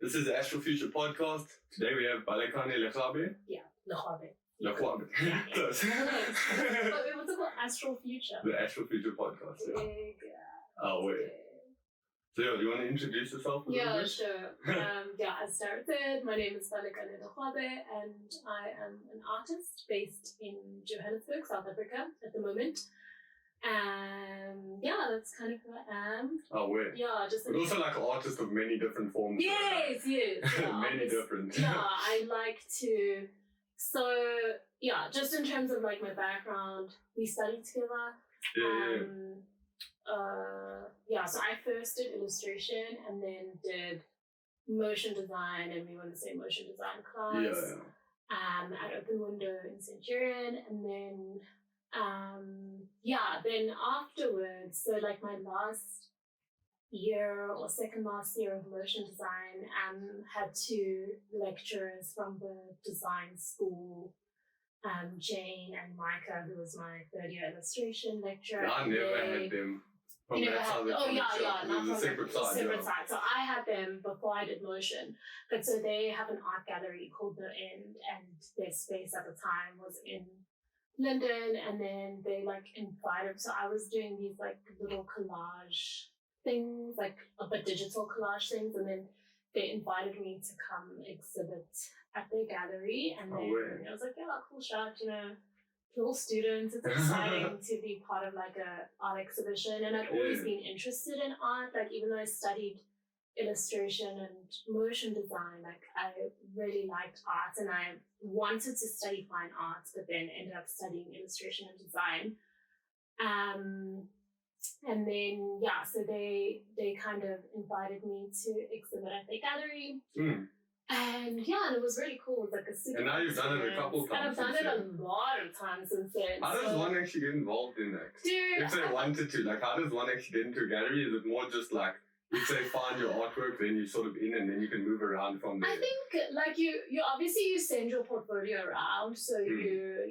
This is the Astral Future podcast. Today we have Balekane Legoabe. Yeah, Legoabe. Legoabe. Close. But we want to call Astral Future. The Astral Future podcast. Yeah. So do you want to introduce yourself a little bit? Sure. As Sarah said, my name is Balekane Legoabe and I am an artist based in Johannesburg, South Africa at the moment. And that's kind of who I am. But also like an artist of many different forms. Yes. Yeah, many different. I like to. So just in terms of like my background, we studied together. So I first did illustration and then did motion design, and we went to the same motion design class. At Open Window in Centurion, and then then afterwards, so like my last year or second last year of motion design, had two lecturers from the design school, Jane and Micah, who was my third year illustration lecturer. I never had them. From that side not from a separate side. Separate side. So I had them before I did motion. But so they have an art gallery called The End, and their space at the time was in London, and then they invited. So I was doing these little collage things, but digital collage things, and then they invited me to come exhibit at their gallery, and then I was like, cool shot, little students, it's exciting to be part of a art exhibition. And I'd always been interested in art, even though I studied illustration and motion design, I really liked art, and I wanted to study fine arts, but then ended up studying illustration and design. And then so they kind of invited me to exhibit at their gallery. And it was really cool. It was a super. And now you've done it a couple times. And I've done it a lot of times since then. How does one actually get involved in that? Dude, if they wanted to, how does one actually get into a gallery? Is it more just if they find your artwork, then you're sort of in, and then you can move around from there? I think you obviously you send your portfolio around, so you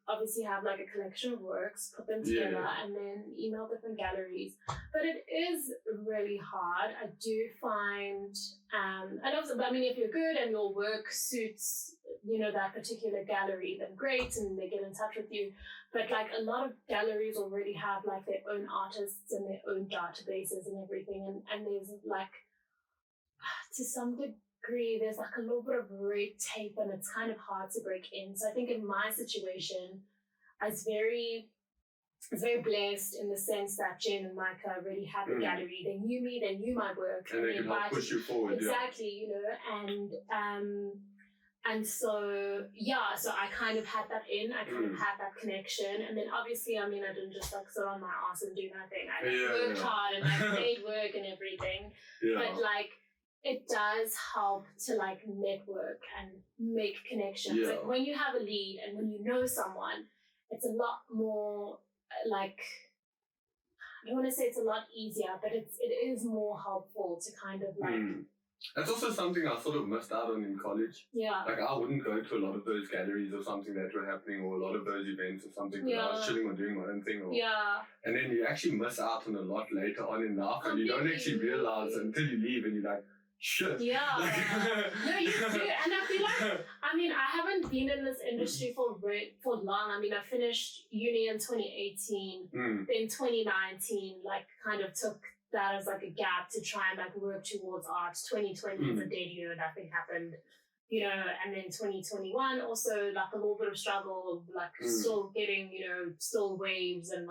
obviously have a collection of works, put them together, and then email different galleries. But it is really hard. I do find, and also, if you're good and your work suits, that particular gallery, then great, and they get in touch with you. But a lot of galleries already have their own artists and their own databases and everything, and there's to some degree, there's a little bit of red tape, and it's kind of hard to break in. So I think in my situation, I was very blessed in the sense that Jen and Micah already had the gallery. They knew me, they knew my work, and they could help push you forward. Exactly, and so so I kind of had that I kind of had that connection. And then obviously, I didn't just sit on my ass and do nothing. I worked hard and I made work and everything. But it does help to network and make connections. When you have a lead and when you know someone, it's a lot more I don't want to say it's a lot easier, but it is more helpful to kind of That's also something I sort of missed out on in college. I wouldn't go to a lot of those galleries or something that were happening, or a lot of those events or something, because I was chilling or doing my own thing. And then you actually miss out on a lot later on in life, and you don't actually realize until you leave, and you're like, shit. No, you do. And I feel I haven't been in this industry for long. I finished uni in 2018. Then 2019, kind of took that as a gap to try and work towards art. 2020 is a dead year, nothing happened, and then 2021 also a little bit of struggle, still getting, still waves and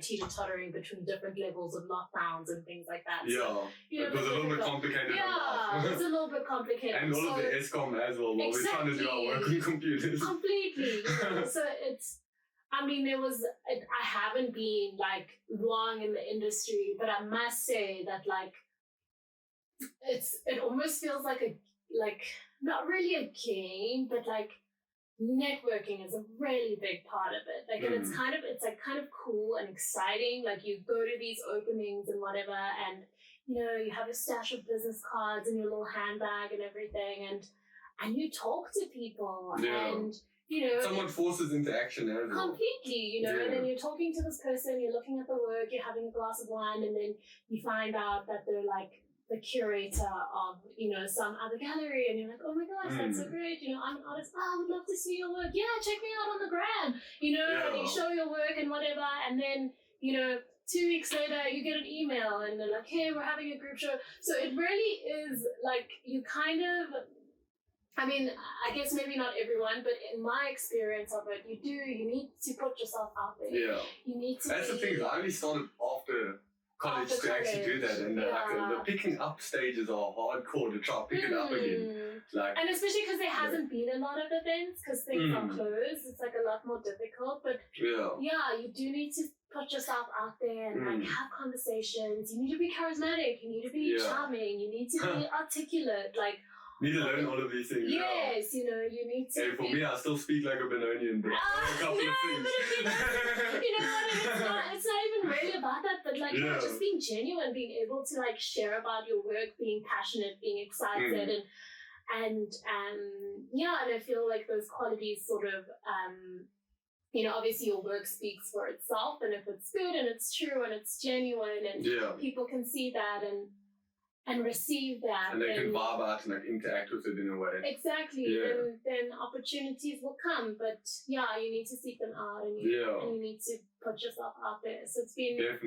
teeter-tottering between different levels of lockdowns and things like that. It was a little bit complicated. It was a little bit complicated. And all of the ESCOM as well, while we're trying to do our work on computers. Completely. So it's, I haven't been long in the industry, but I must say that it almost feels like not really a game, but networking is a really big part of it. And it's kind of cool and exciting. You go to these openings and whatever, and you have a stash of business cards and your little handbag and everything, and you talk to people and someone forces into action as well. Completely, and then you're talking to this person, you're looking at the work, you're having a glass of wine, and then you find out that they're the curator of, some other gallery, and you're like, oh my gosh, that's so great. I'm an artist. I would love to see your work. Yeah, check me out on the gram. And you show your work and whatever, and then 2 weeks later, you get an email and they're like, hey, we're having a group show. So it really is like you kind of, I mean, I guess maybe not everyone, but in my experience of it, you need to put yourself out there. Yeah. You need to That's the thing, I only started after college to actually do that, and the picking up stages are hardcore to try to pick it up again. And especially because there hasn't been a lot of events, because things are closed, it's like a lot more difficult. But you do need to put yourself out there and like have conversations. You need to be charismatic, you need to be charming, you need to be articulate, like need to learn all of these things. Yes, you need to. And for me, I still speak like a Benonian, but a couple of things. But it's not even really about that, but like just being genuine, being able to like share about your work, being passionate, being excited, and I feel like those qualities sort of, obviously your work speaks for itself, and if it's good and it's true and it's genuine and people can see that and receive that. And they can vibe out and like interact with it in a way. Exactly. Yeah. Then opportunities will come. But you need to seek them out and you need to put yourself out there. So it's been it's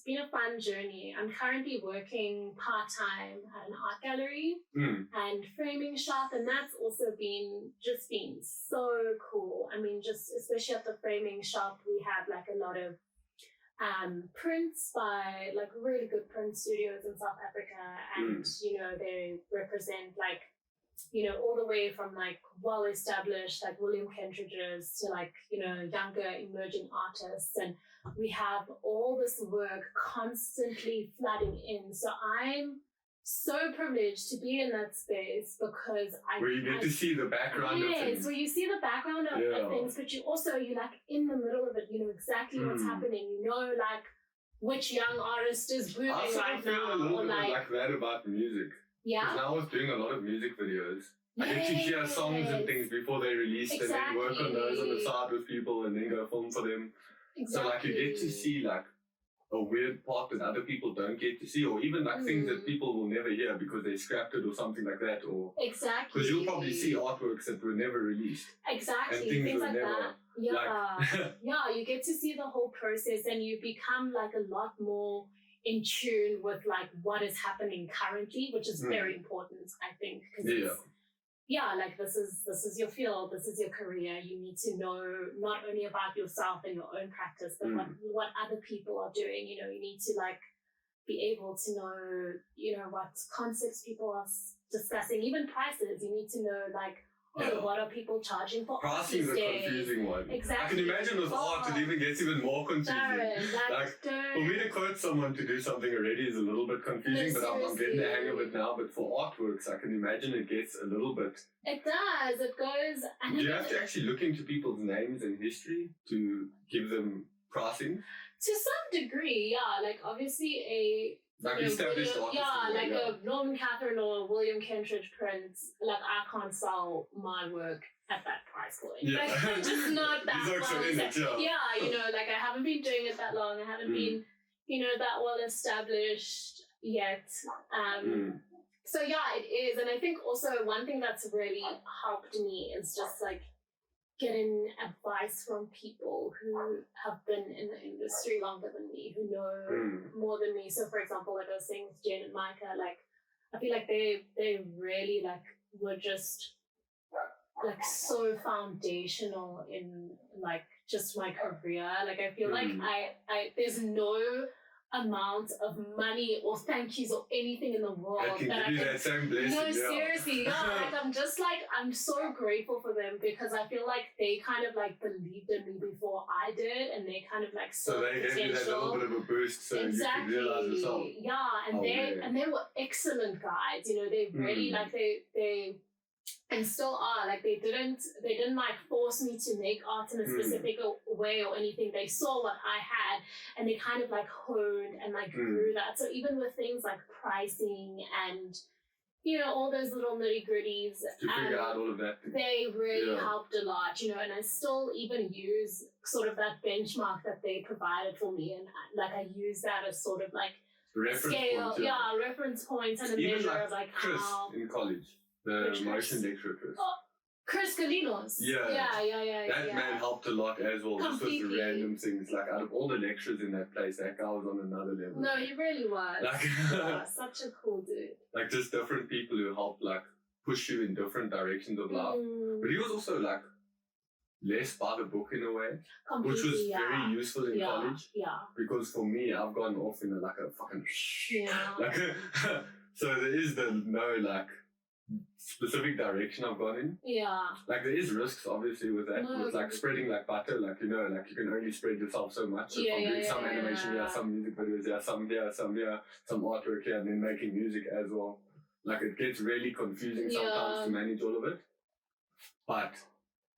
been a fun journey. I'm currently working part-time at an art gallery and framing shop, and that's also been so cool. I mean, just especially at the framing shop, we have like a lot of prints by like really good print studios in South Africa, and they represent like all the way from like well established like William Kentridge's to like younger emerging artists, and we have all this work constantly flooding in. So I'm so privileged to be in that space because where you get to see the background of things. Where you see the background of things, but you're like in the middle of it, exactly what's happening, like which young artist is booming right now. I feel a little bit like that about music. Yeah. Because now I was doing a lot of music videos. I get to hear songs and things before they release and then work on those on the side with people and then go film for them. Exactly. So like you get to see like a weird part that other people don't get to see, or even like things that people will never hear because they scrapped it or something like that, or because you'll probably see artworks that were never released. Exactly, and things like that. You get to see the whole process, and you become like a lot more in tune with like what is happening currently, which is very important, I think, because like this is your field, this is your career. You need to know not only about yourself and your own practice, but what other people are doing. You need to like be able to know, what concepts people are discussing, even prices. You need to know like, what are people charging for? Pricing is a confusing one. Exactly. I can imagine with art it even gets even more confusing. For me to quote someone to do something already is a little bit confusing, but I'm getting the hang of it now. But for artworks, I can imagine it gets a little bit. It does. It goes. And do you have to actually look into people's names and history to give them pricing? To some degree, yeah. Like obviously like established artists. A Norman Catherine or William Kentridge prints, like I can't sell my work at that price point. Yeah. Like, I'm just not that well. Like I haven't been doing it that long. I haven't been, that well established yet. So it is. And I think also one thing that's really helped me is just like getting advice from people who have been in the industry longer than me, who know more than me. So for example, like I was saying with Jen and Micah, like I feel like they really like were just like so foundational in like just my career. Like I feel like I there's no amount of money or thank yous or anything in the world that can give you that same blessing. No, seriously, I'm so grateful for them, because I feel like they kind of like believed in me before I did, and they kind of like so they gave you that little bit of a boost so you could realize yourself. And they were excellent guides. They really like they and still are, like they didn't like force me to make art in a specific way or anything. They saw what I had and they kind of like honed and like grew that. So even with things like pricing and all those little nitty gritties to figure out all of that, they really helped a lot, and I still even use sort of that benchmark that they provided for me, and like I use that as sort of like reference scale, points, reference points and a even measure like of like Chris how. in college, the motion lecturer Chris. Oh, Chris Galinos. Yeah. That man helped a lot as well. Completely. Just with the random things. Like out of all the lecturers in that place, that guy was on another level. No, he really was. Like, such a cool dude. Like just different people who helped like push you in different directions of life. But he was also like less by the book in a way, which was very useful in college. Yeah. Because for me, I've gone off in like a fucking like so there is no like specific direction I've gone in. Yeah. Like there is risks obviously with that. With like spreading like butter, like you know, like you can only spread yourself so much. So from doing some animation here, some music videos here, some artwork here, and then making music as well. Like it gets really confusing sometimes to manage all of it. But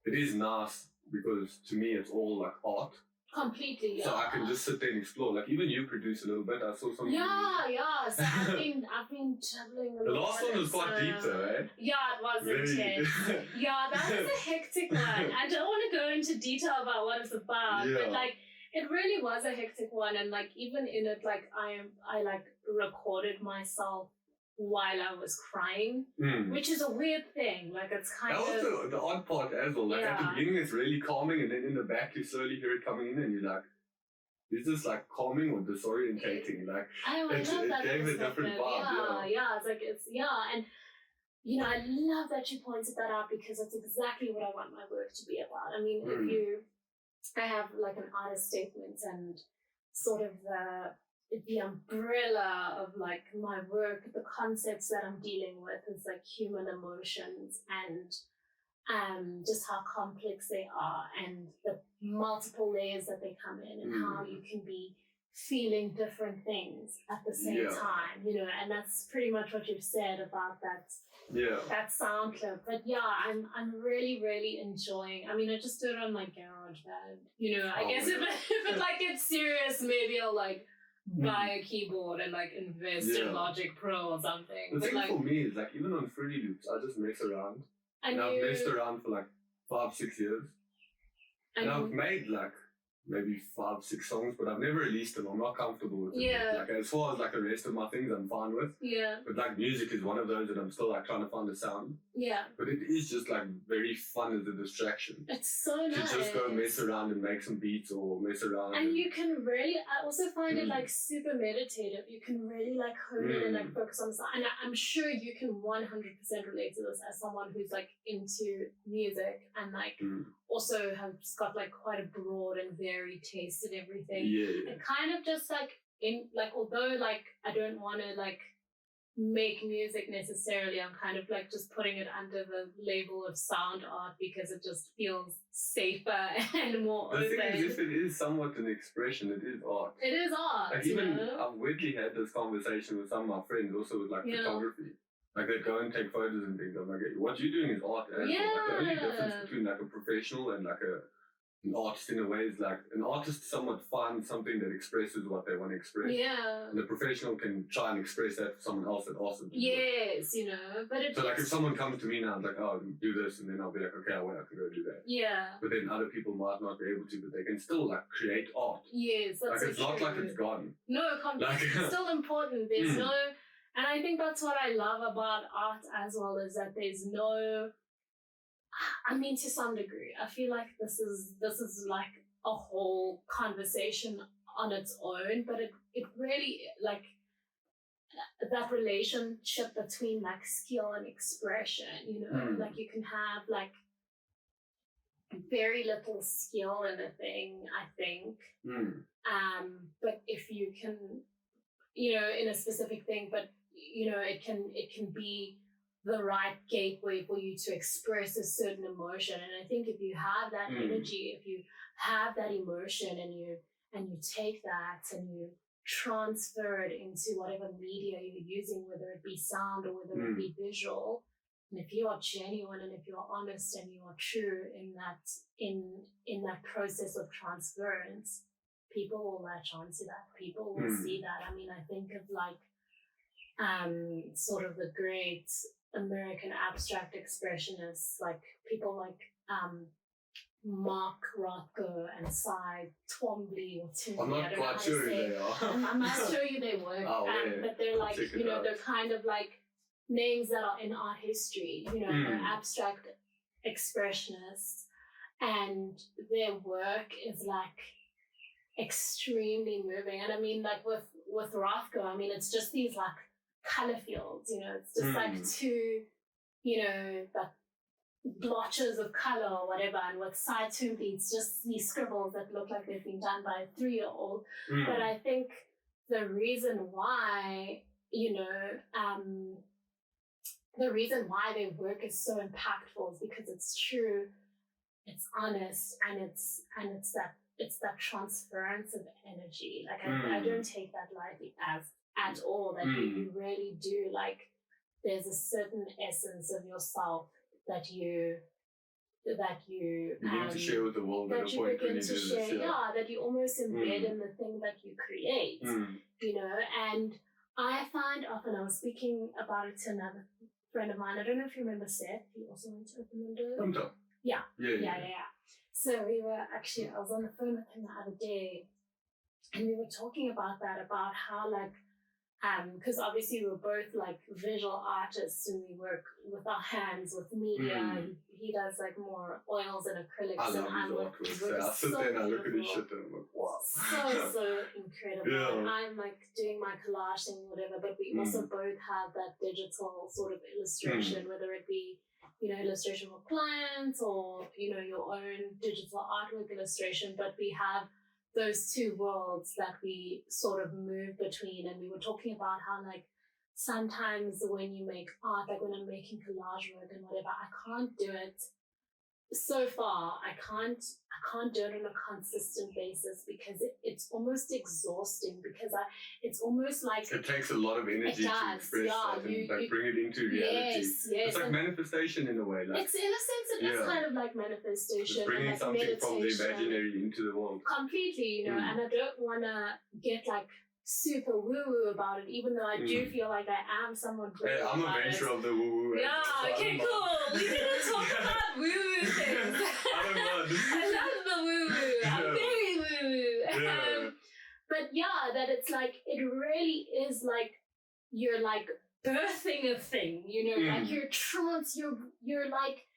it is nice because to me it's all like art. Completely, So I can just sit there and explore. Like even you produce a little bit. I saw some. So I've been traveling a lot. The last one was quite deep though, eh? Yeah, it was intense. That was a hectic one. I don't want to go into detail about what it's about, but like it really was a hectic one, and like even in it, like I like recorded myself while I was crying, which is a weird thing. Like it's kind of... That was the odd part as well. Like at the beginning it's really calming, and then in the back you slowly hear it coming in and you're like, is this like calming or disorientating? Like it gave a different vibe. It's like, and you know, I love that you pointed that out because that's exactly what I want my work to be about. I mean, I have like an artist statement and sort of the umbrella of like my work, the concepts that I'm dealing with is like human emotions and just how complex they are and the multiple layers that they come in and how you can be feeling different things at the same time, you know, and that's pretty much what you've said about that sound clip. But I'm really, really enjoying. I mean, I just do it on my GarageBand, you know. I guess if it like gets serious, maybe I'll like buy a keyboard and like invest in Logic Pro or something. The thing for me is like even on Fruity Loops, I just mess around. And I've messed around for like 5-6 years. And I've made like maybe 5-6 songs, but I've never released them. I'm not comfortable with them. Like as far as like the rest of my things I'm fine with. But like music is one of those that I'm still like trying to find a sound. But it is just like very fun as a distraction. It's so nice. To just go mess around and make some beats or mess around. And you can really, I also find it like super meditative. You can really like hone in and like focus on the sound. And I'm sure you can 100% relate to this as someone who's like into music and like also has got like quite a broad and varied taste and everything. And kind of just like in like, although like I don't want to like make music necessarily, I'm kind of like just putting it under the label of sound art because it just feels safer and more open. The thing is, if it is somewhat an expression, it is art. It is art. Like even I've weirdly had this conversation with some of my friends also with like photography. Like they'd go and take photos and things. I'm like, what you're doing is art. And like the only difference between like a professional and like an artist in a way is like an artist somewhat finds something that expresses what they want to express. And the professional can try and express that to someone else that also does it. You know. But so like if someone comes to me now and like, oh, do this, and then I'll be like, okay, well, I can go do that. But then other people might not be able to, but they can still like create art. That's like it's not like it's gone. No, it's still important. There's no. And I think that's what I love about art as well, is that there's no, I mean, to some degree, I feel like this is like a whole conversation on its own, but it really, like, that relationship between, like, skill and expression, you know, like, you can have, like, very little skill in a thing, I think, but if you can, you know, in a specific thing, but you know, it can be the right gateway for you to express a certain emotion. And I think if you have that energy, if you have that emotion and you take that and you transfer it into whatever media you're using, whether it be sound or whether it be visual, and if you are genuine and if you're honest and you are true in that process of transference, people will latch onto that. People will see that. I mean, I think of like sort of the great American abstract expressionists, like people like Mark Rothko and Cy Twombly or Twombly. I'm not quite sure who they are. I must show you their work. But they're like, they're kind of like names that are in art history. They're abstract expressionists, and their work is like extremely moving. And I mean, like with Rothko, I mean, it's just these like color fields. It's just like two, that blotches of color or whatever, and with Cy Twombly, it's just these scribbles that look like they've been done by a 3-year-old. But I think the reason why, the reason why their work is so impactful is because it's true, it's honest, and it's that transference of energy. Like I don't take that lightly at all. That you really do, like, there's a certain essence of yourself that you begin to share with the world at a point when you do this. That you almost embed in the thing that you create. And I find often, I was speaking about it to another friend of mine, I don't know if you remember Seth, he also went to Open Windows. Yeah. So I was on the phone with him the other day, and we were talking about that, about how, like, because obviously we're both like visual artists and we work with our hands, with media. He does like more oils and acrylics. I love his artwork. I sit there and I look at his shit and I'm like, wow. So incredible. Yeah. And I'm like doing my collage thing, whatever, but we also both have that digital sort of illustration, whether it be, illustration for clients or, your own digital artwork illustration, but we have those two worlds that we sort of move between. And we were talking about how, like, sometimes when you make art, like when I'm making collage work and whatever, I can't do it so far. I can't do it on a consistent basis because it's almost exhausting, because it's almost like it takes a lot of energy to express that and bring it into reality. Yes. It's like manifestation in a way. Like, it's in a sense it is kind of like manifestation. It's bringing and like something meditation. From the imaginary into the world. Completely, and I don't want to get like super woo-woo about it, even though I do feel like I am somewhat woo-woo. Hey, I'm a venture of the woo-woo. Yeah, okay, cool. We didn't talk about woo-woo things. I don't know. I love the woo-woo. I'm very woo-woo. Yeah. But yeah, that it's like, it really is like, you're like birthing a thing, like you're like,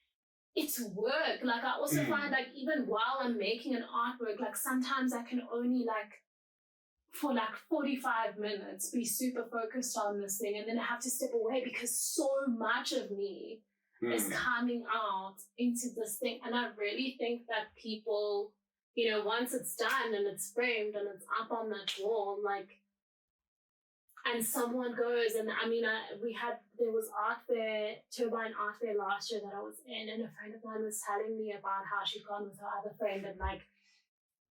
it's work. Like I also find, like, even while I'm making an artwork, like sometimes I can only like, for like 45 minutes be super focused on this thing, and then I have to step away because so much of me is coming out into this thing. And I really think that people, once it's done and it's framed and it's up on that wall, like, and someone goes, and I mean, there was art fair, Turbine Art Fair last year that I was in, and a friend of mine was telling me about how she'd gone with her other friend, and like,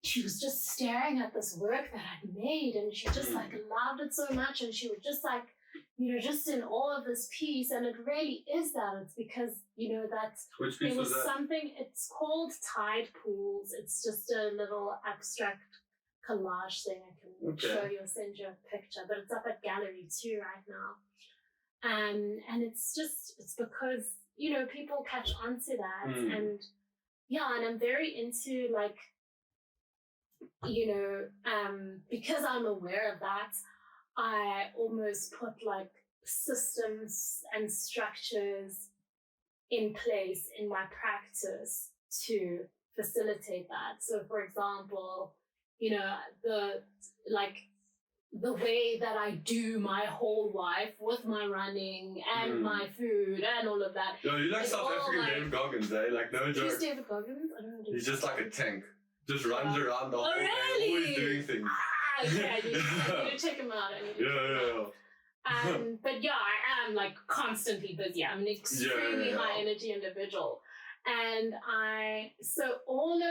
she was just staring at this work that I'd made, and she just like loved it so much, and she was just like, just in awe of this piece. And it really is that. It's because, that's, which piece was that? Something, it's called Tide Pools. It's just a little abstract collage thing. I can show you, send you a picture, but it's up at Gallery 2 right now. And it's because, people catch on to that. And I'm very into, like, because I'm aware of that, I almost put like systems and structures in place in my practice to facilitate that. So for example, the way that I do my whole life with my running and my food and all of that. Yo, you like South African David Goggins, eh? Like, no joke. Who's David Goggins? I don't know. He's just like a tank. Just runs around the whole day, always doing things. Okay, I need to check him out. But yeah, I am like constantly busy. I'm an extremely high energy individual. And all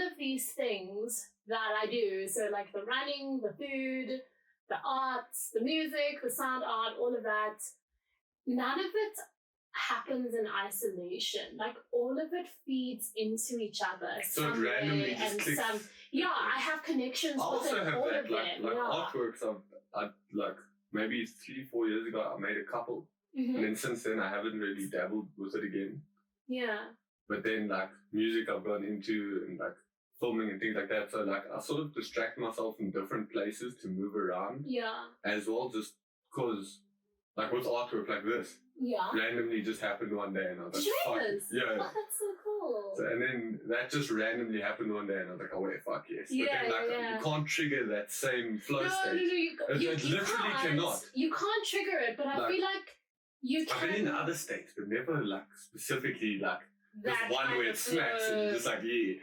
of these things that I do, so like the running, the food, the arts, the music, the sound art, all of that, none of it happens in isolation. Like all of it feeds into each other. So it randomly just clicks. I have connections with all of them. Like artworks, I like maybe 3-4 years ago I made a couple, and then since then I haven't really dabbled with it again. Yeah. but then like music I've gone into and like filming and things like that. So like I sort of distract myself in different places to move around. Yeah. As well, just because like with artwork like this. Yeah. Randomly just happened one day and I was like, fuck. Yeah. Oh, that's so cool. So, and then that just randomly happened one day and I was like, oh wait, fuck yes. But then like you can't trigger that same flow state. No, you literally cannot. You can't trigger it, but I feel like you can. I've been in other states, but never like specifically like this that one where it smacks and you're just like, yeah,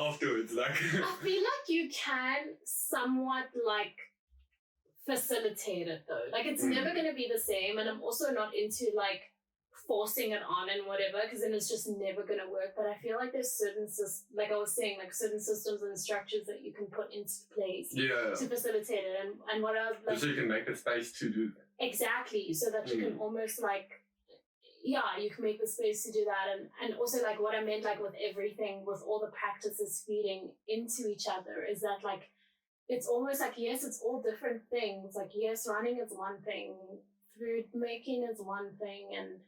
afterwards, like. I feel like you can somewhat like facilitate it though. Like it's never going to be the same, and I'm also not into like forcing it on and whatever, because then it's just never going to work. But I feel like there's certain like I was saying, like certain systems and structures that you can put into place to facilitate it, and what I was like, so you can make the space to do that. Exactly, so that you can almost like you can make the space to do that, and also like what I meant like with everything, with all the practices feeding into each other, is that like it's almost like, yes, it's all different things. Like, yes, running is one thing, food making is one thing, and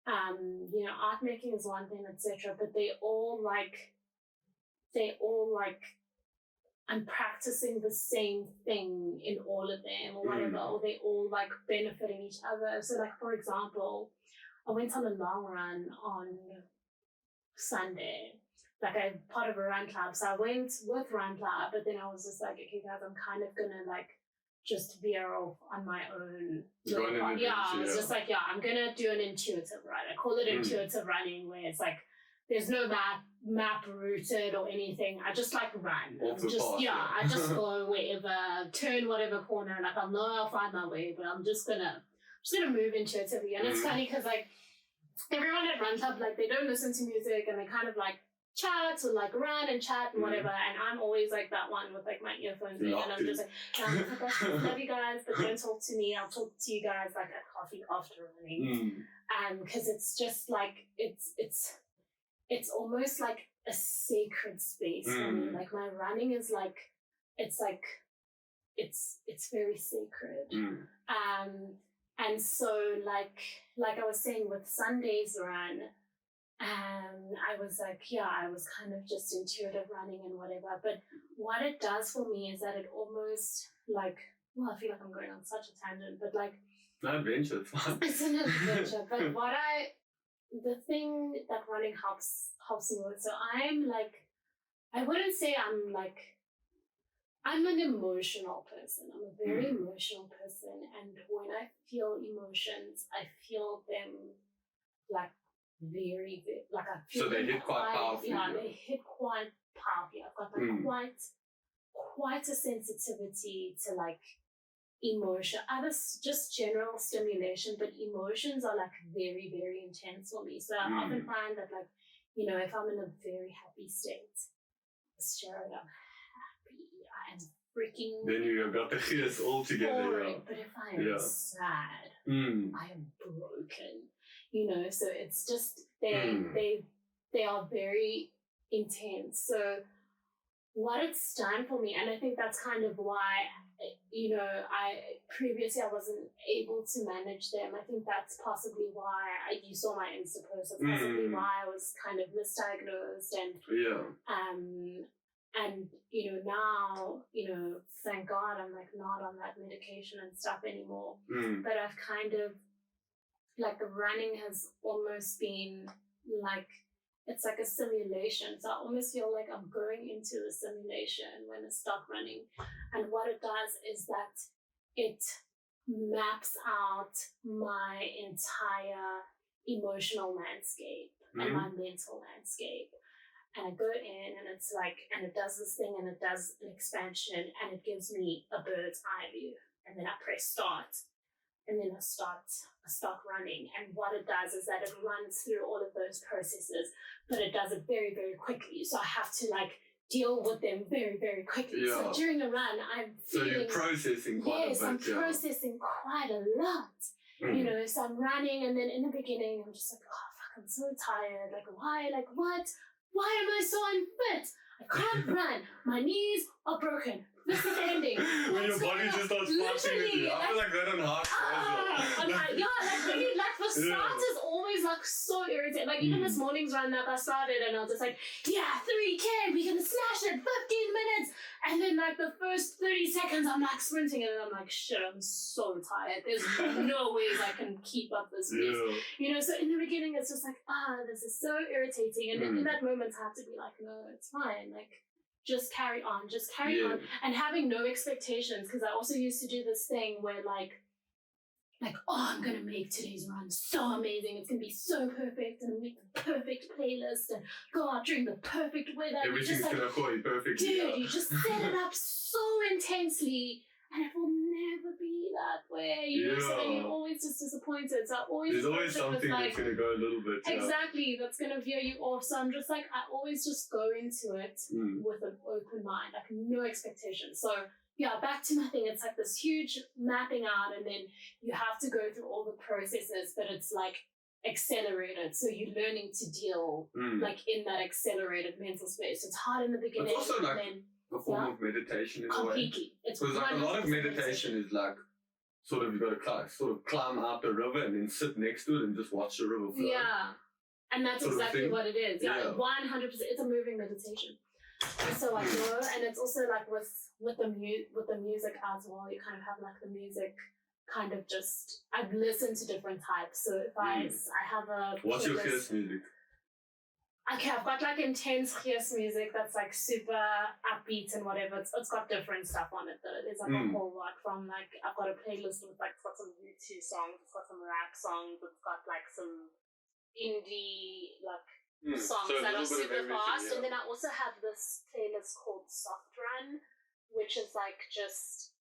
art making is one thing, etc. But they all like I'm practicing the same thing in all of them or whatever, or they all like benefiting each other. So like, for example, I went on a long run on Sunday. Like I'm part of a run club. So I went with run club, but then I was just like, okay guys, I'm kind of gonna like just veer off on my own. I was just like, I'm gonna do an intuitive run. I call it intuitive running, where it's like there's no map routed or anything. I just like run. I just go wherever, turn whatever corner, like I'll know I'll find my way, but I'm just gonna move intuitively. And it's funny because like everyone at run club, like they don't listen to music and they kind of like chat or like run and chat and whatever, and I'm always like that one with like my earphones in, and I'm just like, love you guys, but don't talk to me. I'll talk to you guys like at coffee after running, because it's just like it's almost like a sacred space for me. Like my running is like it's very sacred, and so like I was saying with Sunday's run. I was like, I was kind of just intuitive running and whatever. But what it does for me is that it almost like, I feel like I'm going on such a tangent, but like... It's an adventure, it's fun. It's an adventure, but the thing that running helps me with, so I'm like, I wouldn't say I'm an emotional person. I'm a very emotional person. And when I feel emotions, I feel them like, very like I feel so they hit quite powerfully. They hit quite powerfully. I've got like quite a sensitivity to like emotion, other just general stimulation, but emotions are like very, very intense for me. So I often find that like, if I'm in a very happy state, straight up happy, I am freaking then you've got the gears all together. But if I am sad, I am broken. So it's just they are very intense. So what it's done for me, and I think that's kind of why, I previously I wasn't able to manage them. I think that's possibly why you saw my Insta post. That's possibly why I was kind of misdiagnosed, and now thank God I'm like not on that medication and stuff anymore. But I've kind of like the running has almost been like, it's like a simulation. So I almost feel like I'm going into the simulation when I start running. And what it does is that it maps out my entire emotional landscape and my mental landscape. And I go in and it's like, and it does this thing and it does an expansion and it gives me a bird's eye view. And then I press start. And then I start running. And what it does is that it runs through all of those processes, but it does it very, very quickly. So I have to like deal with them very, very quickly. So during a run, I'm feeling... So you're processing quite a bit. Yes, I'm processing quite a lot. So I'm running, and then in the beginning, I'm just like, oh, fuck, I'm so tired. Like, why? Like, what? Why am I so unfit? I can't run. My knees are broken. This is ending. When your body just starts fighting with you. I feel like that on hard the start is always like so irritating. Like even this morning's run that I started and I was just like, 3K, we're gonna smash it, 15 minutes. And then like the first 30 seconds I'm like sprinting and I'm like, shit, I'm so tired. There's no ways I can keep up this pace. You know, so in the beginning it's just like, this is so irritating. And in that moment I have to be like, no, it's fine. Like, just carry on. And having no expectations, because I also used to do this thing where like, I'm going to make today's run so amazing. It's going to be so perfect and make the perfect playlist and go out during the perfect weather. Everything's going to go perfect. Dude, you just set it up so intensely and it will never be that way. You know, so then you're always just disappointed. So there's always something that's going to go a little bit. Exactly, that's going to veer you off. So I'm just like, I always just go into it with an open mind, like no expectations. So back to my thing. It's like this huge mapping out, and then you have to go through all the processes, but it's like accelerated. So you're learning to deal like in that accelerated mental space. It's hard in the beginning. It's also like a form of meditation in a way. Completely. It's because like a lot of meditation is like sort of you got to climb out the river and then sit next to it and just watch the river flow. Yeah, and that's exactly what it is. 100%. It's a moving meditation. And so I go, and it's also like with the music as well. You kind of have like the music kind of just I've listened to different types. So if I have a what's your first music? Okay, I've got like intense fierce music that's like super upbeat and whatever. It's got different stuff on it though. There's like a whole lot from like I've got a playlist with like it's got some U2 songs, it's got some rap songs, it's got like some indie like songs that are super fast. And then I also have this playlist called Soft Run, which is like just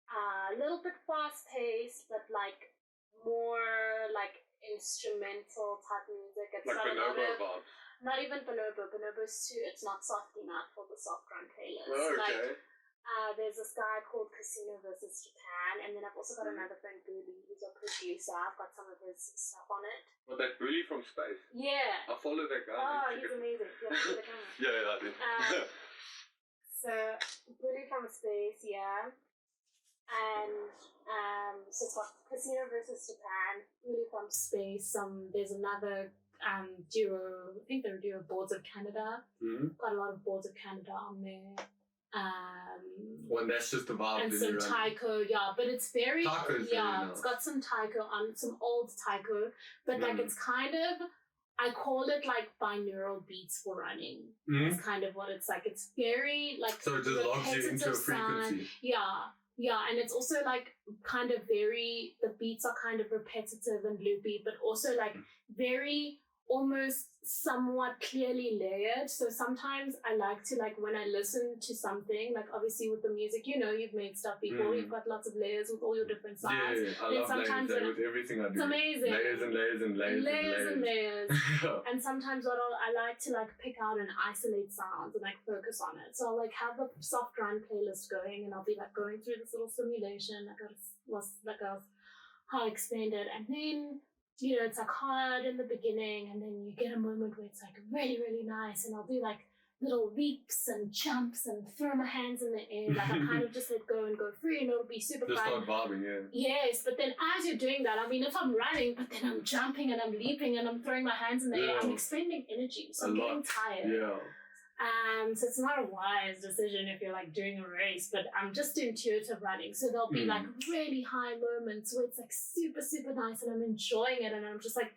a little bit fast paced, but like more like instrumental type music. It's like got bonobo vibes. Not even bonobo. Bonobo's too. It's not soft enough for the Soft Run playlist. Oh, okay. Like, there's this guy called Casino versus Japan, and then I've also got another friend, Bully, who's a producer. I've got some of his stuff on it. Well, that Bully from Space. Yeah. I follow that guy. Oh, he's amazing. Yeah, see the camera. Yeah, I did. So, Bully from Space, yeah. And so it's got Casino versus Japan, Bully from Space. There's another duo, I think they're a duo, Boards of Canada. Got a lot of Boards of Canada on there. Well, that's just the vibe. And some taiko, but it's very it's got some taiko on, some old taiko, but like it's kind of, I call it like binaural beats for running. It's kind of what it's like. It's very like so it just logs you into a frequency. And it's also like kind of very, the beats are kind of repetitive and loopy, but also like very almost somewhat clearly layered. So sometimes I like to, like, when I listen to something, like obviously with the music, you know, you've made stuff before, you've got lots of layers with all your different sounds. Yeah, I love sometimes layers with everything I do. It's amazing. Layers and layers and layers and layers. And sometimes I like to like pick out and isolate sounds and like focus on it. So I'll like have the Soft Run playlist going, and I'll be like going through this little simulation like how I explained it, and then, you know, it's like hard in the beginning, and then you get a moment where it's like really, really nice, and I'll do like little leaps and jumps and throw my hands in the air, like I kind of just let go and go free, and it'll be super fun. Just start bobbing, yeah. Yes, but then as you're doing that, I mean, if I'm running, but then I'm jumping and I'm leaping and I'm throwing my hands in the air, I'm expending energy, so I'm getting tired. Yeah. So it's not a wise decision if you're like doing a race, but I'm just intuitive running. So there'll be like really high moments where it's like super, super nice and I'm enjoying it, and I'm just like,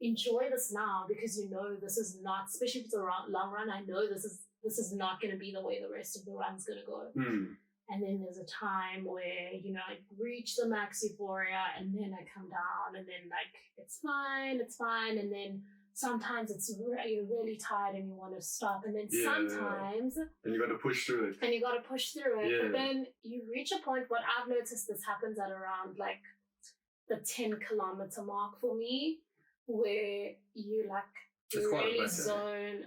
enjoy this now, because you know this is not, especially if it's a long run, I know this is not going to be the way the rest of the run's going to go. And then there's a time where, you know, I reach the max euphoria, and then I come down, and then like it's fine, and then sometimes you're really tired and you want to stop, and then sometimes and you got to push through it. But then you reach a point, what I've noticed, this happens at around like the 10-kilometer mark for me, where you like really zone.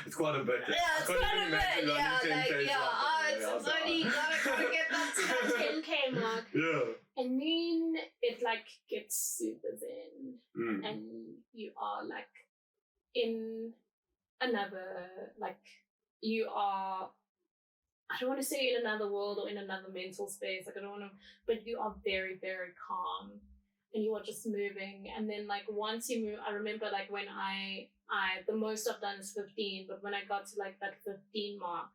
It's quite a bit. Yeah, it's quite a bit. It's only gotta get back to that 10K mark. Yeah. And then it like gets super zen, and you are like in another, like you are, I don't want to say in another world or in another mental space, like I don't want to, but you are very, very calm and you are just moving. And then like once you move, I remember like when I the most I've done is 15, but when I got to like that 15 mark,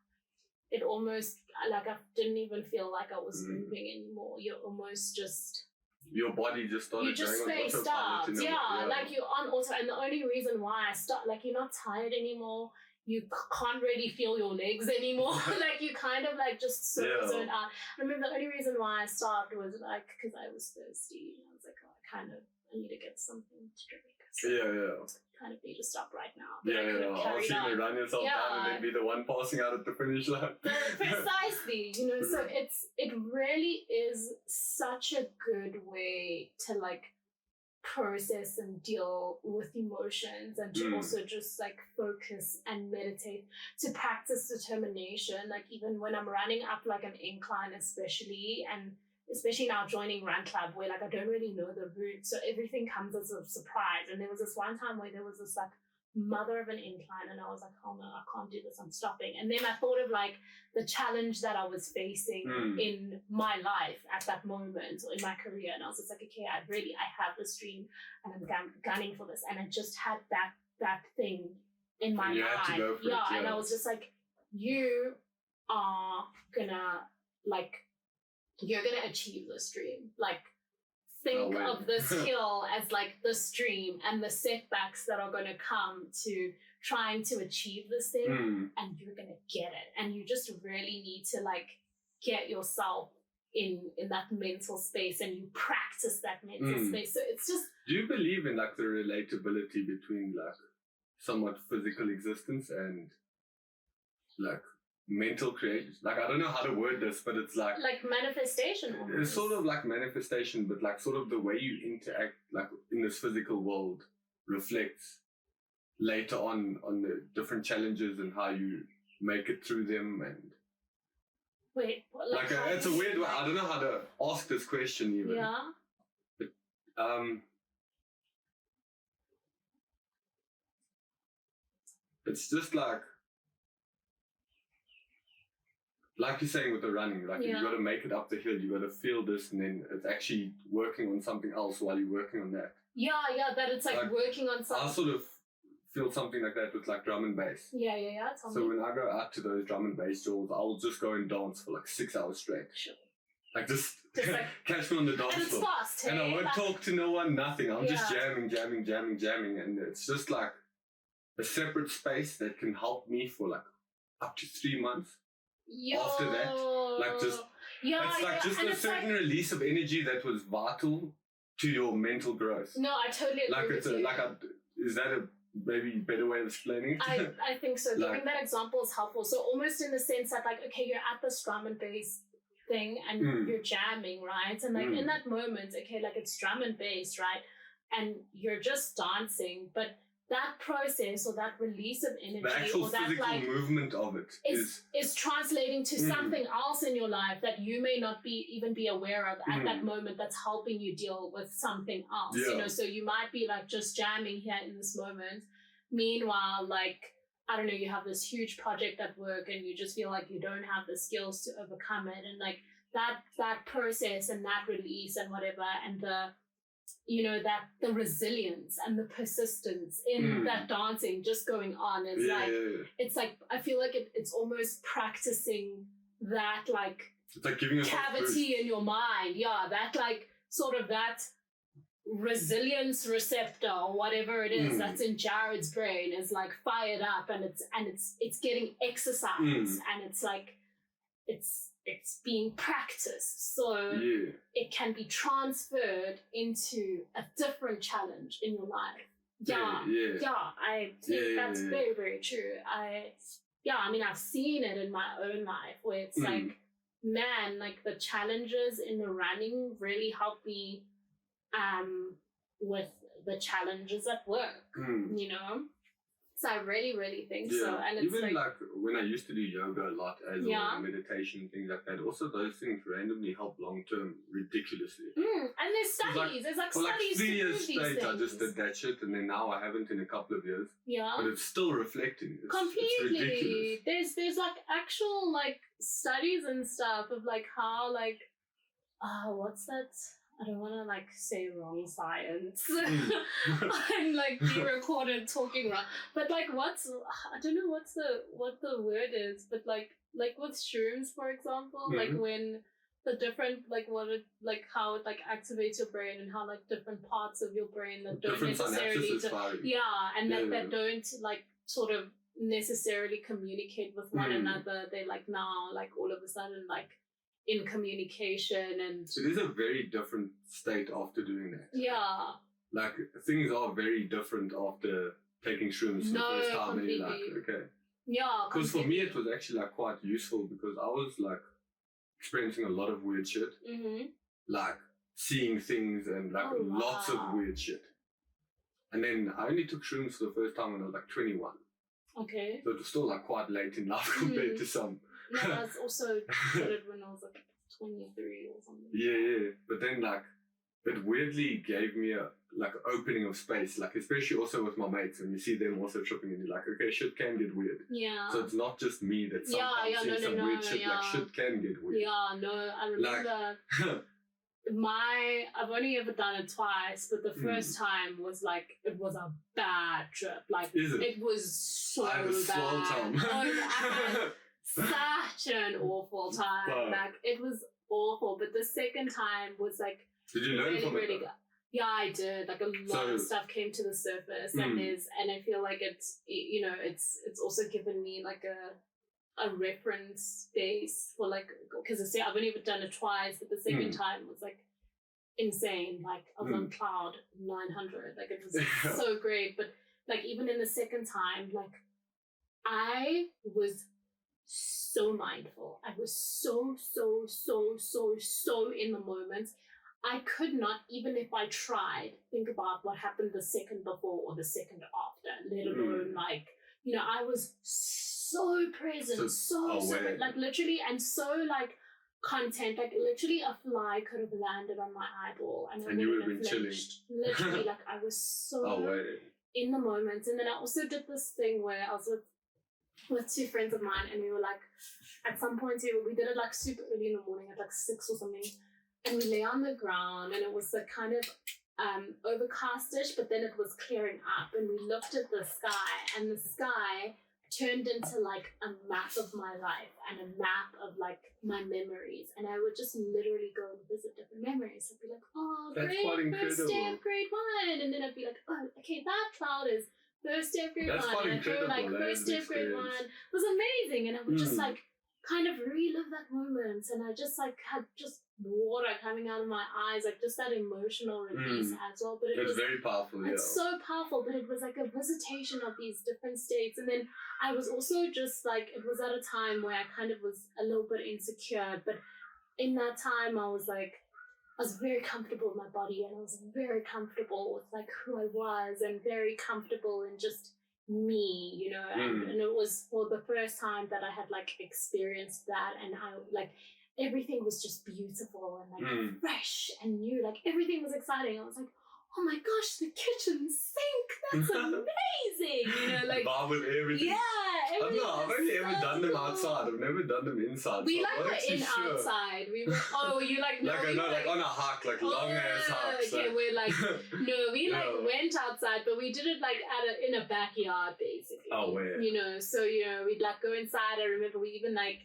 it almost, like I didn't even feel like I was moving anymore. You're almost just... Your body just started you just going on spaced out. Yeah, like you're on auto. And the only reason why I stopped, like you're not tired anymore. You can't really feel your legs anymore. Like you kind of like just zoned out. I remember the only reason why I stopped was like because I was thirsty. I was like, oh, I need to get something to drink. So kind of need to stop right now. But I was going to run yourself down and then be the one passing out at the finish line. Precisely, you know, so it really is such a good way to like process and deal with emotions and to also just like focus and meditate, to practice determination. Like even when I'm running up like an incline especially now joining Run Club where like I don't really know the route, so everything comes as a surprise. And there was this one time where there was this like mother of an incline and I was like, oh no, I can't do this, I'm stopping. And then I thought of like the challenge that I was facing in my life at that moment or in my career, and I was just like, okay, I have this dream and I'm gunning for this. And I just had that thing in my mind. Had to go for it, and I was just like, you are gonna like, you're gonna achieve this dream. Like, think of this hill as like the stream and the setbacks that are gonna come to trying to achieve this thing, and you're gonna get it. And you just really need to like get yourself in that mental space, and you practice that mental space. So it's just... Do you believe in like the relatability between like somewhat physical existence and like mental creation? Like I don't know how to word this, but it's like manifestation almost. It's sort of like manifestation, but like sort of the way you interact like in this physical world reflects later on the different challenges and how you make it through them. And wait, like it's a weird way. I don't know how to ask this question even. But, it's just like you're saying with the running, like you got to make it up the hill, you got to feel this, and then it's actually working on something else while you're working on that. That it's like working on something. I sort of feel something like that with like drum and bass. So when I go out to those drum and bass jewels, I'll just go and dance for like 6 hours straight. Sure. Like just like, catch me on the dance floor. And it's fast, and I won't talk to no one, nothing. I'm just jamming, and it's just like a separate space that can help me for like up to 3 months. After that, like just it's like just a certain release of energy that was vital to your mental growth. No, I totally agree with you. Is that a maybe better way of explaining it? I think so. Giving that example is helpful. So almost in the sense that like, okay, you're at this drum and bass thing and you're jamming, right? And like in that moment, okay, like it's drum and bass, right? And you're just dancing, but that process or that release of energy, the actual or that physical like movement of it is translating to something else in your life that you may not even be aware of at that moment, that's helping you deal with something else. You know, so you might be like just jamming here in this moment. Meanwhile, like, I don't know, you have this huge project at work and you just feel like you don't have the skills to overcome it. And like that process and that release and whatever, and the resilience and the persistence in that dancing just going on is it's like, I feel like it's almost practicing that like it's like giving cavity in your mind. That like sort of that resilience receptor or whatever it is that's in Jared's brain is like fired up, and it's getting exercised, and it's like it's being practiced, so it can be transferred into a different challenge in your life. I think that's very, very true. I mean, I've seen it in my own life where it's like, man, like the challenges in the running really helped me with the challenges at work, you know? So I really, really think so. And it's even like when I used to do yoga a lot as well, meditation, things like that, also those things randomly help long term ridiculously. And there's studies. There's like studies. 3 years straight I just did that shit, and then now I haven't in a couple of years. Yeah. But it's still reflecting. Completely. It's there's like actual like studies and stuff of like how like what's that? I don't want to like say wrong science and like be recorded talking wrong. But like I don't know what the word is, but like with shrooms, for example, like when the different how it like activates your brain and how like different parts of your brain that don't necessarily that don't like sort of necessarily communicate with one another, they like now like all of a sudden like in communication. And it is a very different state after doing that. Yeah. Like things are very different after taking shrooms for the first time. And you're like, okay. Yeah. Because for me it was actually like quite useful because I was like experiencing a lot of weird shit. Like seeing things and like lots of weird shit. And then I only took shrooms for the first time when I was like 21. Okay. So it was still like quite late in life compared to some. No, I was also started when I was like 23 or something. Yeah. But then like, it weirdly gave me a like opening of space, like especially also with my mates when you see them also tripping and you're like, okay, shit can get weird. Yeah. So it's not just me that sometimes sees some weird shit, like shit can get weird. Yeah, no, I remember I've only ever done it twice, but the first time was like, it was a bad trip. Like, it was so bad. I had a swell time. Such an awful time. Like, it was awful. But the second time was like, did you learn from it? Good. Yeah, I did. Like a lot of stuff came to the surface, and I feel like it's also given me like a reference base for like, because I've only ever done it twice, but the second time was like insane. Like I was on cloud 900. Like it was so great. But like even in the second time, like I was so mindful. I was so in the moment. I could not, even if I tried, think about what happened the second before or the second after, let alone like, I was so present, so like literally, and so like content, like literally a fly could have landed on my eyeball and you would have been chilling. Literally, like I was so in the moment. And then I also did this thing where I was with two friends of mine, and we were like, at some point we did it like super early in the morning at like 6 or something. And we lay on the ground, and it was the kind of overcastish, but then it was clearing up, and we looked at the sky, and the sky turned into like a map of my life and a map of like my memories, and I would just literally go and visit different memories. I'd be like, oh, that's great, first day of grade 1, and then I'd be like, oh, okay, that cloud is first day of grade 1, and I'd go like first day of grade 1. It was amazing, and I would just like kind of relive that moment, and I just like had just water coming out of my eyes, like just that emotional release as well. But it's very powerful. It's so powerful, but it was like a visitation of these different states. And then I was also just like, it was at a time where I kind of was a little bit insecure, but in that time I was very comfortable with my body, and I was very comfortable with like who I was, and very comfortable in just me, and it was for the first time that I had like experienced that, and I like everything was just beautiful and like fresh and new, like everything was exciting. I was like, oh my gosh, the kitchen sink, that's amazing, like with everything. Yeah, everything. I've only ever done them outside. I've never done them inside. We like were in outside. We were you like no, like we like on a hike, like long ass hike. Okay, so. We're like no, we like went outside, but we did it like in a backyard basically. Oh where? So we'd like go inside. I remember we even like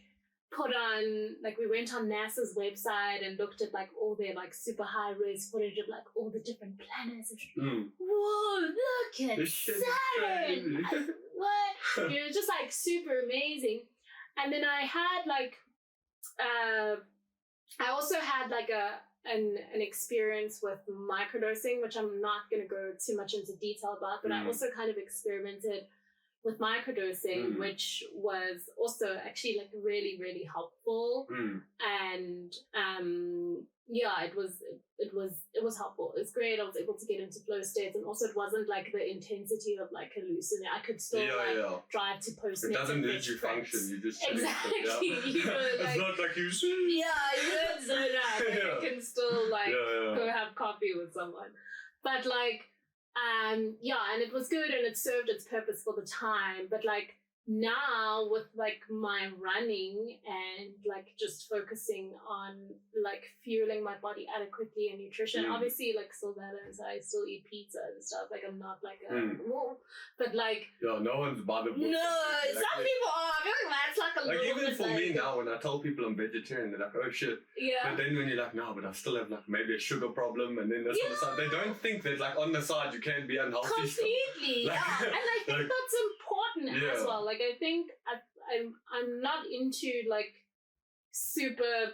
put on, like we went on NASA's website and looked at like all their like super high res footage of like all the different planets. Whoa, look at Saturn! What? Just like super amazing. And then I had like, I also had like an experience with microdosing, which I'm not going to go too much into detail about, but I also kind of experimented with microdosing, which was also actually like really, really helpful. And it was helpful. It was great. I was able to get into flow states, and also it wasn't like the intensity of like hallucinating. I could still drive to post. It doesn't need you function. You just exactly. You know, like, it's not like you. You don't zone out. Like, you can still like go have coffee with someone, but like. And it was good and it served its purpose for the time. But like now with like my running and like just focusing on like fueling my body adequately and nutrition, obviously like still balance. I still eat pizza and stuff. Like I'm not like but like no one's bothered. No, some people are. I feel like that's like a like little even bit for like, me now when I tell people I'm vegetarian, they're like, oh shit. Yeah. But then when you're like, no, but I still have like maybe a sugar problem, and then this on the side, they don't think that like on the side you can be unhealthy. Completely. Like, and I think that's important as well. Like I think I'm not into like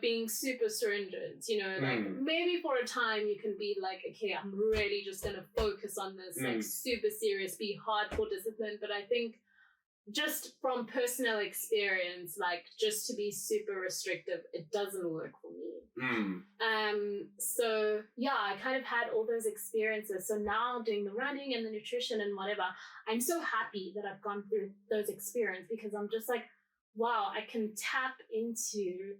being super stringent, you know, like maybe for a time you can be like, okay, I'm really just gonna focus on this, like super serious, be hardcore disciplined. But I think just from personal experience, like just to be super restrictive, it doesn't work for me. So I kind of had all those experiences. So now doing the running and the nutrition and whatever, I'm so happy that I've gone through those experiences, because I'm just like, wow, I can tap into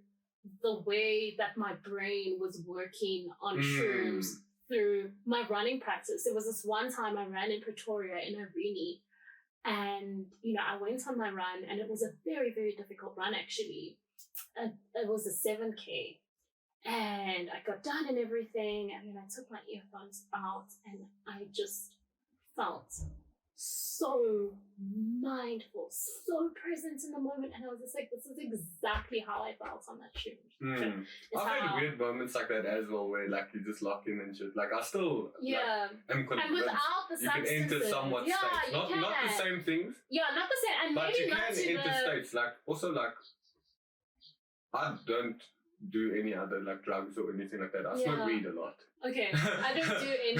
the way that my brain was working on shrooms through my running practice. There was this one time I ran in Pretoria in Irene, and you know, I went on my run, and it was a very, very difficult run actually. It was a 7K, and I got done and everything, and then I took my earphones out, and I just felt so mindful, so present in the moment, and I was just like, this is exactly how I felt on that shoot. I've had weird moments like that as well, where like you just lock in and shit. Like I still am convinced and without the you can enter somewhat states, not the same things. Not the same, and but maybe you not can to enter states. Like also like I don't do any other like drugs or anything like that. I smoke weed a lot. Okay, I don't do any.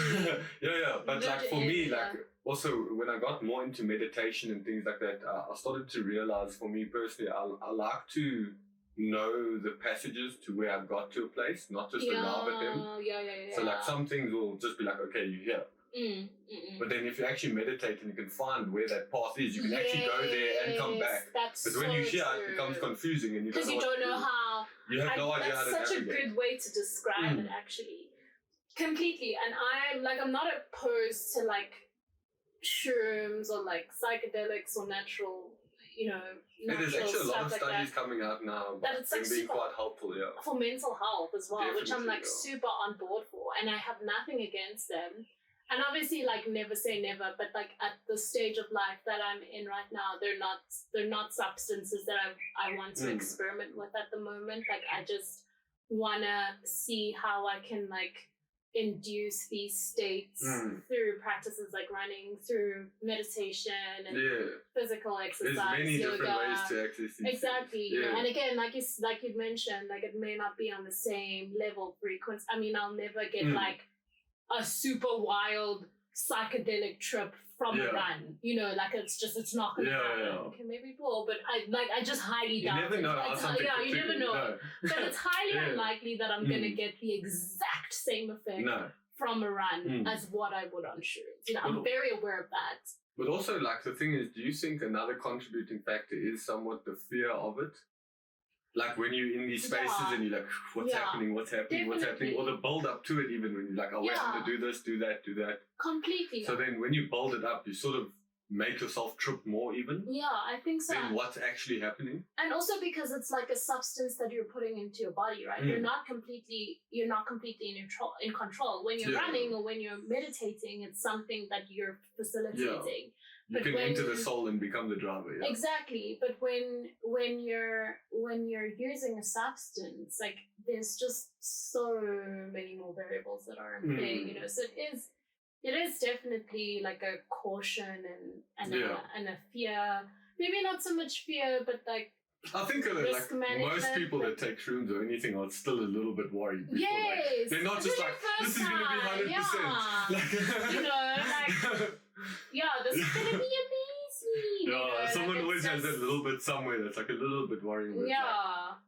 But like for me, like also when I got more into meditation and things like that, I started to realize, for me personally, I like to know the passages to where I got to a place, not just arrive at them. So like some things will just be like, okay, you're here. But then if you actually meditate and you can find where that path is, you can actually go there and come back. But when you hear it becomes confusing, and you don't know how. You have no idea how to navigate. That's such a good way to describe it, actually. Completely. And I'm not opposed to like shrooms or like psychedelics or natural, you know, there's actually a lot of studies coming out now that it's like being quite helpful, for mental health as well. Definitely, which I'm like super on board for, and I have nothing against them. And obviously, like, never say never, but like at the stage of life that I'm in right now, they're not substances that I want to experiment with at the moment. Like, I just wanna see how I can like induce these states through practices like running, through meditation and physical exercise. There's many different ways to access these exactly. You know? And again, like you'd mentioned, like it may not be on the same level frequency. I mean, I'll never get like a super wild psychedelic trip from a run, you know, like it's not gonna happen. Okay, maybe will, but I just highly doubt it. You never know. You never know. No. But it's highly unlikely that I'm gonna get the exact same effect from a run as what I would on shrooms. You know, I'm very aware of that. But also, like, the thing is, do you think another contributing factor is somewhat the fear of it? Like when you're in these spaces and you're like, what's happening, Definitely. or the build up to it, even when you're like, oh, wait, I'm going to do this, do that. Completely. So then when you build it up, you sort of make yourself trip more even. Yeah, I think so. Then what's actually happening? And also because it's like a substance that you're putting into your body, right? You're not completely in control. When you're running or when you're meditating, it's something that you're facilitating. You can enter the soul and become the driver. Yeah. Exactly, but when you're using a substance, like there's just so many more variables that are in play, you know. So it is definitely like a caution and a fear. Maybe not so much fear, but like I think like most people that take shrooms or anything are still a little bit worried. Yes, they're not just like this is going to be 100%. Like, you know, like. Yeah, this is gonna be amazing. mean? Someone always has that little bit somewhere that's like a little bit worrying.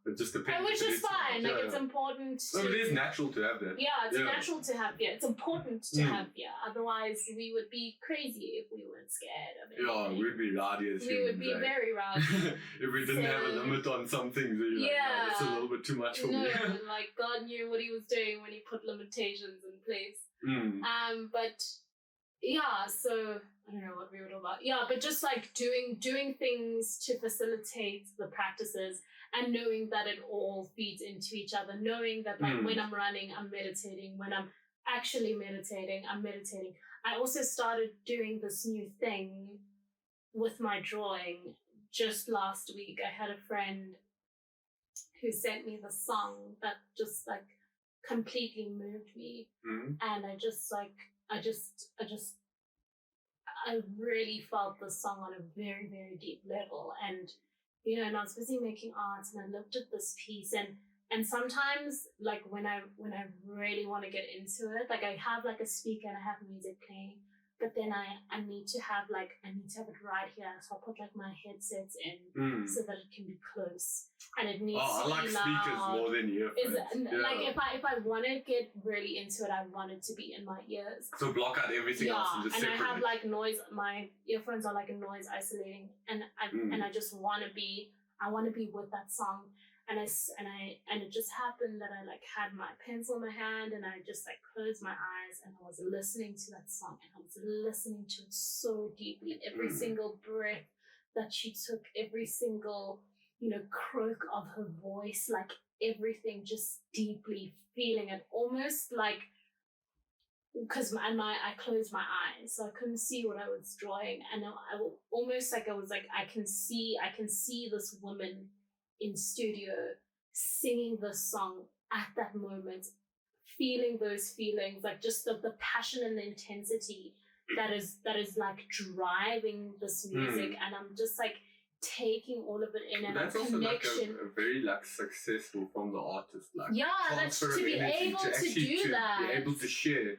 It just depends. And which is fine. It's important to... it is natural to have that. Yeah, it's natural to have fear. It's important to have fear. Otherwise, we would be crazy if we weren't scared of anything. Yeah, we'd be rowdy as humans. We would be very rowdy. If we didn't have a limit on some things, we'd be like, no, that's a little bit too much for me. Like God knew what he was doing when he put limitations in place. But so I don't know what we were talking about. Yeah, but just like doing things to facilitate the practices and knowing that it all feeds into each other, knowing that like when I'm running, I'm meditating. When I'm actually meditating, I'm meditating. I also started doing this new thing with my drawing. Just last week, I had a friend who sent me the song that just like completely moved me. And I really felt the song on a very, very deep level. And, and I was busy making art and I looked at this piece and sometimes like when I really want to get into it, like I have like a speaker and I have music playing, but then I need to have it right here. So I'll put like my headsets in so that it can be close. And it needs to be loud. I like speakers more than earphones. Like if I want to get really into it, I want it to be in my ears. So block out everything else and just separate. I have like noise. My earphones are like a noise isolating, and I just want to be. I want to be with that song. And it just happened that I like had my pencil in my hand and I just like closed my eyes and I was listening to that song and I was listening to it so deeply. Every single breath that she took, every single, croak of her voice, like everything just deeply feeling it, almost like, because I closed my eyes, so I couldn't see what I was drawing. And I almost like I was like, I can see this woman in studio singing the song at that moment, feeling those feelings, like just the passion and the intensity that is like driving this music. And I'm just like taking all of it in, and that's also like a very like successful from the artist, like that's to be able to do that, be able to share.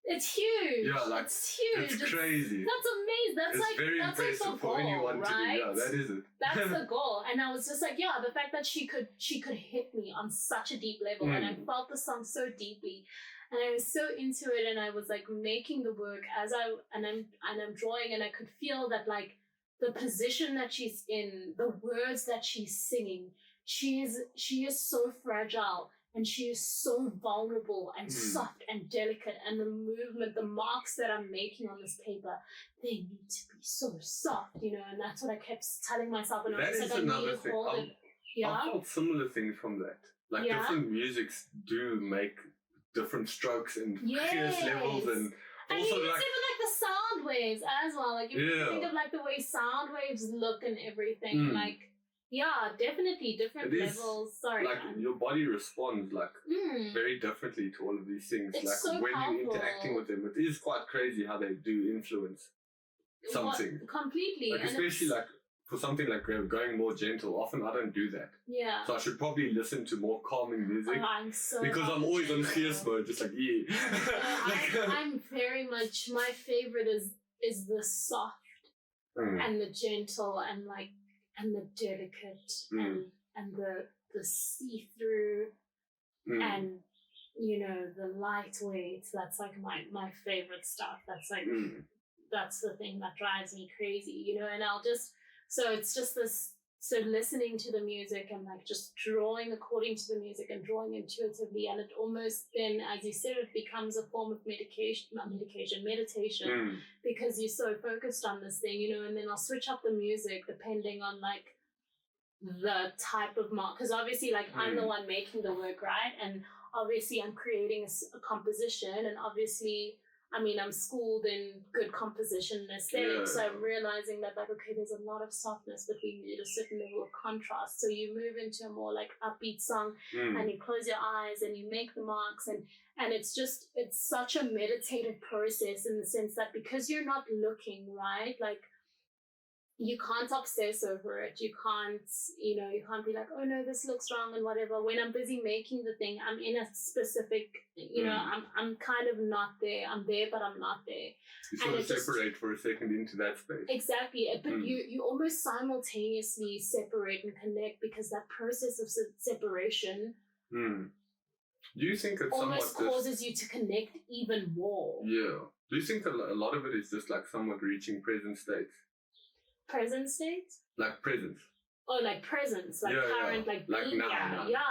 It's huge. Yeah, like it's huge. It's crazy. That's amazing. That's very impressive like the for goal, anyone right? to do. Yeah, that is it. That's the goal. And I was just like, the fact that she could hit me on such a deep level, and I felt the song so deeply, and I was so into it, and I was like making the work I'm drawing, and I could feel that like the position that she's in, the words that she's singing, she is so fragile. And she is so vulnerable and soft and delicate. And the movement, the marks that I'm making on this paper, they need to be so soft, and that's what I kept telling myself. And I was like, I need to hold it. I felt similar things from that. Like different musics do make different strokes and fierce levels and also even like the sound waves as well. Like if you think of like the way sound waves look and everything, like definitely different levels. Sorry, like your body responds like very differently to all of these things. It's like so when powerful. you're interacting with them, it is quite crazy how they do influence something. Completely, like especially like for something like going more gentle. Often I don't do that. Yeah. So I should probably listen to more calming music. I'm so because I'm always on fierce mode, just like I'm very much, my favorite is the soft and the gentle and like. And the delicate and the see-through and the lightweight. That's like my favorite stuff. That's like that's the thing that drives me crazy, and I'll just it's just this listening to the music and like just drawing according to the music and drawing intuitively, and it almost then, as you said, it becomes a form of meditation because you're so focused on this thing, and then I'll switch up the music depending on like the type of mark, because obviously like I'm the one making the work, right? And obviously I'm creating a composition, and obviously I'm schooled in good composition and aesthetics, so I'm realizing that like, okay, there's a lot of softness, but we need a certain level of contrast. So you move into a more like upbeat song and you close your eyes and you make the marks, and it's such a meditative process in the sense that because you're not looking, right? Like you can't obsess over it. You can't, you can't be like, oh no, this looks wrong and whatever. When I'm busy making the thing, I'm in a specific, I'm kind of not there. I'm there, but I'm not there. You sort of separate for a second into that space. Exactly. But you almost simultaneously separate and connect, because that process of separation do you think it's almost causes you to connect even more? Yeah. Do you think that a lot of it is just like somewhat reaching present state? Present state? Like presence. Oh, like presence, like current, like being. Now. Yeah,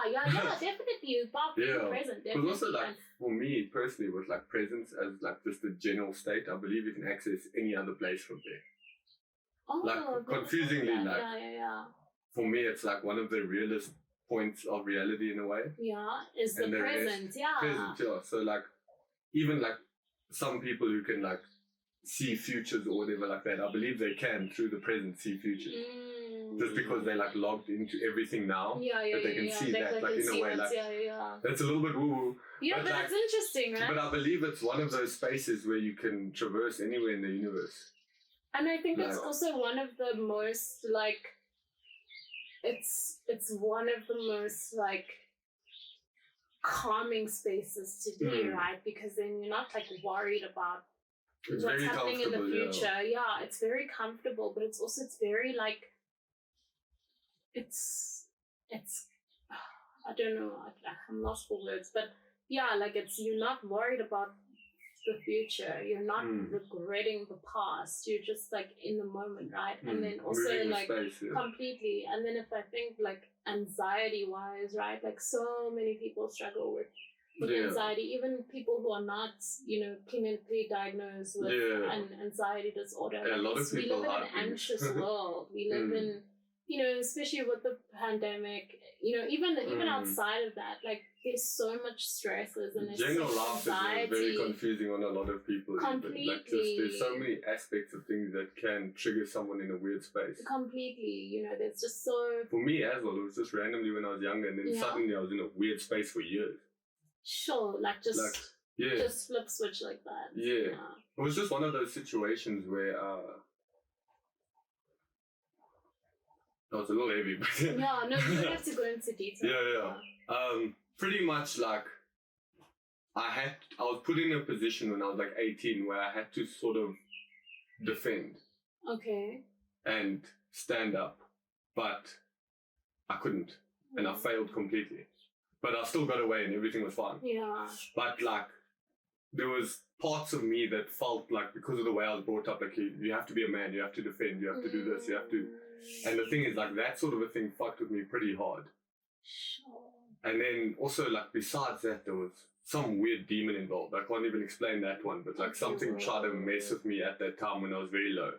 definitely. About being present, definitely. Because also, like, for me personally, with like presence as like just the general state, I believe you can access any other place from there. Oh, like confusingly, like yeah. For me, it's like one of the realest points of reality in a way. Yeah, is the present. Present, yeah. So like, even like some people who can like see futures or whatever like that, I believe they can through the present see futures. Just because they're like logged into everything now, that they can see that, like in a way, like it's a little bit woo-woo. Yeah, but it's interesting, right? But I believe it's one of those spaces where you can traverse anywhere in the universe. And I think it's also one of the most like, it's one of the most like calming spaces to be, right? Because then you're not like worried about what's happening in the future. Yeah, it's very comfortable, but it's very like, it's I don't know, I'm lost for words, but yeah, like you're not worried about the future, you're not regretting the past, you're just like in the moment, right? And then also like completely, and then if I think like anxiety wise, right, like so many people struggle with anxiety, even people who are not, clinically diagnosed with an anxiety disorder. Yeah, like we live in an anxious world. We live in, especially with the pandemic, even outside of that, like there's so much stresses and there's general so life is very confusing on a lot of people. Completely. Like there's so many aspects of things that can trigger someone in a weird space. Completely, there's just so. For me as well, it was just randomly when I was younger, and then suddenly I was in a weird space for years. Sure, just flip switch like that. Yeah. It was just one of those situations where that was a little heavy, but you don't have to go into detail. Pretty much like I was put in a position when I was like 18 where I had to sort of defend. Okay. And stand up, but I couldn't, and I failed completely. But I still got away and everything was fine. Yeah. But like, there was parts of me that felt like, because of the way I was brought up, like you have to be a man, you have to defend, you have to do this, you have to. And the thing is, like, that sort of a thing fucked with me pretty hard. Sure. And then also, like, besides that, there was some weird demon involved. I can't even explain that one, but like something tried to mess with me at that time when I was very low.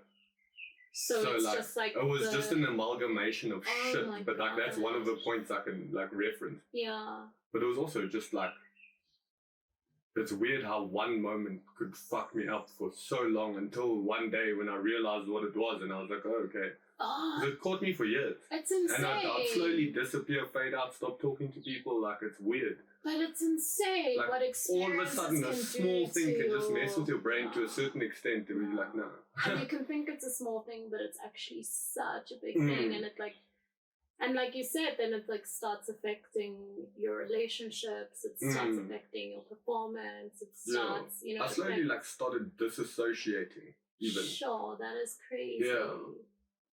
So it's like, just like it was just an amalgamation of shit, but like that's one of the points I can like reference. Yeah. But it was also just like, it's weird how one moment could fuck me up for so long until one day when I realized what it was, and I was like, oh, okay. Oh, it caught me for years. It's insane. And I'd slowly disappear, fade out, stop talking to people. Like, it's weird. But it's insane like, what experiences all of a sudden, a small thing can just mess with your brain to a certain extent, and you're like, no. And you can think it's a small thing, but it's actually such a big thing, and it like, and like you said, then it like starts affecting your relationships. It starts affecting your performance. It starts, I slowly like started disassociating. Even. Sure, that is crazy. Yeah.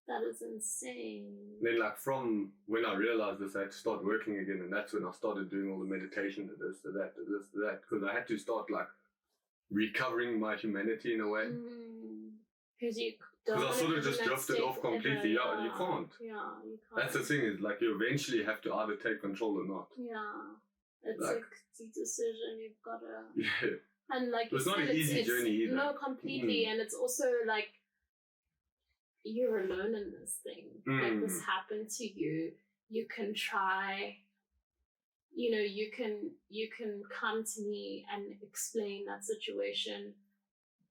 That is insane. Then, like, from when I realized this, I had to start working again, and that's when I started doing all the meditation to this, to that, to this, to that, because I had to start, like, recovering my humanity in a way. Because I sort of just drifted off completely. Yeah, you can't. Yeah, you can't. That's the thing, is, like, you eventually have to either take control or not. Yeah. It's like it's a decision you've got to... Yeah. And, like, it's not an easy journey either. No, completely. And it's also, like, you're alone in this thing. Like, this happened to you. You can try, you can come to me and explain that situation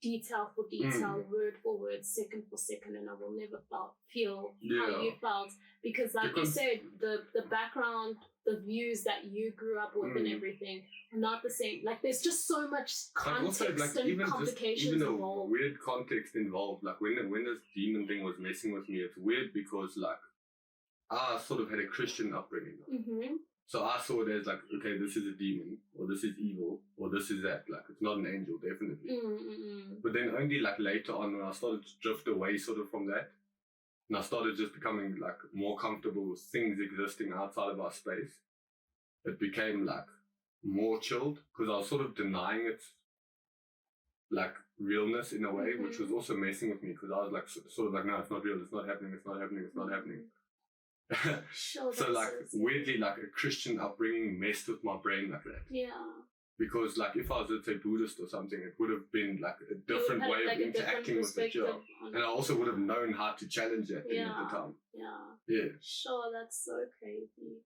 detail for detail, word for word, second for second, and I will never feel how you felt, because like you said, the background, the views that you grew up with and everything are not the same. Like, there's just so much context and complications involved. Weird context involved. Like, when this demon thing was messing with me, it's weird because, like, I sort of had a Christian upbringing. Mm-hmm. So I saw it as, like, okay, this is a demon, or this is evil, or this is that. Like, it's not an angel, definitely. Mm-hmm. But then only, like, later on, when I started to drift away sort of from that, and I started just becoming, like, more comfortable with things existing outside of our space, it became, like, more chilled, because I was sort of denying its, like, realness in a way, which was also messing with me, because I was, like, sort of like, no, it's not real, it's not happening, it's not happening, it's not happening. Sure, so, like, weirdly, like, a Christian upbringing messed with my brain like that. Yeah. Because, like, if I was, let's say, Buddhist or something, it would have been, like, a different way of interacting with the job. And I also would have known how to challenge that thing at the time. Yeah. Sure, that's so crazy.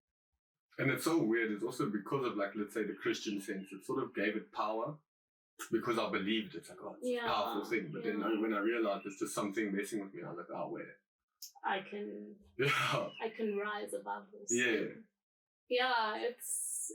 And it's so weird. It's also because of, like, let's say, the Christian sense. It sort of gave it power because I believed it's like, oh, it's a powerful thing. But then when I realized it's just something messing with me, I was like, oh, wait. I can rise above this. Yeah, it's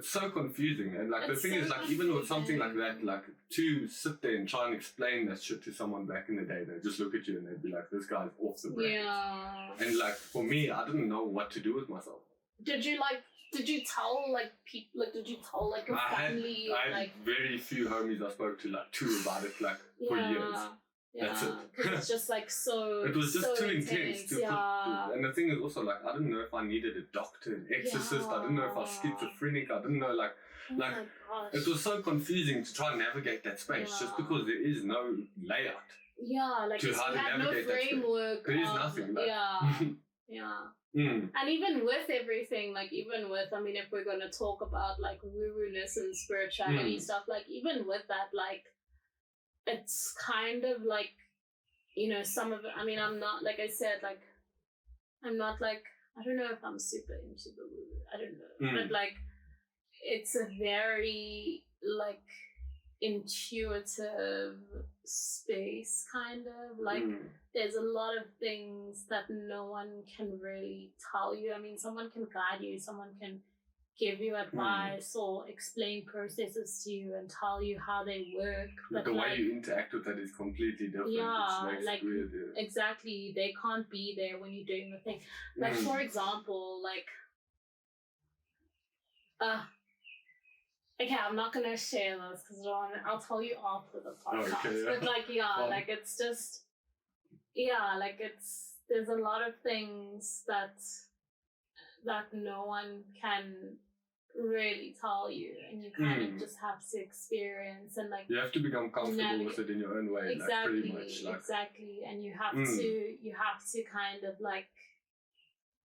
so confusing. And, like, the thing is, like, even with something like that, like, to sit there and try and explain that shit to someone back in the day, they'd just look at you and they'd be like, this guy's off the brain. Yeah. And, like, for me, I didn't know what to do with myself. Did you tell, like, people, like, did you tell, like, your family? I had very few homies I spoke to, like, two about it, like, for years. That's it. It's just, like, so it was just so too intense. And the thing is also, like, I didn't know if I needed a doctor, an exorcist. I didn't know if I was schizophrenic. I didn't know, like, it was so confusing to try and navigate that space just because there is no layout. Yeah, like, to how to navigate no framework. There is nothing. Like. And even with everything, like, I mean, if we're going to talk about, like, woo-woo-ness and spirituality stuff, like, even with that, like, it's kind of like, you know, some of it, I mean, I'm not, like I said, like, I'm not, like, I don't know if I'm super into the woo, I don't know, but, like, it's a very, like, intuitive space, kind of, like, there's a lot of things that no one can really tell you. I mean, someone can guide you, someone can give you advice or explain processes to you and tell you how they work. But the way you interact with that is completely different. Yeah, like, weird, exactly. They can't be there when you're doing the thing. Like, for example, like, okay, I'm not gonna share this because I'll tell you after the podcast. Okay, But, like, like, it's just, like, there's a lot of things that no one can really tell you, and you kind of just have to experience, and, like, you have to become comfortable with it in your own way. Exactly, like, pretty much, like. Exactly, and you have to kind of, like,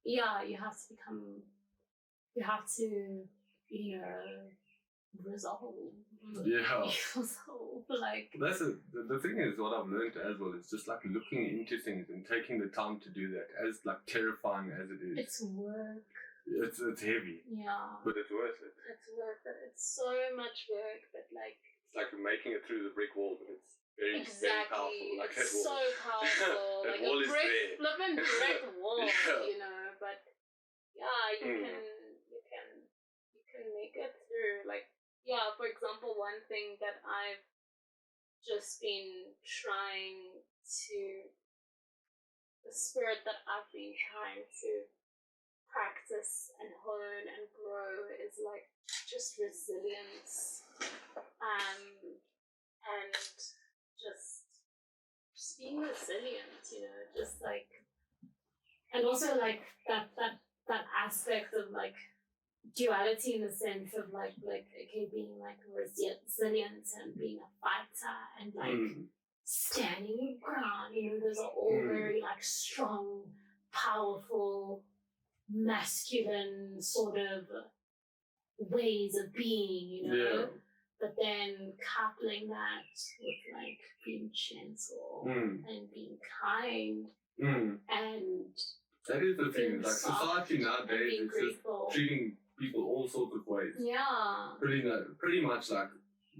you have to, you know, resolve. Like, that's the thing is, what I've learned as well is just, like, looking into things and taking the time to do that, as, like, terrifying as it is. It's work. It's heavy. Yeah. But it's worth it. It's worth it. It's so much work, but, like, it's like making it through the brick wall, but it's very, very powerful. Like, it's so powerful. That like, wall a flipping brick wall, you know. But you can make it through. Like, for example, one thing that I've just been trying to, the spirit that I've been trying to practice and hone and grow is, like, just resilience, and just being resilient, you know, just, like, and also, like, that aspect of, like, duality in the sense of, like okay, being, like, resilient and being a fighter and, like, standing your ground, you know, those are all very, like, strong, powerful, masculine sort of ways of being, you know. But then coupling that with, like, being gentle and being kind and that is the thing. Like, society nowadays is just treating people all sorts of ways. Yeah. Pretty much, like,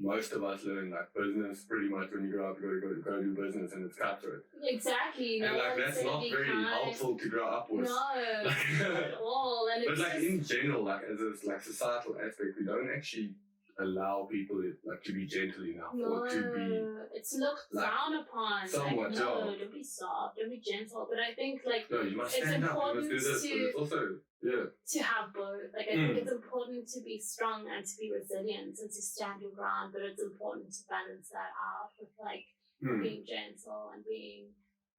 most of us learn like business pretty much when you grow up. You go do business and it's cutthroat. Exactly. And like that's not very helpful to grow up with. No, not at all. And but like in general, like as a like societal aspect, we don't actually allow people like to be gentle enough or to be. It's looked like, down upon. Somewhat. Like, no, don't be soft, don't be gentle. But I think like no, you must stand up. You must do this. But it's also to have both. Like I think it's important to be strong and to be resilient and to stand your ground. But it's important to balance that out with like being gentle and being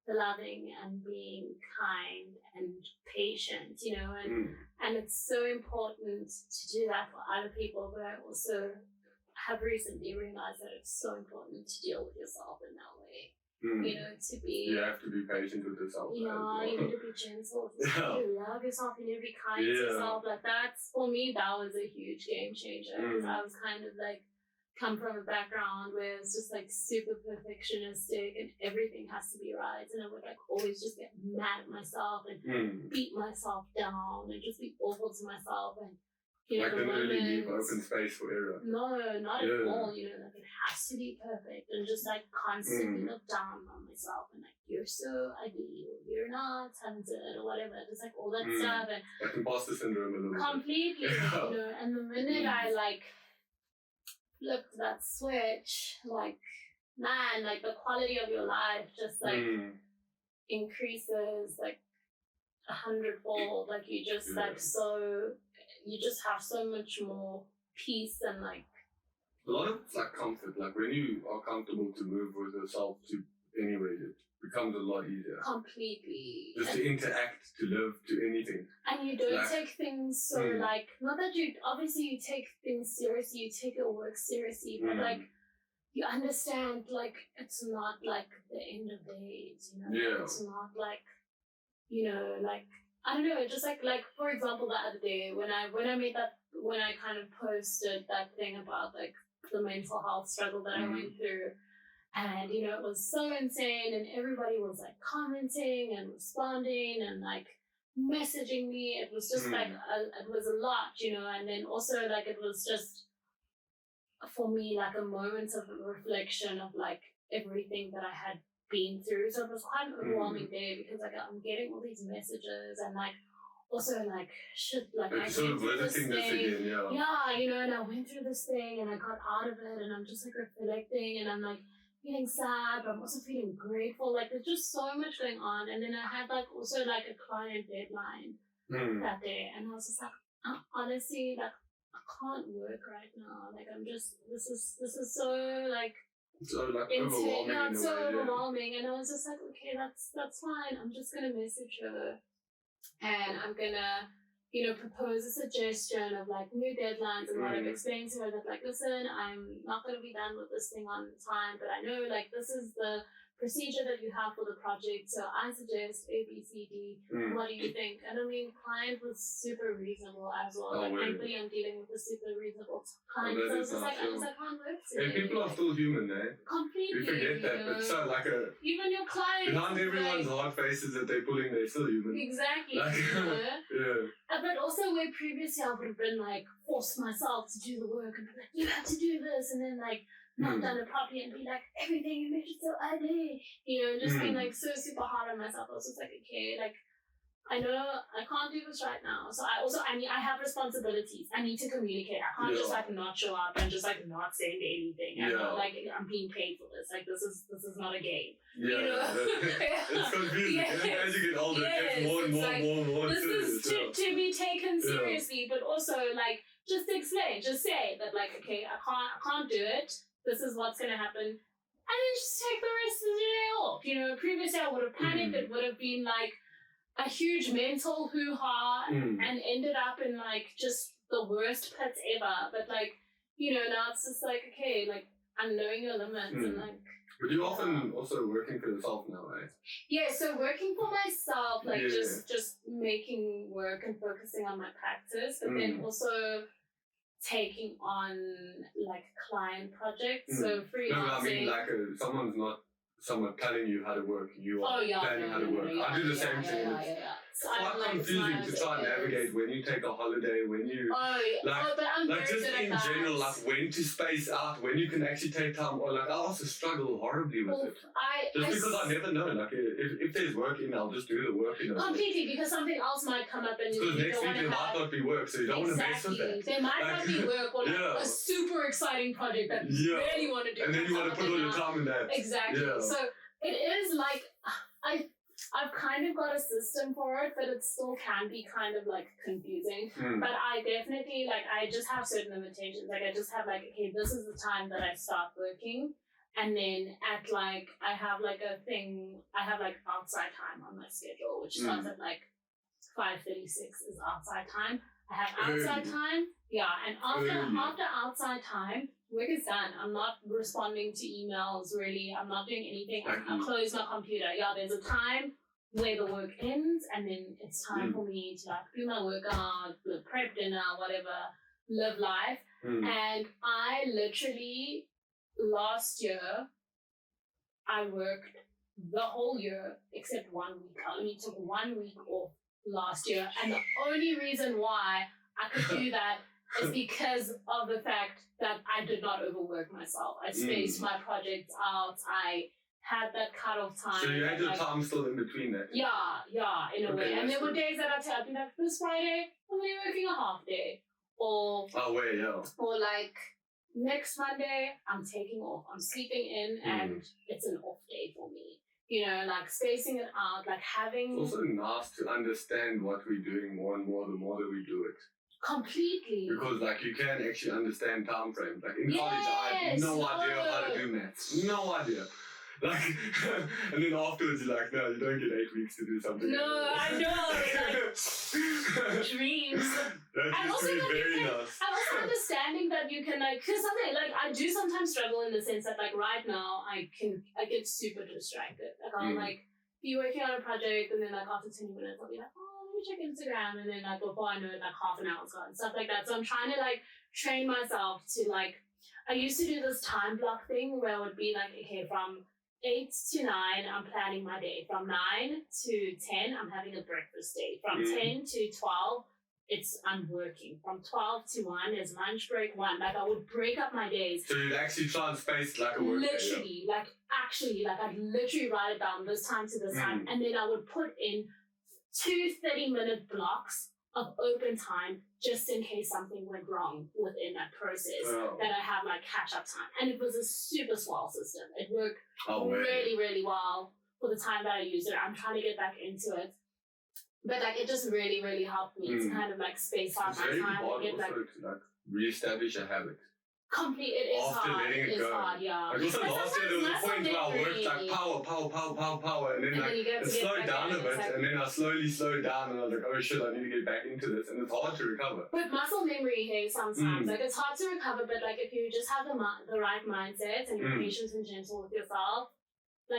loving and being kind and patient, you know, and it's so important to do that for other people, but I also have recently realized that it's so important to deal with yourself in that way. You know, to be... You have to be patient with yourself. Yeah, well. You need to be gentle. You need to love yourself. You need to be kind to yourself. Like that's, for me, that was a huge game changer. Because I was kind of like, come from a background where it's just like super perfectionistic and everything has to be right. And I would like always just get mad at myself and beat myself down and just be awful to myself. And you know, like the really leave open space for error. No, not at all. You know, like it has to be perfect and just like constantly look down on myself and like you're so ugly or you're not talented or whatever. Just like all that stuff and like imposter syndrome a little completely. You know, and the minute I like flipped that switch, like man, like the quality of your life just like increases like 100-fold. Like you just like you just have so much more peace and like a lot of it's like comfort. Like when you are comfortable to move with yourself to anywhere, it becomes a lot easier. Completely. Just to interact, to live, to anything. And you don't take things so like, not that you, obviously you take things seriously, you take your work seriously, but like you understand like it's not like the end of days, you know? Yeah. It's not like, you know, like, I don't know, just like for example, the other day when I kind of posted that thing about like the mental health struggle that I went through, and you know it was so insane, and everybody was like commenting and responding and like messaging me. It was just like it was a lot, you know, and then also like it was just for me like a moment of reflection of like everything that I had been through. So it was quite an overwhelming day because like I'm getting all these messages and like also like shit, like I sort of visiting this again, yeah, you know, and I went through this thing and I got out of it and I'm just like reflecting and I'm like feeling sad, but I'm also feeling grateful. Like there's just so much going on. And then I had like also like a client deadline that day, and I was just like, honestly, like I can't work right now. Like I'm just this is so like. So like overwhelming. Yeah, it's so overwhelming, and I was just like, okay, that's fine. I'm just gonna message her, and I'm gonna, you know, propose a suggestion of like new deadlines and what I've explained to her that like, listen, I'm not gonna be done with this thing on time, but I know like this is the procedure that you have for the project, so I suggest A, B, C, D. What do you think? And I mean, client was super reasonable as well. Like, thankfully, I'm dealing with a super reasonable client. So I was just like, I can't work today. And people are still human, eh? Completely. We forget that, but so like even your clients. Behind everyone's hard faces that they're pulling, they're still human. Exactly. Like, But also, where previously I would have been like, forced myself to do the work and be like, you have to do this, and then like, not done it properly and be like, everything you made is so ugly, you know, just being like so super hard on myself. I was just like, okay, like I know I can't do this right now, so I have responsibilities. I need to communicate. I can't just like not show up and just like not send anything. I know, like I'm being paid for this. Like this is not a game. Yeah, you know? It's confusing. As you get older, it gets more and more. This is to be taken seriously, but also like just explain, just say that like, okay, I can't do it. This is what's going to happen. And then just take the rest of the day off. You know, previously I would have panicked. It would have been like a huge mental hoo-ha and ended up in like just the worst pits ever. But like, you know, now it's just like, okay, like I'm knowing your limits and like. But you're often also working for yourself now, right? Yeah, so working for myself, like just making work and focusing on my practice, but then also taking on like client projects, so freelancing. No, I mean like someone telling you how to work, you are planning how to work. I do the same thing. it's quite confusing to try and navigate when you take a holiday, when you but I'm like very just good in at that. general, like when to space out, when you can actually take time, or like I also struggle horribly with it. Because I never know, like if there's work in, I'll just do the work in. Completely, because something else might come up and you next don't week want to there might not be work, so you don't want to mess with that. There might not be work or like a super exciting project that you really want to do. And then you want to put all your time in that. Exactly. Yeah. So it is like I've kind of got a system for it, but it still can be kind of like confusing. But I definitely I just have certain limitations. Like I just have okay, this is the time that I start working. And then at I have I have outside time on my schedule, which starts at 5:36 is outside time. I have outside time. Yeah. And after outside time, work is done. I'm not responding to emails really. I'm not doing anything. I close my computer. Yeah, there's a time where the work ends, and then it's time for me to do my workout, prep dinner, whatever, live life. And I literally last year I worked the whole year except 1 week. I only took 1 week off last year, and the only reason why I could do that is because of the fact that I did not overwork myself. I spaced my projects out. I had that cut-off time. So you had your time still in between that? Yeah, in a way. And there were days that I'd be this Friday, I'm only working a half day. Or next Monday, I'm taking off. I'm sleeping in, and it's an off day for me. Spacing it out, having... It's also nice to understand what we're doing more and more the more that we do it. Completely. Because you can actually understand time frames. In college, I had no idea how to do maths. No idea. And then afterwards you're no, you don't get 8 weeks to do something. No, I know. Dreams. That's also very nice. I'm also understanding that you can because something I do sometimes struggle in the sense that right now I get super distracted. I'll be working on a project, and then after 10 minutes I'll be let me check Instagram, and then before I know it half an hour's gone, stuff like that. So I'm trying to train myself to I used to do this time block thing where it would be okay, from 8 to 9, I'm planning my day. From 9 to 10, I'm having a breakfast day. From 10 to 12, I'm working. From 12 to 1 is lunch break 1. I would break up my days. So you'd actually try and space a work literally, day. I'd literally write it down this time to this time. And then I would put in 2 30-minute blocks of open time just in case something went wrong within that process, that I have catch-up time. And it was a super swell system. It worked really, really well for the time that I used it. I'm trying to get back into it. But it just really, really helped me to kind of space out my time and get to reestablish a habit. It is after hard. letting it go. Hard, yeah. Also last year there was a point where I worked power, and then it slowed down a bit, and then I slowly slowed down, and I was oh shit, I need to get back into this, and it's hard to recover. With muscle memory, hey, sometimes it's hard to recover, but if you just have the right mindset and you're patient and gentle with yourself,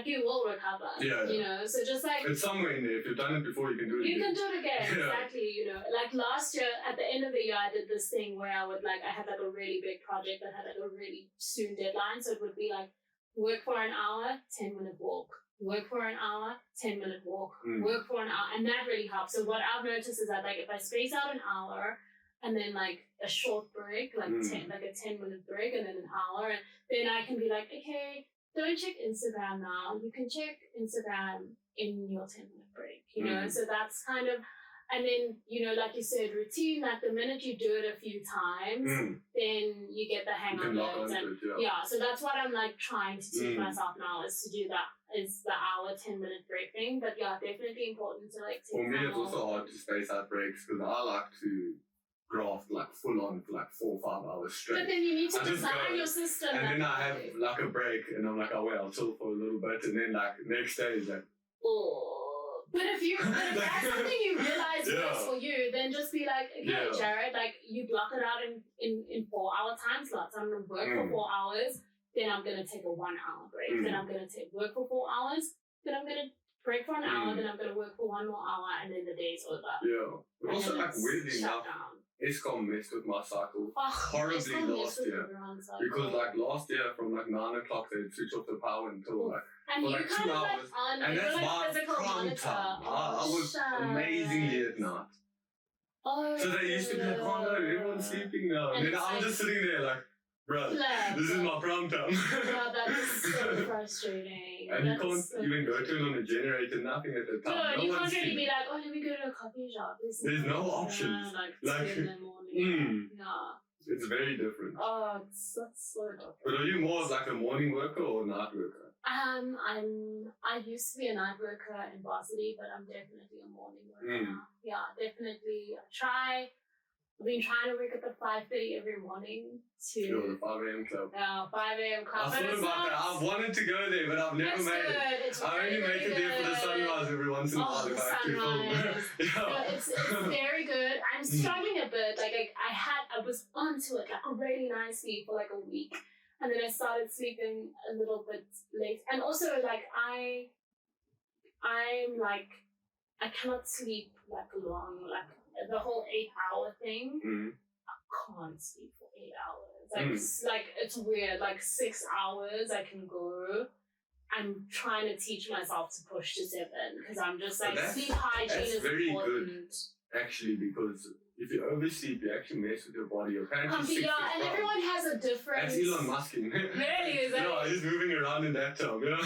you will recover. Yeah. So just it's somewhere in there. If you've done it before, you can do it again. You can do it again, exactly. Last year, at the end of the year, I did this thing where I would I had a really big project that had a really soon deadline. So it would be work for an hour, 10-minute walk. Work for an hour, 10-minute walk. Work for an hour. And that really helps. So what I've noticed is that if I space out an hour and then a short break, a 10-minute break and then an hour, and then I can be okay, don't check Instagram now. You can check Instagram in your 10-minute break, So that's kind of, and then, like you said, routine, the minute you do it a few times, then you get the hang of it. So that's what I'm trying to teach myself now, is to do that, is the hour, 10-minute break thing. But definitely important to take For me, it's also hard to space out breaks, because I like to graft full on for 4 or 5 hours straight. But then you need to design your system. And then I have a break, and I'm I'll chill for a little bit, and then next day is But if that's something you realize works for you, then just be okay, Jared, you block it out in 4-hour time slots. I'm gonna work for 4 hours, then I'm gonna take a 1-hour break, then I'm gonna work for 4 hours, then I'm gonna break for an hour, then I'm going to work for 1 more hour, and then the day's over. Yeah. But also, like, weirdly enough, ESCOM messed with my cycle horribly last year. Because, like, last year from, like, 9 o'clock, they'd switch off the power until, like, and for, like, 2 hours. And that's my prime time. I was amazingly at night. Oh, so they used to be like, oh no, everyone's sleeping now. And then I'm just sitting there like, bro, this is my prime time. God, that's so frustrating. And you can't even go to it on a generator, nothing at the time. No, you can't really be like, oh, let me go to a coffee shop. There's no options. Like 2 in the morning. Yeah. It's very different. Oh, that's so different. But are you more of like a morning worker or a night worker? I used to be a night worker in varsity, but I'm definitely a morning worker now. Yeah, definitely. I've been trying to wake up at 5:30 every morning to... the 5 a.m. club. Yeah, 5 a.m. club. I thought about that. I've wanted to go there, but I've never made it. I only make it there for the sunrise every once in a while. The sunrise. It's very good. I'm struggling a bit. Like, I was onto it like really nicely for like a week. And then I started sleeping a little bit late. And also, like, I'm like, I cannot sleep like long, like the whole 8-hour thing. I can't sleep for 8 hours. Like, it's weird. Like 6 hours I can go. I'm trying to teach myself to push to 7 because I'm just like, sleep hygiene is very important. Good, actually, because if you oversleep, you actually mess with your body. Apparently, and everyone has a different... That's Elon Musk. Really? Is that yeah, he's moving around in that time, you know?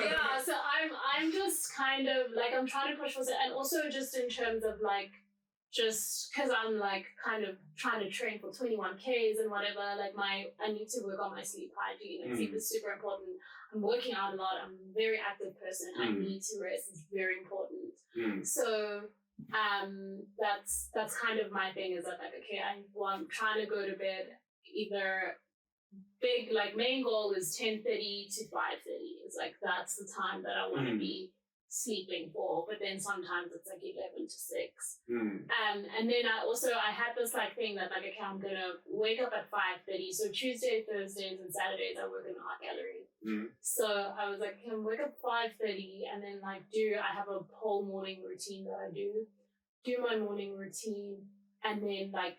Yeah, so I'm just kind of, like, I'm trying to push for it. And also just in terms of, like, just because I'm, like, kind of trying to train for 21Ks and whatever, like, I need to work on my sleep hygiene. Like, sleep is super important. I'm working out a lot. I'm a very active person. I need to rest. It's very important. So... that's kind of my thing is that, like, okay, I'm trying to go to bed either big, like, main goal is 10:30 to 5:30 is like, that's the time that I want to be sleeping for, but then sometimes it's like 11 to 6. And then I had this like thing that, like, okay, I'm gonna wake up at 5:30. So Tuesday, Thursdays, and Saturdays I work in an art gallery. So I was like, okay, wake up 5:30 and then like I have a whole morning routine that I do my morning routine and then like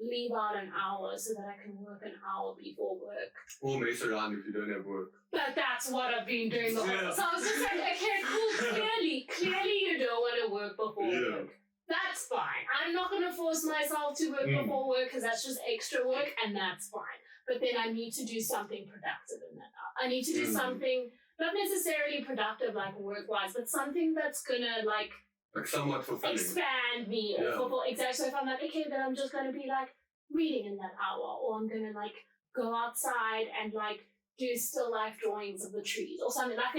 leave out an hour so that I can work an hour before work. Or mess around if you don't have work. But that's what I've been doing the whole time. So I was just like, okay, cool, clearly you don't want to work before work. That's fine. I'm not going to force myself to work before work because that's just extra work, and that's fine. But then I need to do something productive in that hour. I need to do something, not necessarily productive like work-wise, but something that's going to like somewhat fulfilling. Expand me. Exactly. So if I'm like, okay, then I'm just going to be like reading in that hour, or I'm going to like go outside and like do still life drawings of the trees or something. Like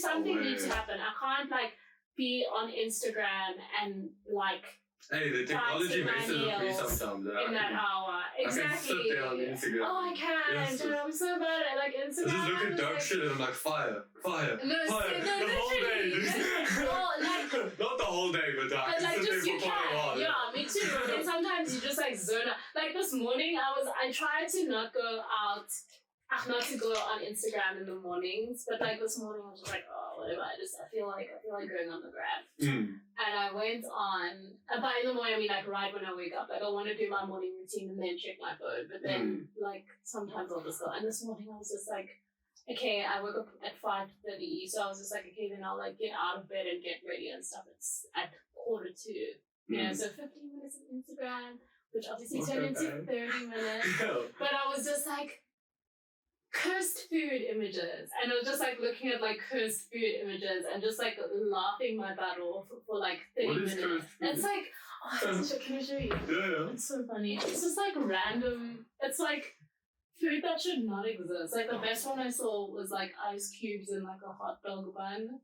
something needs to happen. I can't like be on Instagram and like hey, the technology messes with me sometimes. In that hour. Exactly. I can sit there on Instagram. Oh, I can't. Dude, I'm so bad at like Instagram. I just look at dark shit and I'm like, fire. The whole day. Not the whole day, but I can sit there for quite a while. Yeah, me too. And sometimes you just like zone out. Like this morning, I tried to not go on Instagram in the mornings, but like this morning I was just like, oh, whatever. I feel like going on the gram. And I went on, but in the morning, I mean like right when I wake up, like I want to do my morning routine and then check my phone, but then like sometimes I'll just go. And this morning I was just like, okay, I woke up at 5:30, so I was just like, okay, then I'll like get out of bed and get ready and stuff. It's at 1:45, you know, so 15 minutes of Instagram, which obviously turned into 30 minutes. But I was just like, cursed food images, and I was just like looking at like cursed food images and just like laughing my butt off for like 30 minutes. It's like, can I show you? Yeah. It's so funny. It's just like random. It's like food that should not exist. Like the best one I saw was like ice cubes in like a hot dog bun.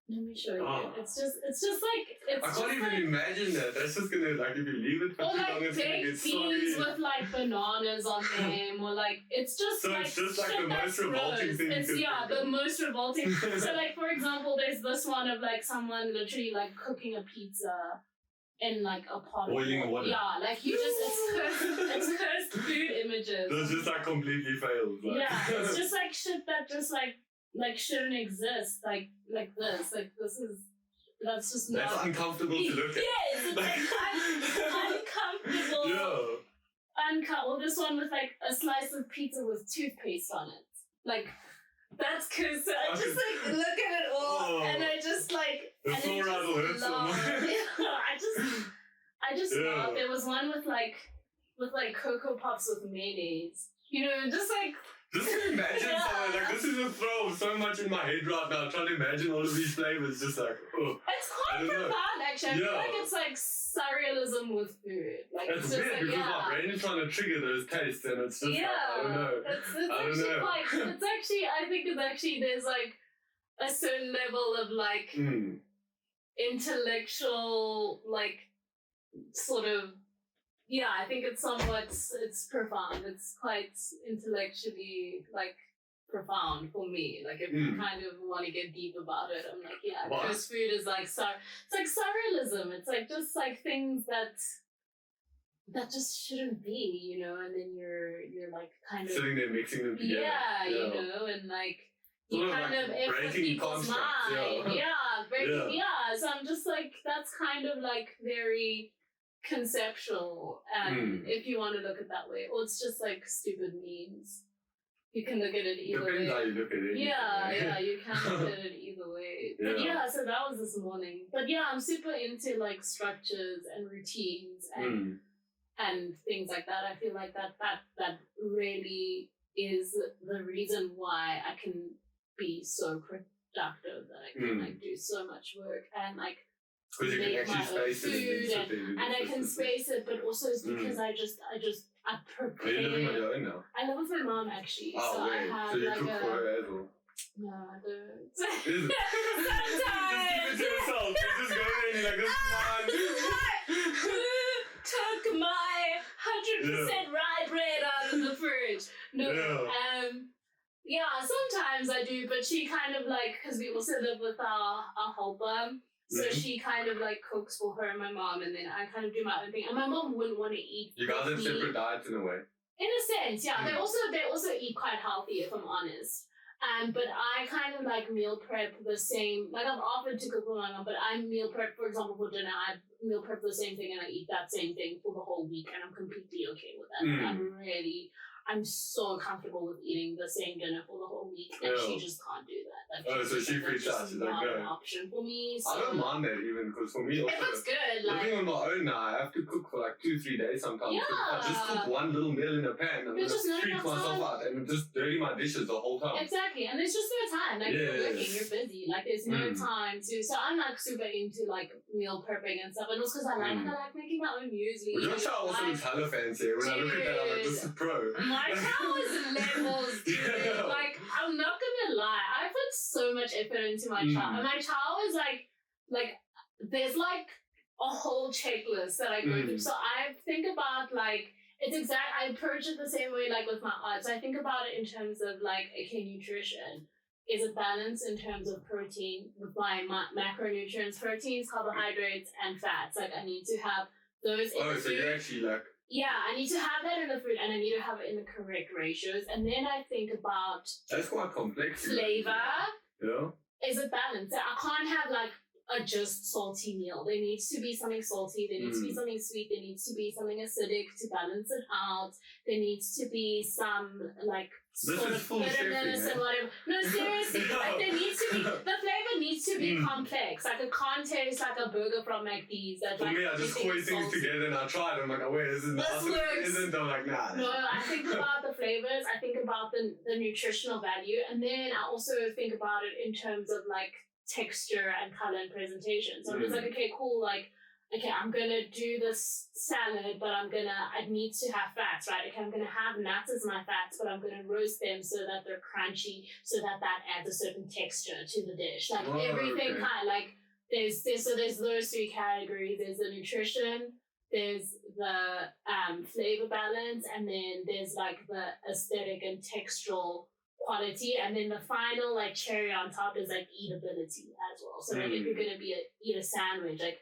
Let me show you. It's just like I can't even imagine that. That's just gonna like if you leave it for too long, it's gonna get soggy. With like bananas on them, or like it's just so like it's just like the most revolting thing. It's the most revolting. So like for example, there's this one of like someone literally like cooking a pizza in like a pot. Boiling water. Yeah, like you just it's cursed food images. Those just like completely failed. Like. Yeah, it's just like shit that just like like shouldn't exist like this. Like this is that's just not. That's uncomfortable to look at. Yes, it's like uncomfortable. Yeah. Well, this one with like a slice of pizza with toothpaste on it. Like that's cause I just like look at it all and I just like. The floor rattle hurts so much. I just love. There was one with like Cocoa Pops with mayonnaise. You know, just like. Just to imagine something like this is a throw so much in my head right now. Trying to imagine all of these flavors, just like It's quite profound, actually. I feel like it's like surrealism with food. Like it's weird like, because my brain is trying to trigger those tastes, and it's just like, I don't know. It's actually I think it's actually there's like a certain level of like intellectual like sort of. Yeah, I think it's profound. It's quite intellectually, like, profound for me. Like, if you kind of want to get deep about it, I'm like, yeah, because food is like, it's like surrealism. It's like, just like things that just shouldn't be, you know, and then you're like, kind of... Sitting there mixing them together. Yeah, you know, and like, you kind of breaking people's mind. Yeah, so I'm just like, that's kind of like very... conceptual, and if you want to look at it that way, or it's just like stupid memes. You can look at it either way. Depends how you look at it. Yeah, you can look at it either way. But so that was this morning. But yeah, I'm super into like structures and routines and things like that. I feel like that really is the reason why I can be so productive, that I can like do so much work and like. Because you can actually space it and I can space it, but also it's because I prepare. Are you living on your own now? I live with my mom actually. Oh, so wait. I have so you like cook for her as well? No, I don't. Is it? Sometimes. Just keep it to yourself. You just go in and you're like, this is mine. Took my 100% rye bread out of the fridge. No, sometimes I do, but she kind of like, because we also live with our helper. So she kind of like cooks for her and my mom, and then I kind of do my own thing. And my mom wouldn't want to eat. You guys have separate diets in a way. In a sense, yeah. They also eat quite healthy, if I'm honest. But I kind of like meal prep the same. Like I've offered to cook for my mom, but I meal prep, for example, for dinner. I meal prep the same thing, and I eat that same thing for the whole week, and I'm completely okay with that. I'm so comfortable with eating the same dinner for the whole week, and she just can't do that. Like, so she freaks out. She's like, not an option for me. So. I don't mind that even, because for me, also, if it's good, like, living on my own now, I have to cook for like 2-3 days sometimes. Yeah. I just cook one little meal in a pan, and just freak myself out, and just dirty my dishes the whole time. Exactly, and there's just no time. Like you're working, you're busy. Like there's no time to. So I'm like super into like meal prepping and stuff, and it's because I like making my own muesli. Which I also looks hella fancy. When I look at that, I'm like, this is pro. My cow is levels, dude. Like, I'm not gonna lie, I put so much effort into my chow. And my chow is like, there's like a whole checklist that I go through. So I think about like, I approach it the same way like with my art. So I think about it in terms of like, okay, nutrition. Is it balanced in terms of protein with my macronutrients, proteins, carbohydrates, and fats? Like, I need to have those in the food. So you're actually like... Yeah, I need to have that in the food, and I need to have it in the correct ratios. And then I think about... That's quite complex. Flavor. Yeah. Is it balanced? I can't have, like, a just salty meal. There needs to be something salty. There needs to be something sweet. There needs to be something acidic to balance it out. There needs to be some, like... sort of bitterness and whatever. No, seriously, like there needs to be, the flavor needs to be complex. Like it can't taste like a burger from McD's. That, for me, I just pour things together and I try it. I'm like, oh wait, this isn't. I'm like, nah. No, I think about the flavors. I think about the nutritional value, and then I also think about it in terms of like texture and color and presentation. So I'm just like, okay, cool, like. Okay, I'm gonna do this salad, but I need to have fats, right? Okay, I'm gonna have nuts as my fats, but I'm gonna roast them so that they're crunchy, so that adds a certain texture to the dish. Like everything kind of like, there's those three categories. There's the nutrition, there's the flavor balance, and then there's like the aesthetic and textural quality, and then the final like cherry on top is like eatability as well. So like if you're gonna eat a sandwich, like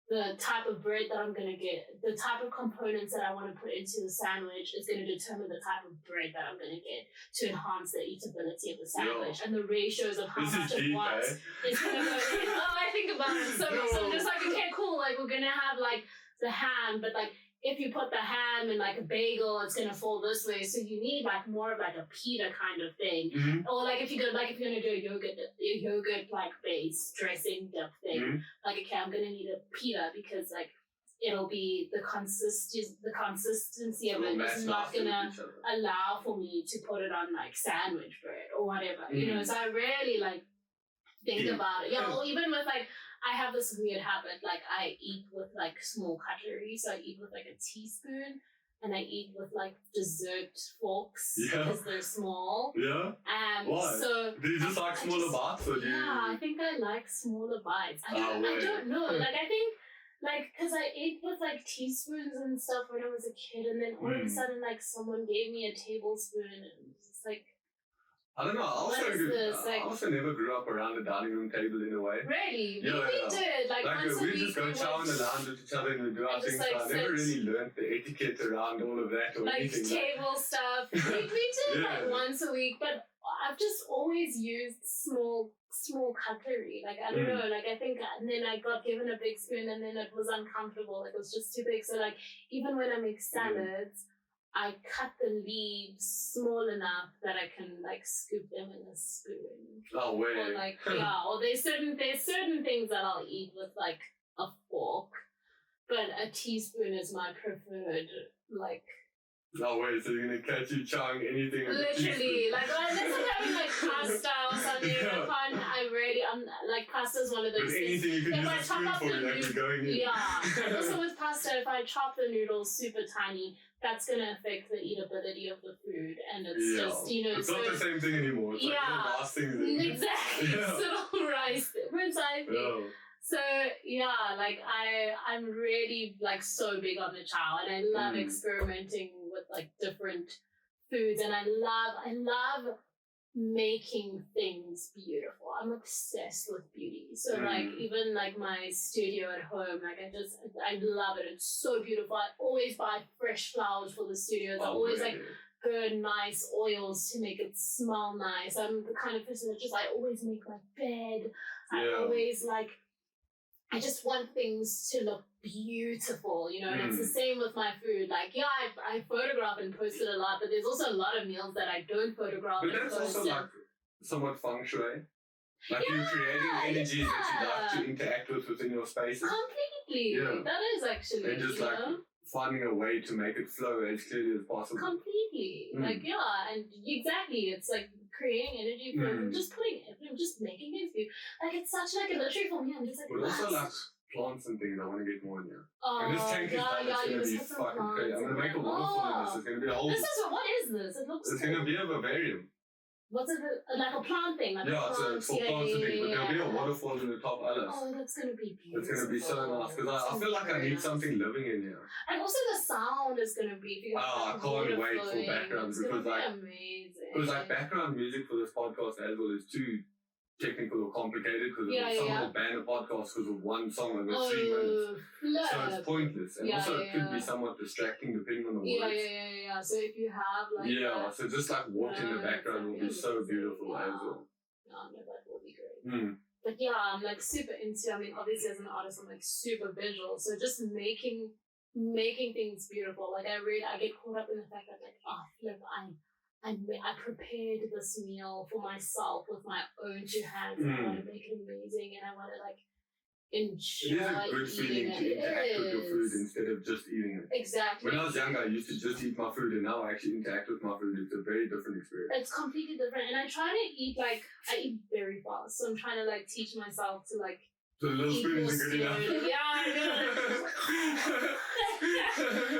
the type of bread that I'm going to get, the type of components that I want to put into the sandwich is going to determine the type of bread that I'm going to get to enhance the eatability of the sandwich. And the ratios of how much of what is going to go in. I think about it so much. So I'm just like, okay, cool. Like, we're going to have like the ham, but like, if you put the ham in like a bagel, it's gonna fall this way. So you need like more of like a pita kind of thing, or like if you're gonna do a yogurt like base dressing dip thing, like okay, I'm gonna need a pita because like it'll be the consistency of it is not gonna allow for me to put it on like sandwich bread or whatever, you know. So I really like think about it. Yeah, or even with like. I have this weird habit, like I eat with like small cutlery, so I eat with like a teaspoon, and I eat with like dessert forks because they're small. Yeah. Why? So do you just like smaller bites, or do you? Yeah, I think I like smaller bites. I don't know. Like I think, like, because I ate with like teaspoons and stuff when I was a kid, and then all of a sudden, like someone gave me a tablespoon, and it's like. I don't know. I also never grew up around the dining room table in a way. Really? We did. Like once we just go chow in the lounge with each other and we do our things. Like, so I never really learned the etiquette around all of that or like anything. Like table stuff. We did like once a week, but I've just always used small cutlery. Like I don't know. Like I think, and then I got given a big spoon, and then it was uncomfortable. It was just too big. So like even when I make salads. I cut the leaves small enough that I can like scoop them in a spoon. Oh way! Or like or there's certain things that I'll eat with like a fork, but a teaspoon is my preferred like. No way! So you're gonna catch you chowing anything? Literally, like unless I'm having like pasta or something, I'm like pasta is one of those things. Anything you can use a spoon for, like going in. Yeah, and also with pasta, if I chop the noodles super tiny. That's going to affect the eatability of the food, and it's just, you know... It's not the same thing anymore. It's like the last thing. Exactly. It's little rice. Precisely. So, like, I'm really, like, so big on the chow, and I love experimenting with, like, different foods, and I love making things beautiful. I'm obsessed with beauty. So like even like my studio at home, like I love it. It's so beautiful. I always buy fresh flowers for the studios. I always like burn nice oils to make it smell nice. I'm the kind of person that I always make my bed. I always like I just want things to look beautiful, you know, and it's the same with my food. Like, I photograph and post it a lot, but there's also a lot of meals that I don't photograph and post. But that's also like somewhat feng shui. Like you're creating energies that you like to interact with within your spaces. Completely. Yeah. That is actually, and just finding a way to make it flow as clearly as possible. Completely. Like, and exactly. It's like creating energy for just making things beautiful. Like, it's such like a luxury for me. I'm just like, but also like plants and things, I want to get more in here. And this tank is going to be fucking crazy. I'm going to make a waterfall in this. It's going to be a whole... What is this? It looks It's going to be a vivarium. What's it, like a plant thing? Like it's for plants and things, but there'll be a waterfall in the top Alice. Oh, that's going to be beautiful. It's going to be so nice, because I feel like I need something living in here. And also the sound is going to be... I can't wait for background, because amazing. Because like background music for this podcast as well is too technical or complicated, because someone will ban a podcast because of one song over 3 minutes. So it's pointless. And also it could be somewhat distracting depending on the words. Yeah. So if you have like so just like walk in the background will be so beautiful as well. No, that will be great. But I'm like super into, I mean, obviously as an artist I'm like super visual, so just making things beautiful. Like I get caught up in the fact that like, I prepared this meal for myself with my own 2 hands, and I want to make it amazing, and I want to like enjoy it is a good feeling to interact with your food instead of just eating it. Exactly. When I was younger, I used to just eat my food, and now I actually interact with my food. It's a very different experience. It's completely different, and I try to eat I eat very fast, so I'm trying to like teach myself to like. So the little spoon isn't good enough. Yeah, I know.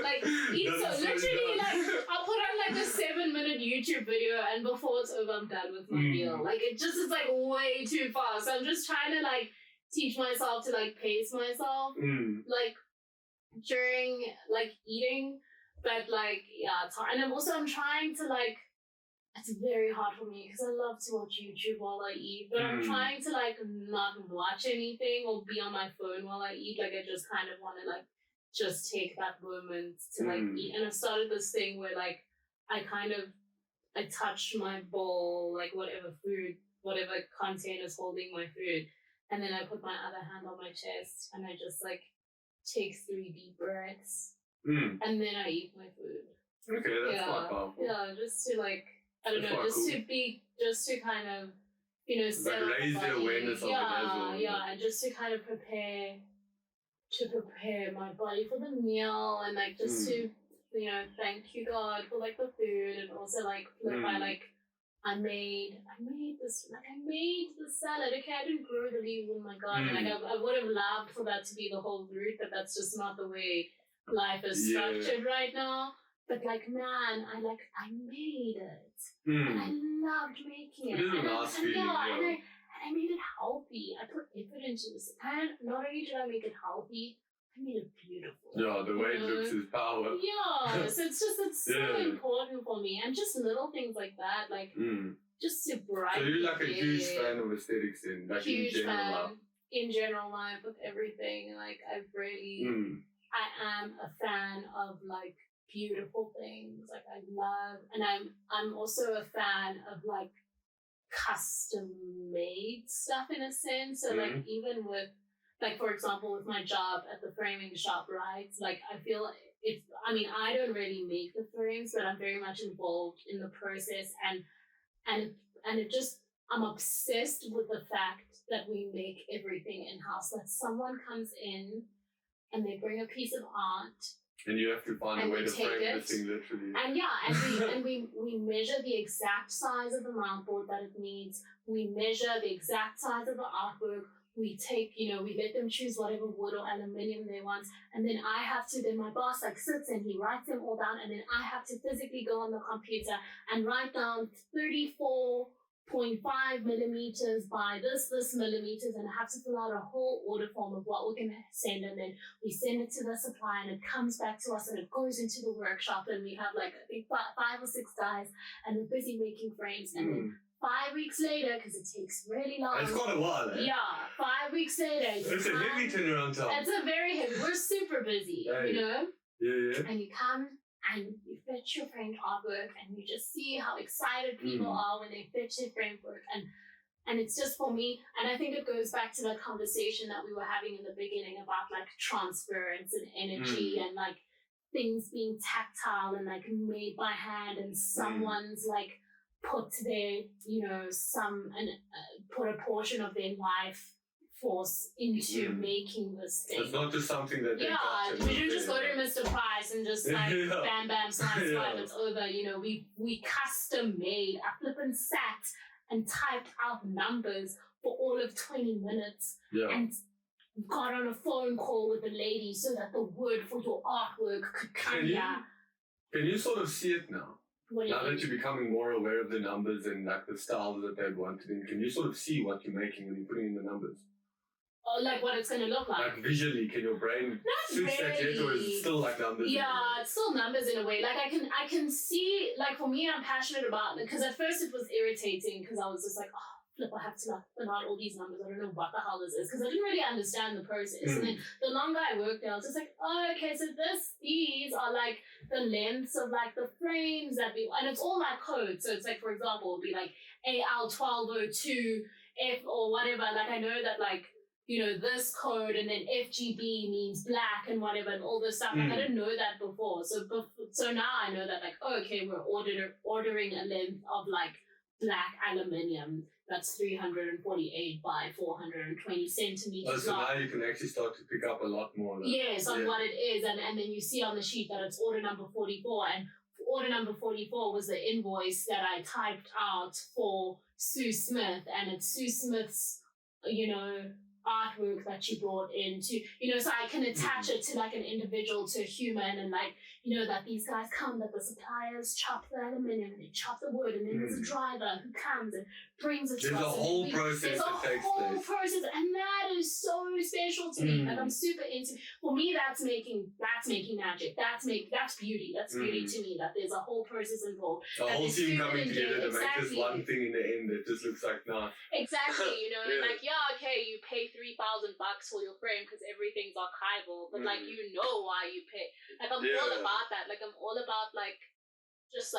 Like, eat so literally, like, I'll put on like a 7-minute YouTube video, and before it's over, I'm done with my meal. Like, it just is like way too fast. So I'm just trying to like teach myself to like pace myself, like during like eating. But like, it's hard. And I'm trying to like, it's very hard for me because I love to watch YouTube while I eat, but I'm trying to like not watch anything or be on my phone while I eat. Like I just kind of want to like just take that moment to like eat. And I've started this thing where like I touch my bowl, like whatever container is holding my food, and then I put my other hand on my chest and I just like take 3 deep breaths, and then I eat my food. Okay, that's quite powerful. Yeah, just to like, I don't know, just to kind of, you know, like raise the awareness of it as well. Yeah, and just to kind of prepare my body for the meal, and like just to, you know, thank you God for like the food, and also like by like I made the salad. Okay, I didn't grow the leaves in my garden. Like I would have loved for that to be the whole route, but that's just not the way life is structured right now. But like, man, I made it, and I loved making it. It is a nice feeling, and I made it healthy. I put effort into this, and not only did I make it healthy, I made it beautiful. Yeah, the way it looks is power. Yeah, so it's so important for me, and just little things like that, like just to brighten. So you're like a huge fan of aesthetics, then, like huge in general fan life. In general life with everything. Like I've really, I am a fan of like beautiful things. Like I love, and I'm also a fan of like custom made stuff in a sense. So like even with, like for example with my job at the framing shop, right? Like I feel I don't really make the frames, but I'm very much involved in the process, and it just, I'm obsessed with the fact that we make everything in-house. That someone comes in and they bring a piece of art, and you have to find a way to frame the thing literally. And we measure the exact size of the mount board that it needs. We measure the exact size of the artwork. We take, we let them choose whatever wood or aluminium they want. And then then my boss like sits and he writes them all down. And then I have to physically go on the computer and write down 34.5 millimeters by this millimeters, and I have to fill out a whole order form of what we're going to send, and then we send it to the supplier and it comes back to us and it goes into the workshop, and we have like I think 5 or 6 guys and we're busy making frames, and then 5 weeks later, because it takes really long. It's quite a while, eh? Yeah, 5 weeks later. It's a heavy turnaround time. It's a very heavy. We're super busy, you know? Yeah. And you come and you fetch your framed artwork, and you just see how excited people are when they fetch their framed work. And it's just for me, and I think it goes back to that conversation that we were having in the beginning about like transference and energy and like things being tactile and like made by hand, and someone's like put their, put a portion of their life force into making this thing. It's not just something that they we didn't just go to Mr. Price and just like bam, swipe, it's over. We custom made. I flippin' sat and typed out numbers for all of 20 minutes and got on a phone call with the lady so that the word for your artwork could come here. Can you sort of see it now? Now that you're becoming more aware of the numbers and like the styles that they wanted in, can you sort of see what you're making when you're putting in the numbers? Oh, like what it's going to look like? Like visually, can your brain switch that yet, or is it still like numbers? Yeah, it's still numbers in a way. Like I can see, like for me, I'm passionate about it, because at first it was irritating because I was just like, oh, flip, I have to like fill out all these numbers. I don't know what the hell this is, because I didn't really understand the process. And then the longer I worked there, I was just like, oh, okay, so these are like the lengths of like the frames that and it's all like code. So it's like, for example, it would be like AL1202 F or whatever. Like I know that like, this code, and then FGB means black and whatever, and all this stuff. Like I didn't know that before. So now I know that like, oh, okay, we're ordering a length of like black aluminium that's 348 by 420 centimeters. Oh, so now you can actually start to pick up a lot more. Yes, on what it is, and then you see on the sheet that it's order number 44, and order number 44 was the invoice that I typed out for Sue Smith, and it's Sue Smith's, artwork that she brought into, so I can attach it to like an individual, to a human, and like, that these guys come, that the suppliers chop the aluminum and they chop the wood, and then there's a driver who comes and brings it to us. There's a whole process that takes place. And that is so special to me. Like, I'm super into. For me, that's making magic. That's beauty. That's beauty to me. That there's a whole process involved. A whole team coming together to make this one thing in the end that just looks like nice. Exactly. And like, okay, you pay $3,000 for your frame because everything's archival, but like, why you pay. Like, I'm all about that. Like, I'm all about like just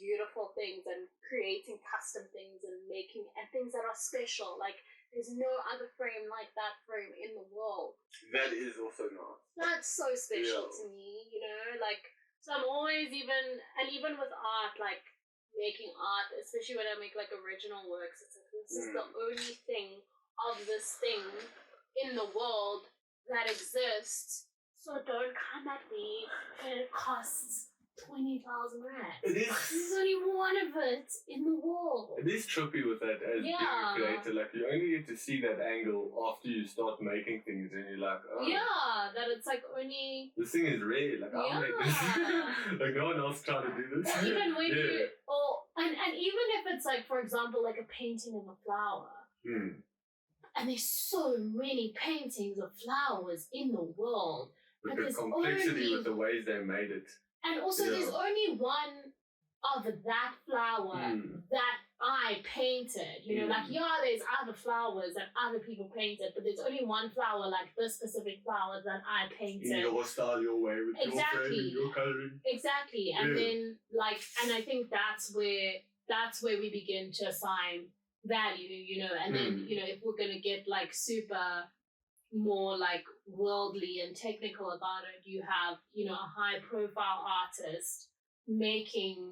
beautiful things and creating custom things and making and things that are special. Like, there's no other frame like that frame in the world. That is also nice. That's so special to me, like, so I'm always even with art, like making art, especially when I make like original works, it's like, this is the only thing of this thing in the world that exists, so don't come at me and it costs 20,000 rand. It is. There's only one of it in the world. It is trippy with that as being a creator. Like, you only get to see that angle after you start making things, and you're like, oh. Yeah, that it's like only. This thing is rare. Like, I'll make this. Like, no one else trying to do this. Or even when and even if it's like, for example, like a painting of a flower. And there's so many paintings of flowers in the world. With the complexity with the ways they made it. And also, there's only one of that flower that I painted. Like, there's other flowers that other people painted, but there's only one flower, like this specific flower, that I painted. In your style, your way, with your frame, your coloring. Exactly. And then, like, and I think that's where we begin to assign value, and then, if we're going to get, like, super more like worldly and technical about it, you have a high profile artist making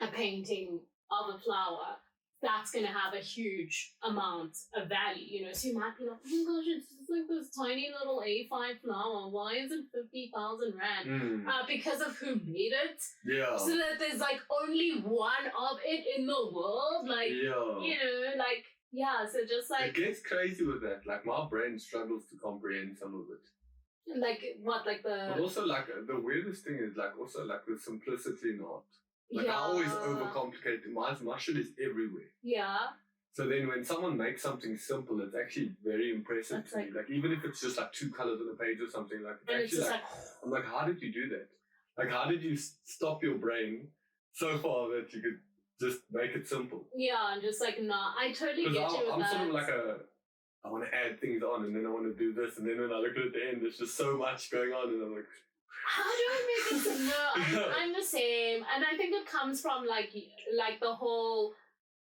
a painting of a flower that's going to have a huge amount of value, so you might be like, oh my gosh, it's just like this tiny little A5 flower, why is it 50,000 rand? Because of who made it, so that there's like only one of it in the world, like, like, so just like... It gets crazy with that. Like, my brain struggles to comprehend some of it. Like, what, like the... But also, like, the weirdest thing is, like, also, like, the simplicity in art. Like, I always overcomplicate it. My shit is everywhere. Yeah. So then when someone makes something simple, it's actually very impressive to me. Like, even if it's just, like, 2 colors on a page or something, like, it's actually, like... I'm like, how did you do that? Like, how did you stop your brain so far that you could... just make it simple. Yeah, and just like, I totally get you with I'm that. sort of like I want to add things on, and then I want to do this, and then when I look at the end, there's just so much going on, and I'm like... How do I make it simple? No, I'm the same. And I think it comes from like the whole...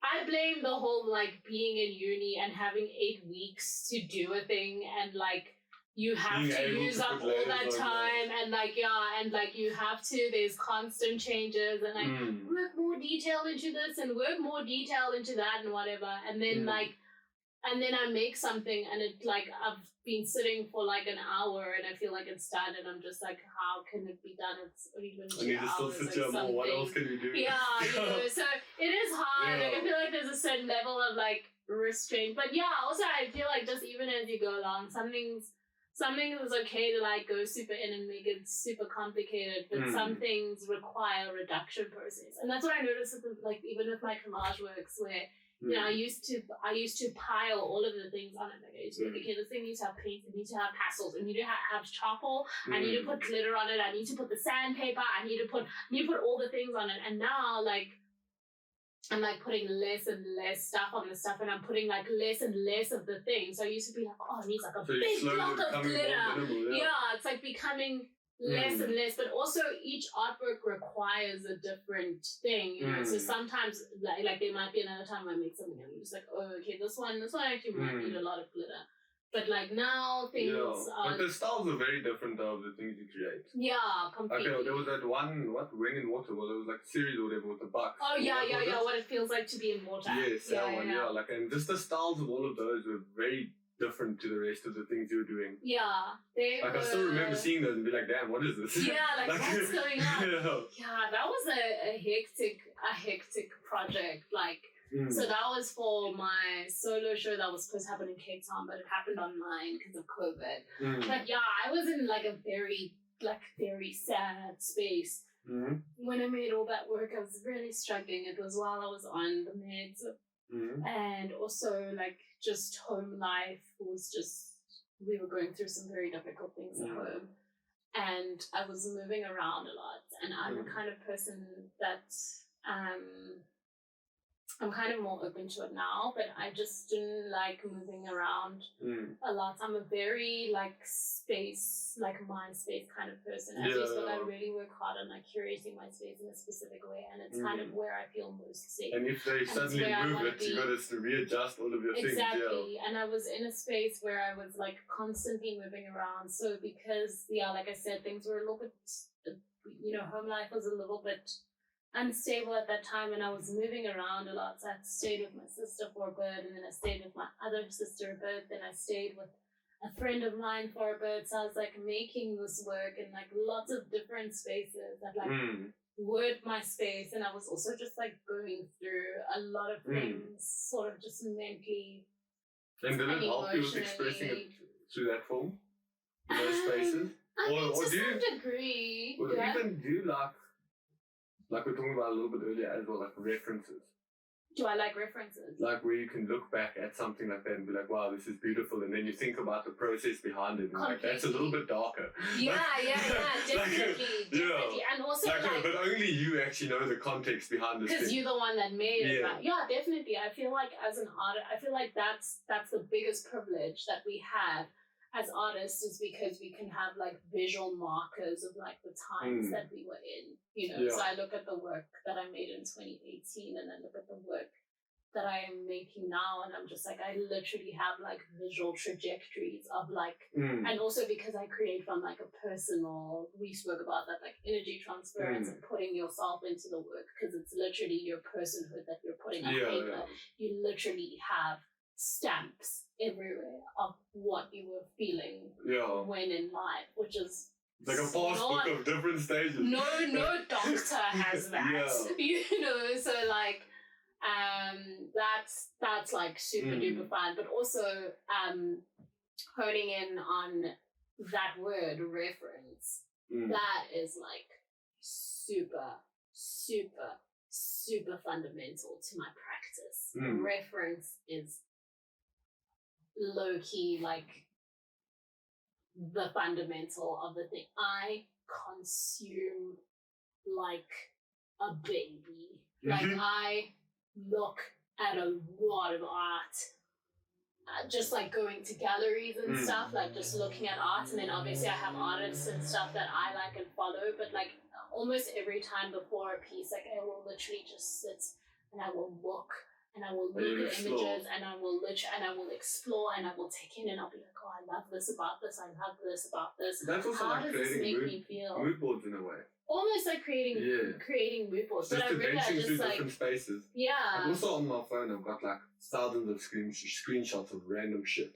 I blame the whole like being in uni and having 8 weeks to do a thing, and like... You have to use up all that time, and like, and like you have to, there's constant changes, and like work more detail into this and work more detail into that and whatever. And then and then I make something, and it like, I've been sitting for like an hour and I feel like it's done, and I'm just like, how can it be done? It's only been 2 hours. I need to still sit here more. What else can you do? Yeah, so it is hard. Like, I feel like there's a certain level of like restraint, but also I feel like just even as you go along, something is okay to like go super in and make it super complicated, but some things require a reduction process. And that's what I noticed with like, even with my collage works, where I used to pile all of the things on it. Like, I used to be like, okay, this thing needs to have paint, it needs to have pastels, it needs to have charcoal, I need to put glitter on it, I need to put the sandpaper, I need to put all the things on it. And now like, I'm like putting less and less stuff on the stuff, and I'm putting like less and less of the thing. So I used to be like, it needs like a big block of glitter. It's like becoming less and less, but also each artwork requires a different thing, So sometimes like there might be another time I make something and I'm just like, okay, this one actually might need a lot of glitter. But like now things are... But the styles are very different of the things you create. Yeah, completely. Okay, there was that one, When in Water, it was like a series or whatever with the bucks. Oh yeah, what it feels like to be in water. Yes, that one, like, and just the styles of all of those were very different to the rest of the things you were doing. Yeah, I still remember seeing those and be like, damn, what is this? Yeah, like what's going on? Yeah, that was a hectic project. Like, So that was for my solo show that was supposed to happen in Cape Town, but it happened online because of COVID. But yeah, I was in like a very sad space. When I made all that work. I was really struggling. It was while I was on the meds. And also like just home life was just, we were going through some very difficult things at home. And I was moving around a lot. And I'm the kind of person that I'm kind of more open to it now, but I just didn't like moving around a lot. I'm a very like space, like my space kind of person. As you said, I really work hard on like curating my space in a specific way, and it's kind of where I feel most safe. And if they suddenly move it, you got to readjust all of your things. Exactly. And I was in a space where I was like constantly moving around. So because, like I said, things were a little bit, home life was a little bit unstable at that time, and I was moving around a lot. So I stayed with my sister for a bit, and then I stayed with my other sister a bit, then I stayed with a friend of mine for a bit. So I was like making this work in like lots of different spaces that like were my space, and I was also just like going through a lot of things, sort of just mentally. And did it help you with expressing it through that form, in those spaces? I mean, to some degree. Or even do you like we were talking about a little bit earlier as well, like references. Do I like references? Like where you can look back at something like that and be like, wow, this is beautiful. And then you think about the process behind it. And like, that's a little bit darker. Yeah, definitely. And also but only you actually know the context behind this thing. Because you're the one that made it. Right? Yeah, definitely. I feel like as an artist, I feel like that's the biggest privilege that we have as artists, is because we can have like visual markers of like the times that we were in, So I look at the work that I made in 2018, and then look at the work that I am making now, and I'm just like, I literally have like visual trajectories of like, and also because I create from like a personal, we spoke about that, like energy transference and putting yourself into the work, because it's literally your personhood that you're putting on paper. You literally have stamps everywhere of what you were feeling when in life, which is like a passbook of different stages. No doctor has that. So like that's like super duper fun, but also honing in on that word reference, that is like super fundamental to my practice. Reference is low-key like the fundamental of the thing. I consume like a baby. Like I look at a lot of art, just like going to galleries and stuff, like just looking at art. And then obviously I have artists and stuff that I like and follow, but like almost every time before a piece, like I will literally just sit and I will look and I will look at images, and I will explore, and I will take in, and I'll be like, oh, I love this about this, I love this about this. That's also how like does this make creating me feel? mood boards in a way. Almost like creating mood boards. Just but I really through just like different spaces. Yeah. And also on my phone, I've got like thousands of screenshots of random shit.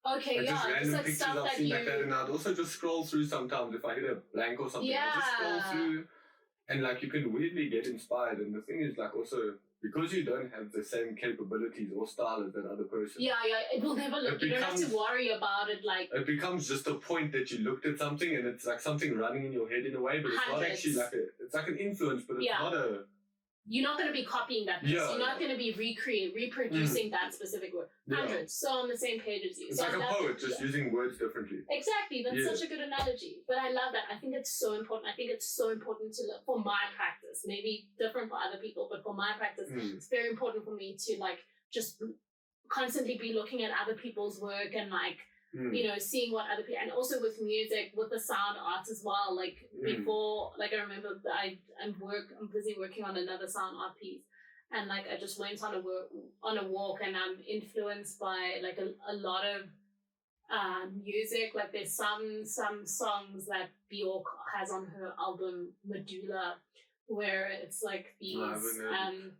Okay, like yeah. just random just like pictures stuff I've seen like that, and I'd also just scroll through sometimes if I hit a blank or something. I'll just scroll through, and like you can weirdly get inspired. And the thing is, like, also because you don't have the same capabilities or style as that other person. Yeah, it will never look. You don't have to worry about it. Like it becomes just a point that you looked at something, and it's like something running in your head in a way, but it's not actually like it's like an influence, but it's not a. You're not going to be copying that piece. You're not going to be reproducing that specific word. Hundreds. So on the same page as you. It's so like a poet, just using words differently. Exactly. That's such a good analogy. But I love that. I think it's so important. I think it's so important for my practice. Maybe different for other people, but for my practice, it's very important for me to like just constantly be looking at other people's work and like, seeing what other people, and also with music, with the sound arts as well. Like before, like I remember I'm busy working on another sound art piece, and like I just went on a walk, and I'm influenced by like a lot of music. Like there's some songs that Bjork has on her album Medulla, where it's like these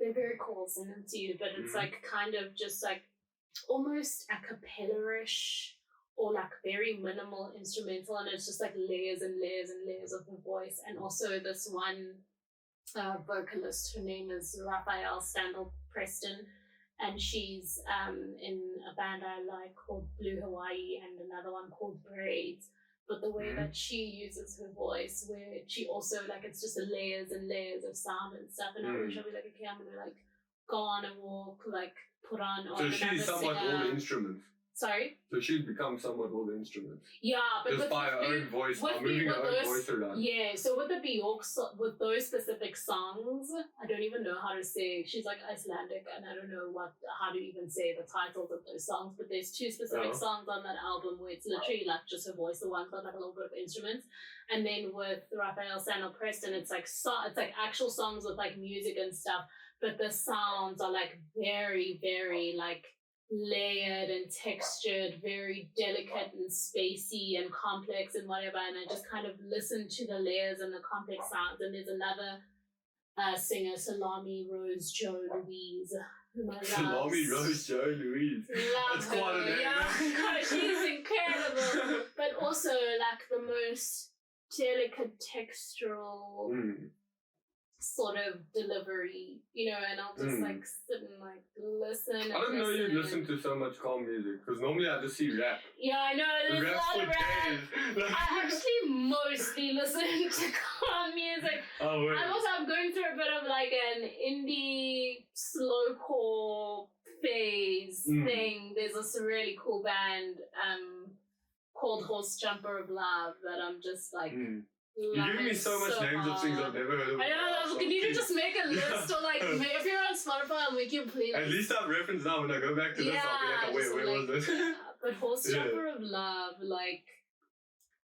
they're very cool, I'll send them to you, but it's like kind of just like almost a cappella-ish or like very minimal instrumental, and it's just like layers and layers and layers of the voice. And also this one vocalist. Her name is Raphaelle Standell-Preston, and she's in a band I like called Blue Hawaii and another one called Braids. But the way that she uses her voice, where she also, like, it's just layers and layers of sound and stuff, and I wish I'd be like, okay, I'm gonna like go on a walk, like put on. So she's somewhat all the instruments. Sorry? So she'd become somewhat all the instruments. Yeah, but just by her own voice, by moving her own voice around. Yeah, so with the Bjork, with those specific songs, I don't even know how to say, she's like Icelandic, and I don't know how to even say the titles of those songs, but there's two specific songs on that album where it's literally like just her voice, the ones with like a little bit of instruments. And then with Raphaelle Standell-Preston, it's like actual songs with like music and stuff, but the sounds are like very, very like layered and textured, very delicate and spacey and complex and whatever, and I just kind of listen to the layers and the complex sounds. And there's another singer, Salami Rose Jo Louise, whom I love. Salami Rose Jo Louise. That's quite a name. Yeah, she's incredible. But also like the most delicate textural sort of delivery, you know, and I'll just like sit and like listen. I don't know you listen to so much calm music, because normally I just see rap. Yeah, I know, there's a lot of rap. I actually mostly listen to calm music. Oh, wait. I'm going through a bit of like an indie slowcore phase thing. There's this really cool band called Horse Jumper of Love that I'm just like you give me so much names of things I've never heard of. I know, can you just make a list or like, if you're on Spotify, I'll make you a playlist. At least I've referenced now when I go back to this, I'll be like, where was this? But Horse Jumper of Love, like,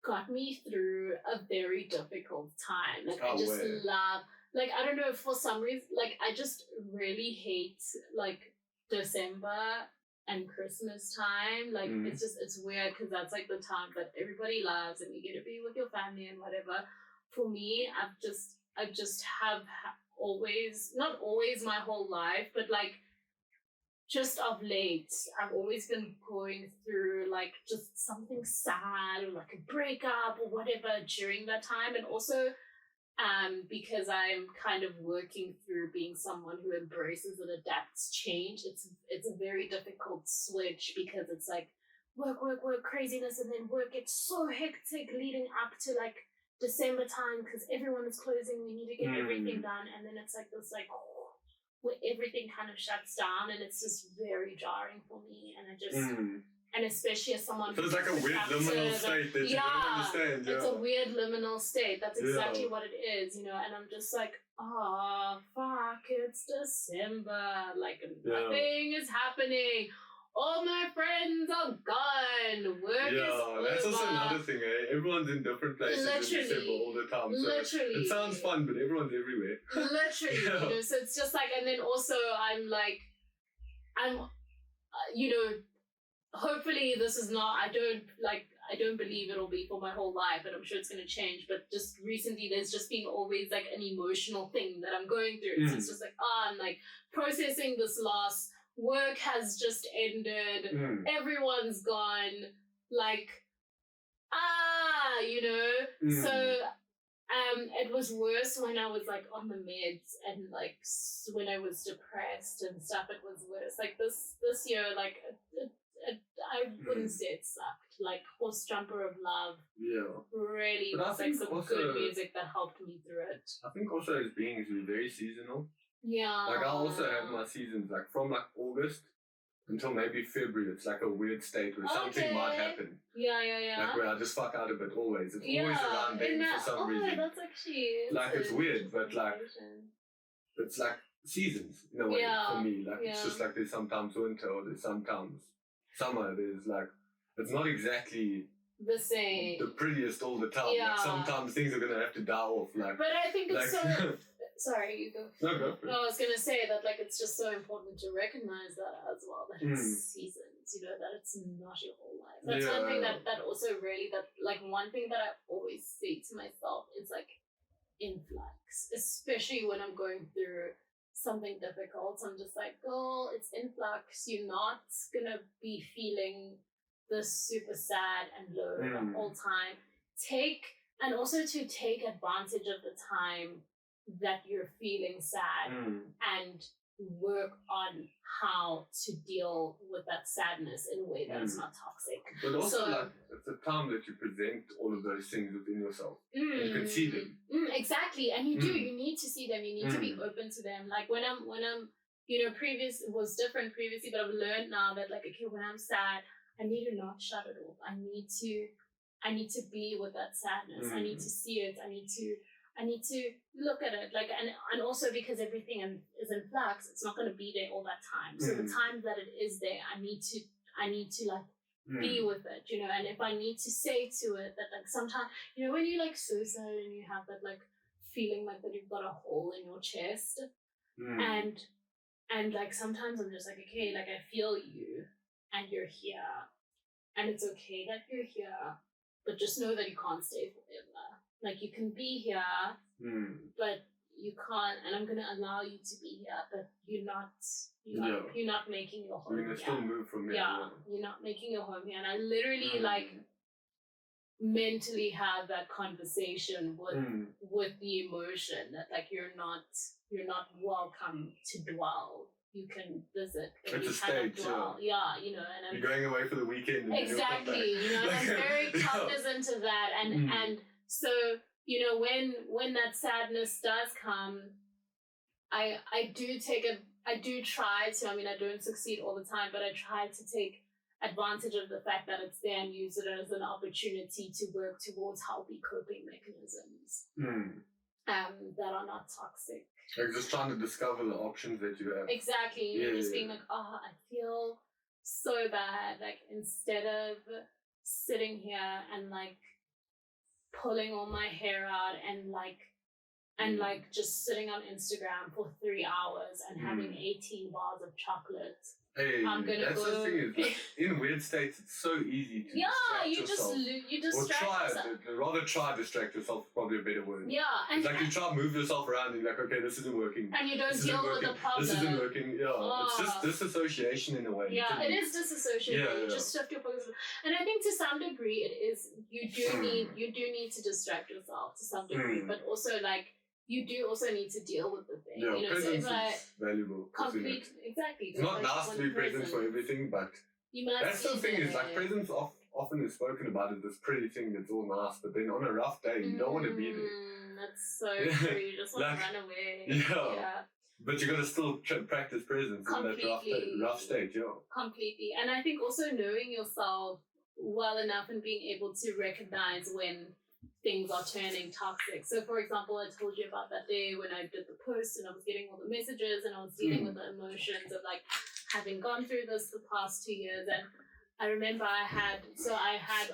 got me through a very difficult time. Like, I just love, like, I don't know, for some reason, like, I just really hate, like, December and Christmas time. Like it's weird because that's like the time that everybody loves and you get to be with your family and whatever. For me, I just have always, not always my whole life, but like just of late, I've always been going through like just something sad or like a breakup or whatever during that time. And also because I'm kind of working through being someone who embraces and adapts change, it's a very difficult switch because it's like work, craziness, and then work gets so hectic leading up to like December time because everyone is closing, we need to get everything done, and then it's like this like where everything kind of shuts down, and it's just very jarring for me, and I just and especially as someone so it's like a weird liminal state that you don't understand. It's a weird liminal state. That's exactly what it is, you know. And I'm just like, oh fuck, it's December. Like nothing is happening. All my friends are gone. Work is over. That's also another thing, eh? Everyone's in different places in December all the time. So it sounds fun, but everyone's everywhere. Literally, you know. So it's just like, and then also I'm you know, hopefully this is not, I don't believe it'll be for my whole life, but I'm sure it's going to change. But just recently there's just been always like an emotional thing that I'm going through. So it's just like, I'm like processing this loss. Work has just ended. Everyone's gone. Like, you know. So it was worse when I was like on the meds and like when I was depressed and stuff. It was worse. Like this year, like I wouldn't say it sucked. Like Horse Jumper of Love, really was like some also, good music that helped me through it. I think also as beings we're very seasonal. Yeah. Like I also have my seasons like from like August until maybe February. It's like a weird state where something might happen. Yeah. Like where I just fuck out a bit always. It's always around then for some reason. That's actually like it's weird, but like it's like seasons in a way for me. Like it's just like there's sometimes winter or there's sometimes summer. There's like it's not exactly the same, the prettiest all the time. Like sometimes things are gonna have to die off. Like, but I think it's like, so. Sorry, you go. No, go for it. No, I was gonna say that like it's just so important to recognize that as well. That it's seasons. You know, that it's not your whole life. That's one thing that also really like one thing that I always say to myself is like influx, especially when I'm going through something difficult. I'm just like, girl, it's influx. You're not gonna be feeling this super sad and low the whole time. And also to take advantage of the time that you're feeling sad and work on how to deal with that sadness in a way that is not toxic. But also, it's a time that you present all of those things within yourself. You can see them. Exactly, and you do. You need to see them. You need to be open to them. Like when I'm, previous it was different previously, but I've learned now that like, okay, when I'm sad, I need to not shut it off. I need to be with that sadness. I need to see it. I need to look at it, like, and also because everything is in flux, it's not going to be there all that time. So the time that it is there, I need to like be with it, and if I need to say to it that like sometimes, when you're like so sad and you have that like feeling like that you've got a hole in your chest, and like sometimes I'm just like, okay, like I feel you and you're here and it's okay that you're here, but just know that you can't stay forever. Like you can be here, but you can't, and I'm gonna allow you to be here, but you're not making your home. You're gonna still move from here. Yeah, you're not making your home here. And I literally like mentally have that conversation with the emotion that like you're not welcome to dwell. You can visit, but it's you a stage, dwell. Yeah, and you're going away for the weekend. And exactly, and I'm very cognizant of that, and so, when that sadness does come, I do try to, I don't succeed all the time, but I try to take advantage of the fact that it's there and use it as an opportunity to work towards healthy coping mechanisms that are not toxic. Like just trying to discover the options that you have. Exactly, being like, I feel so bad, like instead of sitting here and like pulling all my hair out and just sitting on Instagram for 3 hours and having 18 bars of chocolate. Hey, that's the thing is, like, in weird states, it's so easy to you distract yourself. Rather try distract yourself, probably a better word. Yeah, and it's like you try to move yourself around and you're like, okay, this isn't working. And you don't deal with the problem. This isn't working. Yeah, it's just disassociation in a way. Yeah, it is disassociation. You just shift your focus, and I think to some degree it is. You do need to distract yourself to some degree, but also like. You do also need to deal with the thing. Yeah, presence is valuable. Exactly. It's not nice to be present for everything, but that's the thing is like presence often is spoken about as this pretty thing that's all nice, but then on a rough day you don't want to be there. That's so true. You just want to run away. Yeah. But you got to still practice presence in that rough state. Yeah. Completely, and I think also knowing yourself well enough and being able to recognize when things are turning toxic. So for example, I told you about that day when I did the post and I was getting all the messages and I was dealing with the emotions of like having gone through this the past 2 years. And I remember I had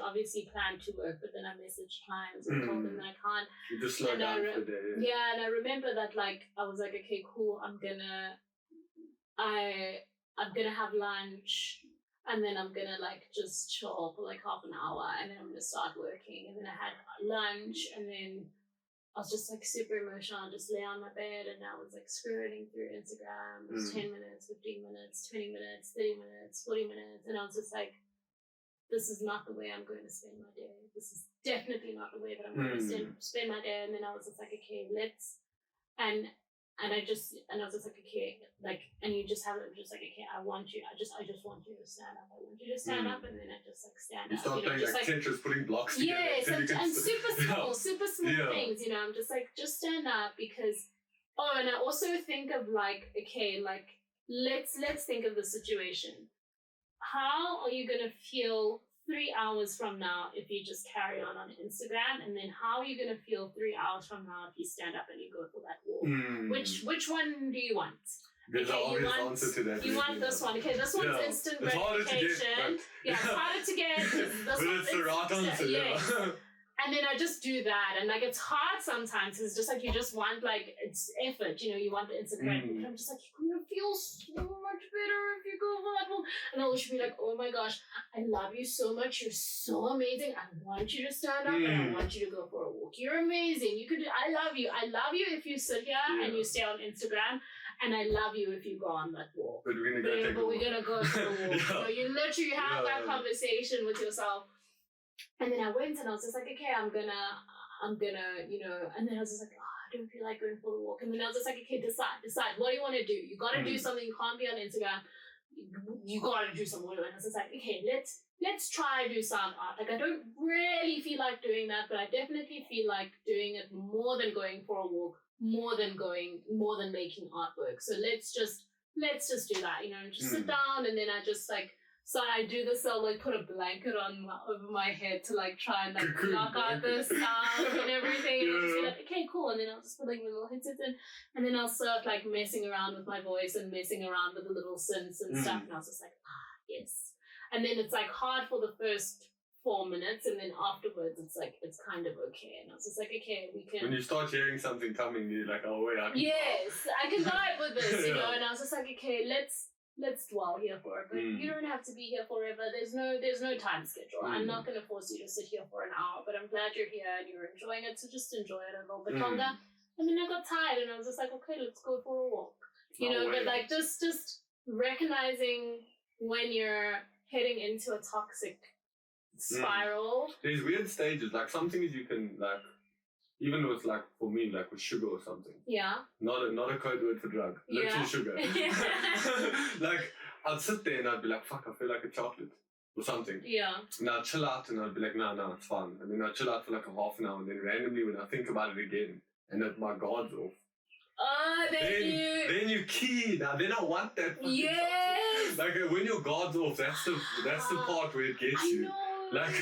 obviously planned to work, but then I messaged clients and told them that I can't. You just slow down for the day. Yeah, and I remember that like I was like, okay, cool, I'm gonna have lunch. And then I'm gonna like just chill for like half an hour and then I'm gonna start working. And then I had lunch and then I was just like super emotional. I just lay on my bed and I was like scrolling through Instagram. It was 10 minutes, 15 minutes, 20 minutes, 30 minutes, 40 minutes. And I was just like, this is not the way I'm going to spend my day. This is definitely not the way that I'm going to spend my day. And then I was just like, okay, and I was just like, okay, like, and you just have it just like, okay, I just want you to stand up. I want you to stand up, and then I just like stand up. You start playing like Tetris, putting blocks together. Yes, and super small things, I'm just like, just stand up because, and I also think of like, okay, like, let's think of the situation. How are you going to feel 3 hours from now if you just carry on Instagram, and then how are you going to feel 3 hours from now if you stand up and you go for that walk? Which one do you want? There's an obvious answer to that. You want this one. Okay, this one's instant gratification. It's harder to get. But it's the right answer. Yes. And then I just do that, and like it's hard sometimes. It's just like you just want like it's effort, you want the instant gratification. I'm just like, you're gonna feel so much better if you go for that walk. And I'll just be like, oh my gosh, I love you so much. You're so amazing. I want you to stand up and I want you to go for a walk. You're amazing. You could. I love you. I love you if you sit here and you stay on Instagram. And I love you if you go on that walk. But we're gonna go for the walk. You literally have that conversation with yourself. And then I went and I was just like, okay, I'm gonna, and then I was just like, I I don't feel like going for a walk. And then I was just like, okay, decide. What do you want to do? You got to do something. You can't be on Instagram. You got to do something. And I was just like, okay, let's try do sound art. Like, I don't really feel like doing that, but I definitely feel like doing it more than going for a walk, more than making artwork. So let's just do that, just sit down. And then I just like, so I do this, I'll like put a blanket over my head to like try and like block out the sound and everything. And I'll just be like, okay, cool. And then I'll just put like my little headset in, and then I'll start like messing around with my voice and messing around with the little synths and stuff. And I was just like, yes. And then it's like hard for the first 4 minutes, and then afterwards it's like, it's kind of okay. And I was just like, okay, we can. When you start hearing something coming, you're like, oh wait, I can vibe with this, And I was just like, okay, let's dwell here for it, but you don't have to be here forever. There's no time schedule. I'm not going to force you to sit here for an hour, but I'm glad you're here and you're enjoying it, so just enjoy it a little bit longer. And then I got tired and I was just like, okay, let's go for a walk. But like just recognizing when you're heading into a toxic spiral. There's weird stages. Like some things you can like, even with like, for me, like with sugar or something. Yeah. Not a code word for drug. Literally sugar. Like, I'd sit there and I'd be like, fuck, I feel like a chocolate or something. Yeah. And I'd chill out and I'd be like, no, it's fun. And then I'd chill out for like a half an hour, and then randomly when I think about it again and that my guard's off. Then you key. Now then I want that. Yes. Like when your guard's off, that's the part where it gets you. Like.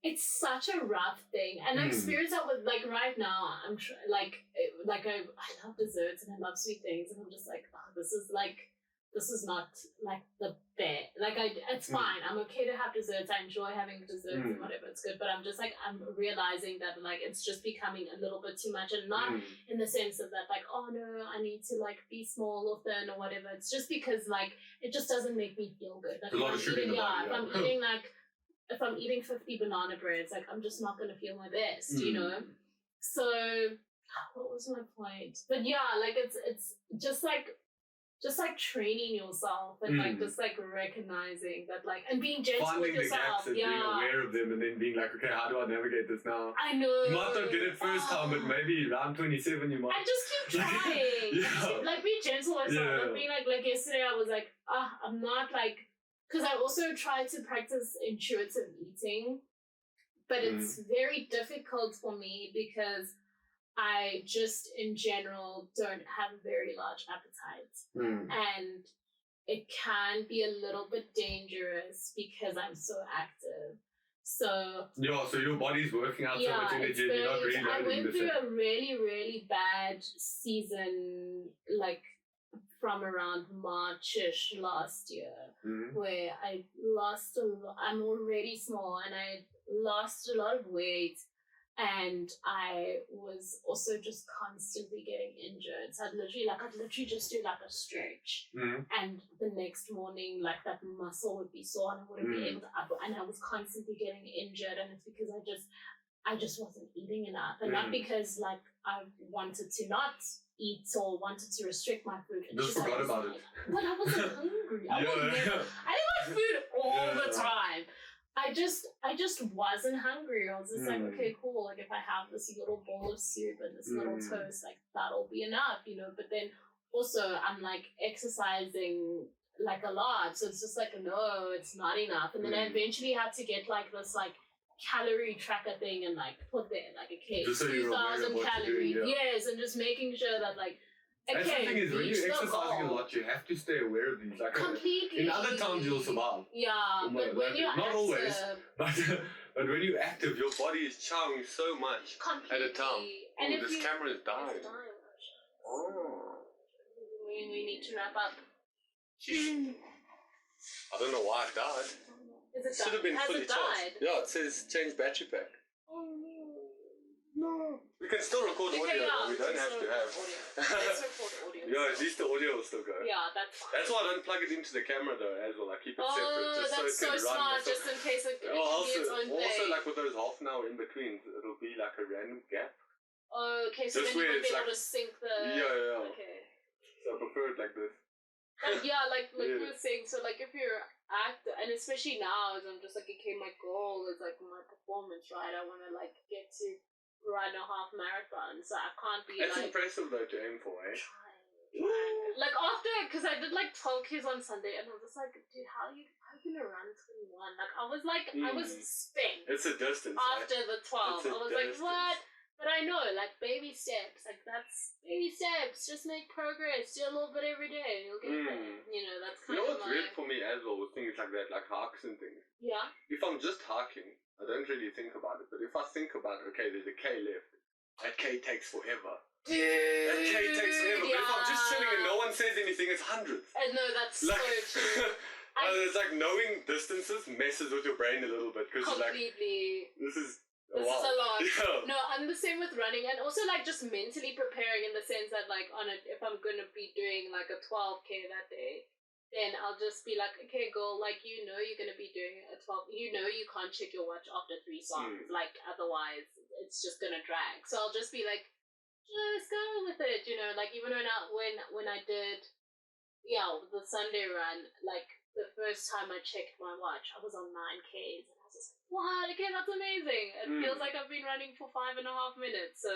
It's such a rough thing, and I experience that with like right now. I'm I love desserts and I love sweet things, and I'm just like, oh, this is not like the best. Like it's fine. I'm okay to have desserts. I enjoy having desserts and whatever. It's good, but I'm just like, I'm realizing that like it's just becoming a little bit too much, and not in the sense of that like, oh no, I need to like be small or thin or whatever. It's just because like it just doesn't make me feel good. Like if I'm eating 50 banana breads, like I'm just not going to feel my best, So what was my point? But yeah, like it's just like training yourself and like just like recognizing that like, and being gentle finding with yourself. the gaps and being aware of them, and then being like, okay, how do I navigate this now? I know. You might not get it first time, but maybe around 27 you might. I just keep trying. Like be gentle with yourself. Like being like yesterday I was like, I'm not like, because I also try to practice intuitive eating, but it's very difficult for me because I just in general don't have a very large appetite. And it can be a little bit dangerous because I'm so active. So your body's working out so much energy and you're not really I went through a really, really bad season, like from around March-ish last year, where I lost I'm already small, and I lost a lot of weight, and I was also just constantly getting injured. So I'd literally just do like a stretch, and the next morning, like that muscle would be sore and I wouldn't be able to up, and I was constantly getting injured, and it's because I just wasn't eating enough, and not because like I wanted to not eat or wanted to restrict my food. Just forgot about it. But I wasn't hungry. I didn't want food all the time. I just wasn't hungry. I was just like, okay, cool. Like if I have this little bowl of soup and this little toast, like that'll be enough, But then also I'm like exercising like a lot, so it's just like, no, it's not enough. And then I eventually had to get like this like calorie tracker thing and like put there like, okay, 2,000 calories. Yes, and just making sure that like, okay, that's the thing is, when you're exercising a lot, you have to stay aware of these. Like completely. In other times you'll survive. Yeah, but when you're not active, always, but when you're active, your body is chowing so much at a time. And this camera is dying. We need to wrap up. I don't know why it died. Should have been fully charged. Yeah, it says change battery pack. Oh no. We can still record audio, but we don't have to have. Let's record audio. Yeah, at least the audio will still go. Yeah, that's fine. That's why I don't plug it into the camera though, as well. I keep it separate. Just that's so smart, just in case it can be its own thing. Also, like with those half an hour in between, it'll be like a random gap. Oh, okay, so then you won't be able to sync the... Yeah. Okay. So I prefer it like this. Like we were saying, so like if you're active, and especially now, as I'm just like, okay, my goal is like my performance, right? I want to like get to run a half marathon, so I can't be It's like... It's impressive though to aim for, eh? trying. Like after, because I did like 12 Ks on Sunday, and I was just like, dude, how are you gonna run 21? Like I was spent. It's a distance. After right? the 12. I was like, what? But I know, like baby steps, like that's baby steps. Just make progress. Do a little bit every day, and you'll get there. You know, that's kind of what's weird for me as well with things like that, like hikes and things. Yeah. If I'm just hiking, I don't really think about it. But if I think about, okay, there's a K left. That K takes forever. Dude, that K takes forever. But if I'm just chilling and no one says anything, it's hundreds. No, that's like, so true. It's like knowing distances messes with your brain a little bit because you're like, this is a lot. Yeah. No, I'm the same with running, and also like just mentally preparing in the sense that like if I'm gonna be doing like a 12K that day, then I'll just be like, okay, girl, like you're gonna be doing a 12. You can't check your watch after 3 songs, like otherwise it's just gonna drag. So I'll just be like, just go with it, like even when I did the Sunday run, like the first time I checked my watch, I was on 9Ks, and I was just like, what? Okay, that's amazing. It feels like I've been running for 5.5 minutes, so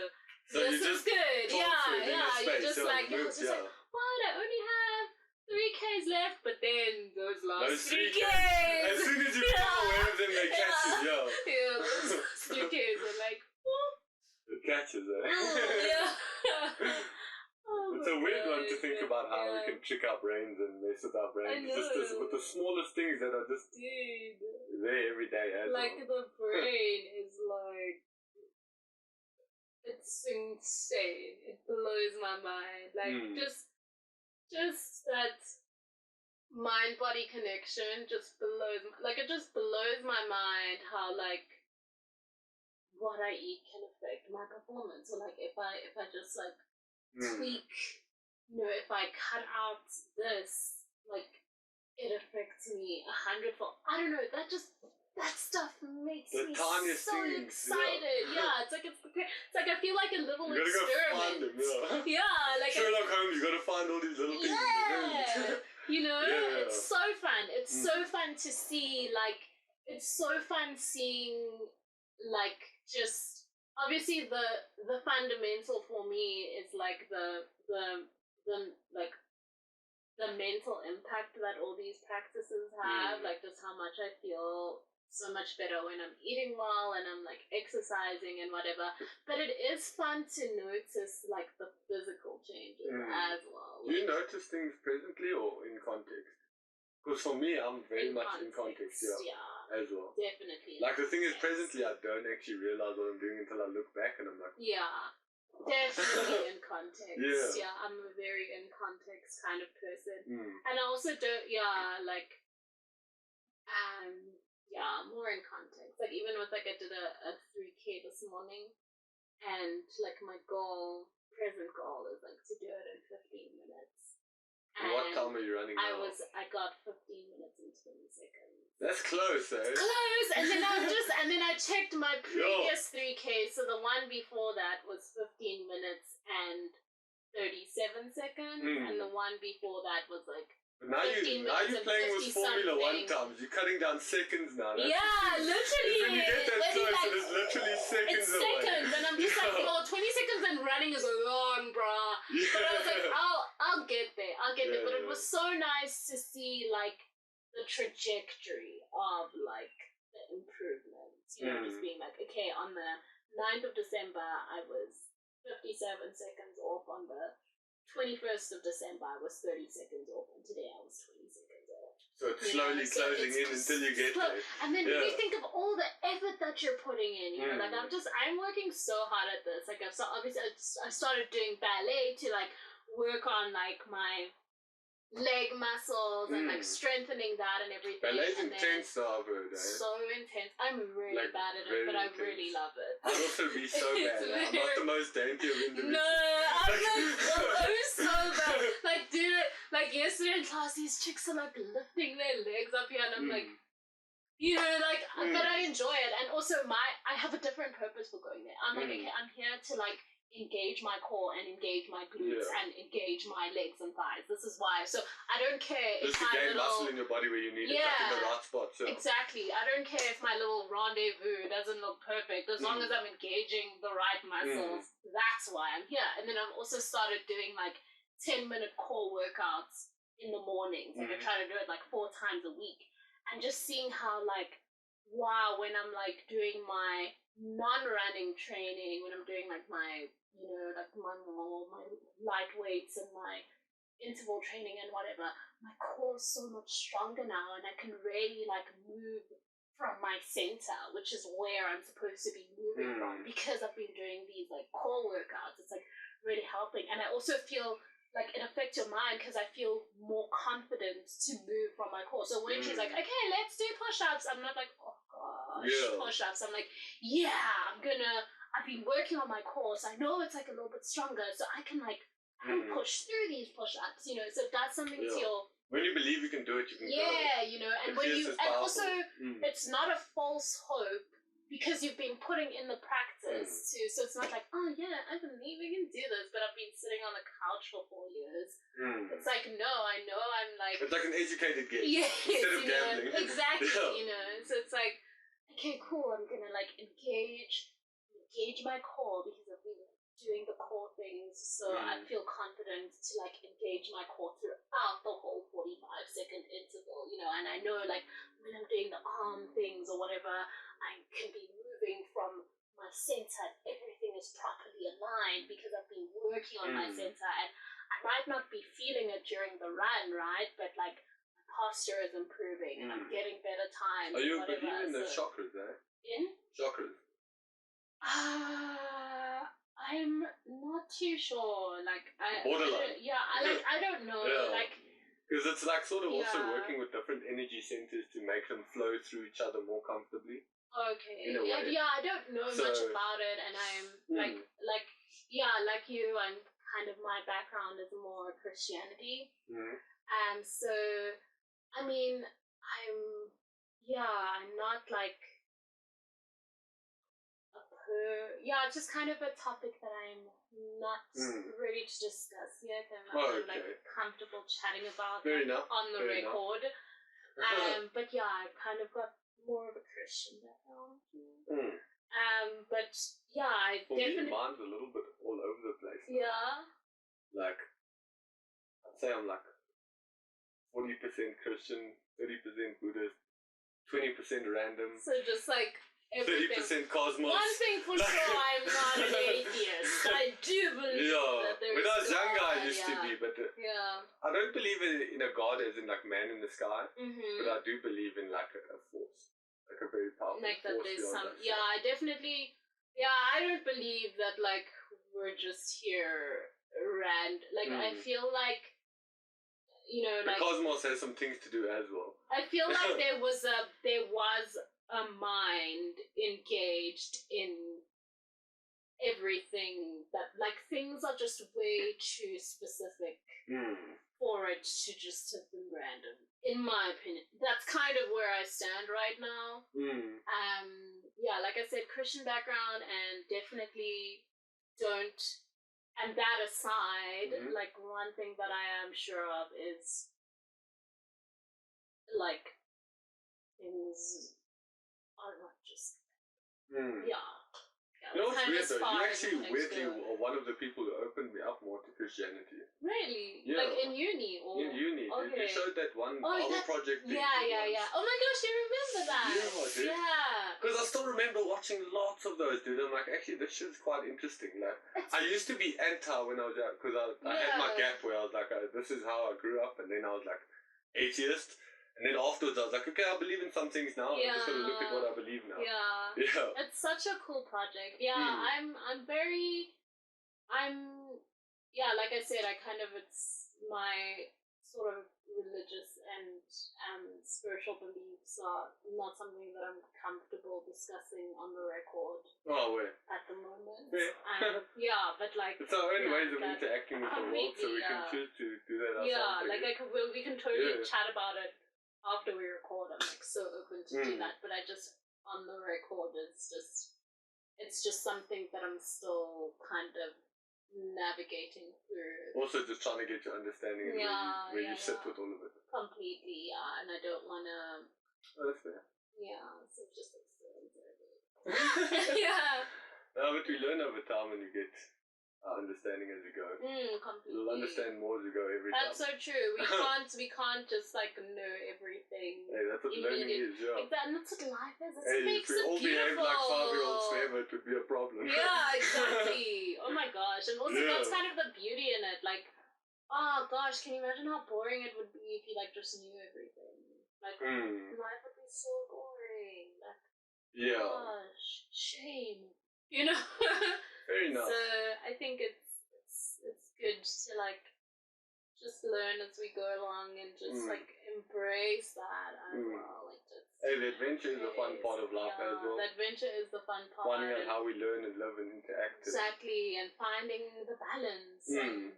this is good. You're just like, what? I only have 3Ks left, but then those last 3Ks. As soon as you become aware of them, they catch you. Yeah, those last 3Ks are like, whoop. It catches, eh? Oh, it's a weird one to think about how we can trick our brains and mess with our brains. Just with the smallest things that are just there every day. Like the brain is like, it's insane. It blows my mind. Like just that mind-body connection just blows. It just blows my mind how like what I eat can affect my performance. So like if I just like tweak, if I cut out this, like it affects me 100-fold. I don't know, that stuff makes me so excited. Yeah, it's like I feel like a little experiment. Go find them, like Sherlock Holmes, you gotta find all these little things. It's so fun. It's so fun to see, like it's so fun seeing like just obviously the fundamental for me is like the mental impact that all these practices have, like just how much I feel so much better when I'm eating well and I'm like exercising and whatever. But it is fun to notice like the physical changes as well. Do you notice things presently or in context? Because for me, I'm very much in context, as well. Definitely. Like the thing is, presently I don't actually realize what I'm doing until I look back and I'm like, definitely in context. I'm a very in context kind of person. And I also don't, more in context. Like even with like I did a 3K this morning, and like my present goal is like to do it in 15 minutes. And what time are you running now? I got 15 minutes and 20 seconds. That's close, eh? Close! And then I checked my previous 3K, so the one before that was 15 minutes and 37 seconds, and the one before that was like but now you're playing with Formula 1 times. You're cutting down seconds now. Literally. When you get that close, it is literally seconds away. It's seconds, and I'm just like, 20 seconds and running is long, bruh. But I was like, I'll get there. But it was so nice to see, like, the trajectory of, like, the improvements. Just being like, okay, on the 9th of December, I was 57 seconds off. On the 21st of December, I was 30 seconds off, and today I was 20 seconds off. So it's slowly closing in until you get there. And then when you think of all the effort that you're putting in, like I'm working so hard at this. Like obviously I started doing ballet to like work on like my leg muscles and like strengthening that and everything. Ballet's intense, I've heard. So intense. I'm really bad at it, but I really love it. I'd also be so bad. I'm not the most dainty of individuals. No, I'm so bad. Like, dude, like yesterday in class, these chicks are like lifting their legs up here, and I'm like, but I enjoy it. And also I have a different purpose for going there. I'm like, okay, I'm here to like engage my core and engage my glutes and engage my legs and thighs. This is why. So I don't care if just to gain muscle in your body where you need it, like in the right spots. Yeah. Exactly. I don't care if my little rendezvous doesn't look perfect. As long as I'm engaging the right muscles, that's why I'm here. And then I've also started doing like 10-minute core workouts in the mornings. Like I try to do it like 4 times a week. And just seeing how like, wow, when I'm like doing my non-running training, when I'm doing like my, you know, like my light weights and my interval training and whatever, my core is so much stronger now, and I can really like move from my center, which is where I'm supposed to be moving from, because I've been doing these like core workouts. It's like really helping, and I also feel like it affects your mind because I feel more confident to move from my core. So when she's like, okay, let's do push-ups, I'm not like, oh gosh, push-ups. I'm like, yeah, I've been working on my core, so I know it's like a little bit stronger, so I can like, I can push through these push-ups, you know, so that's something to your... When you believe you can do it, you can do it. Yeah, you know, and when you... And also, it's not a false hope, because you've been putting in the practice too, so it's not like, oh yeah, I believe I can do this, but I've been sitting on the couch for 4 years. It's like, no, I know I'm like... It's like an educated guess. Yes, instead of gambling. Exactly, you know, so it's like, okay, cool, I'm gonna like engage my core, because I've been doing the core things, so I feel confident to like engage my core throughout the whole 45-second interval, you know, and I know like when I'm doing the arm things or whatever, I can be moving from my center, everything is properly aligned because I've been working on my center, and I might not be feeling it during the run, right, but like my posture is improving and I'm getting better times. Are you believing in the chakras, eh? In? Chakras. I'm not too sure. Like, Borderline. I don't know. Like, because it's like sort of also working with different energy centers to make them flow through each other more comfortably. Okay. Yeah, I don't know much about it, and I'm like you. I'm kind of, my background is more Christianity. So I mean, I'm not like. It's just kind of a topic that I'm not ready to discuss yet. I'm not like comfortable chatting about on the record. But yeah, I've kind of got more of a Christian background. But yeah, I definitely... mine's a little bit all over the place. Yeah. Like, I'd say I'm like 40% Christian, 30% Buddhist, 20% random. So just like... everything. 30% cosmos. One thing for sure, I'm not an atheist. I do believe that there is. When I was younger, I used to be, but I don't believe in a god as in like man in the sky, but I do believe in like a force, like a very powerful like force. That there's some, I definitely, I don't believe that like we're just here like I feel like, you know, the like cosmos has some things to do as well. I feel like there was a mind engaged in everything, that like things are just way too specific for it to just have been random, in my opinion. That's kind of where I stand right now. Like I said, Christian background, and definitely don't, and that aside, like one thing that I am sure of is like things are not just you know what's weird though? You actually weirdly are one of the people who opened me up more to Christianity. Really? Yeah. Like in uni? Or? In uni. Okay. You showed that one Bible project thing. Yeah. Oh my gosh, you remember that? Yeah, I did. Yeah. Because I still remember watching lots of those, dude. I'm like, actually, this shit's quite interesting. Like, I used to be anti when I was young, because I had my gap where I was like, this is how I grew up, and then I was like, atheist. And then afterwards, I was like, okay, I believe in some things now. I'm just going to look at what I believe now. Yeah. It's such a cool project. Yeah, like I said, it's my sort of religious and spiritual beliefs are not something that I'm comfortable discussing on the record at the moment. But like... It's our own ways of interacting with the world, so we can choose to do that ourselves. Yeah, like we can totally chat about it after we record. I'm like so open to do that, but I just, on the record, it's just it's just something that I'm still kind of navigating through. Also just trying to get your understanding and where you sit with all of it. Completely, and I don't want to... Oh, that's fair. Yeah, so just experience it. Yeah. No, but we learn over time and you get understanding as you go. Completely. You'll understand more as you go every time. That's so true. We can't just like know everything. Hey, that's what learning is, yeah. Like that, and that's what life is. It makes it if we all behave beautiful. like 5-year-olds forever, it would be a problem. Yeah, exactly. Oh my gosh. And also that's kind of the beauty in it. Like, oh gosh, can you imagine how boring it would be if you like just knew everything? Like, life would be so boring. Like, gosh, shame. You know? Very nice. So I think it's good to like just learn as we go along and just like embrace that as well. Like just the adventure is a fun part of life as well. The adventure is the fun part. Finding out how we learn and live and interact. Exactly, and finding the balance and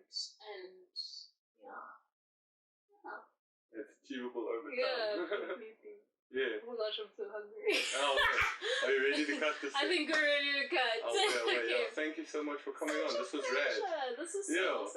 it's achievable over time. Yeah, completely. Yeah. Oh my gosh, I'm so hungry. Oh, okay. Are you ready to cut this? I think we're ready to cut. Okay. Thank you so much for coming on. This was rad. This was so awesome.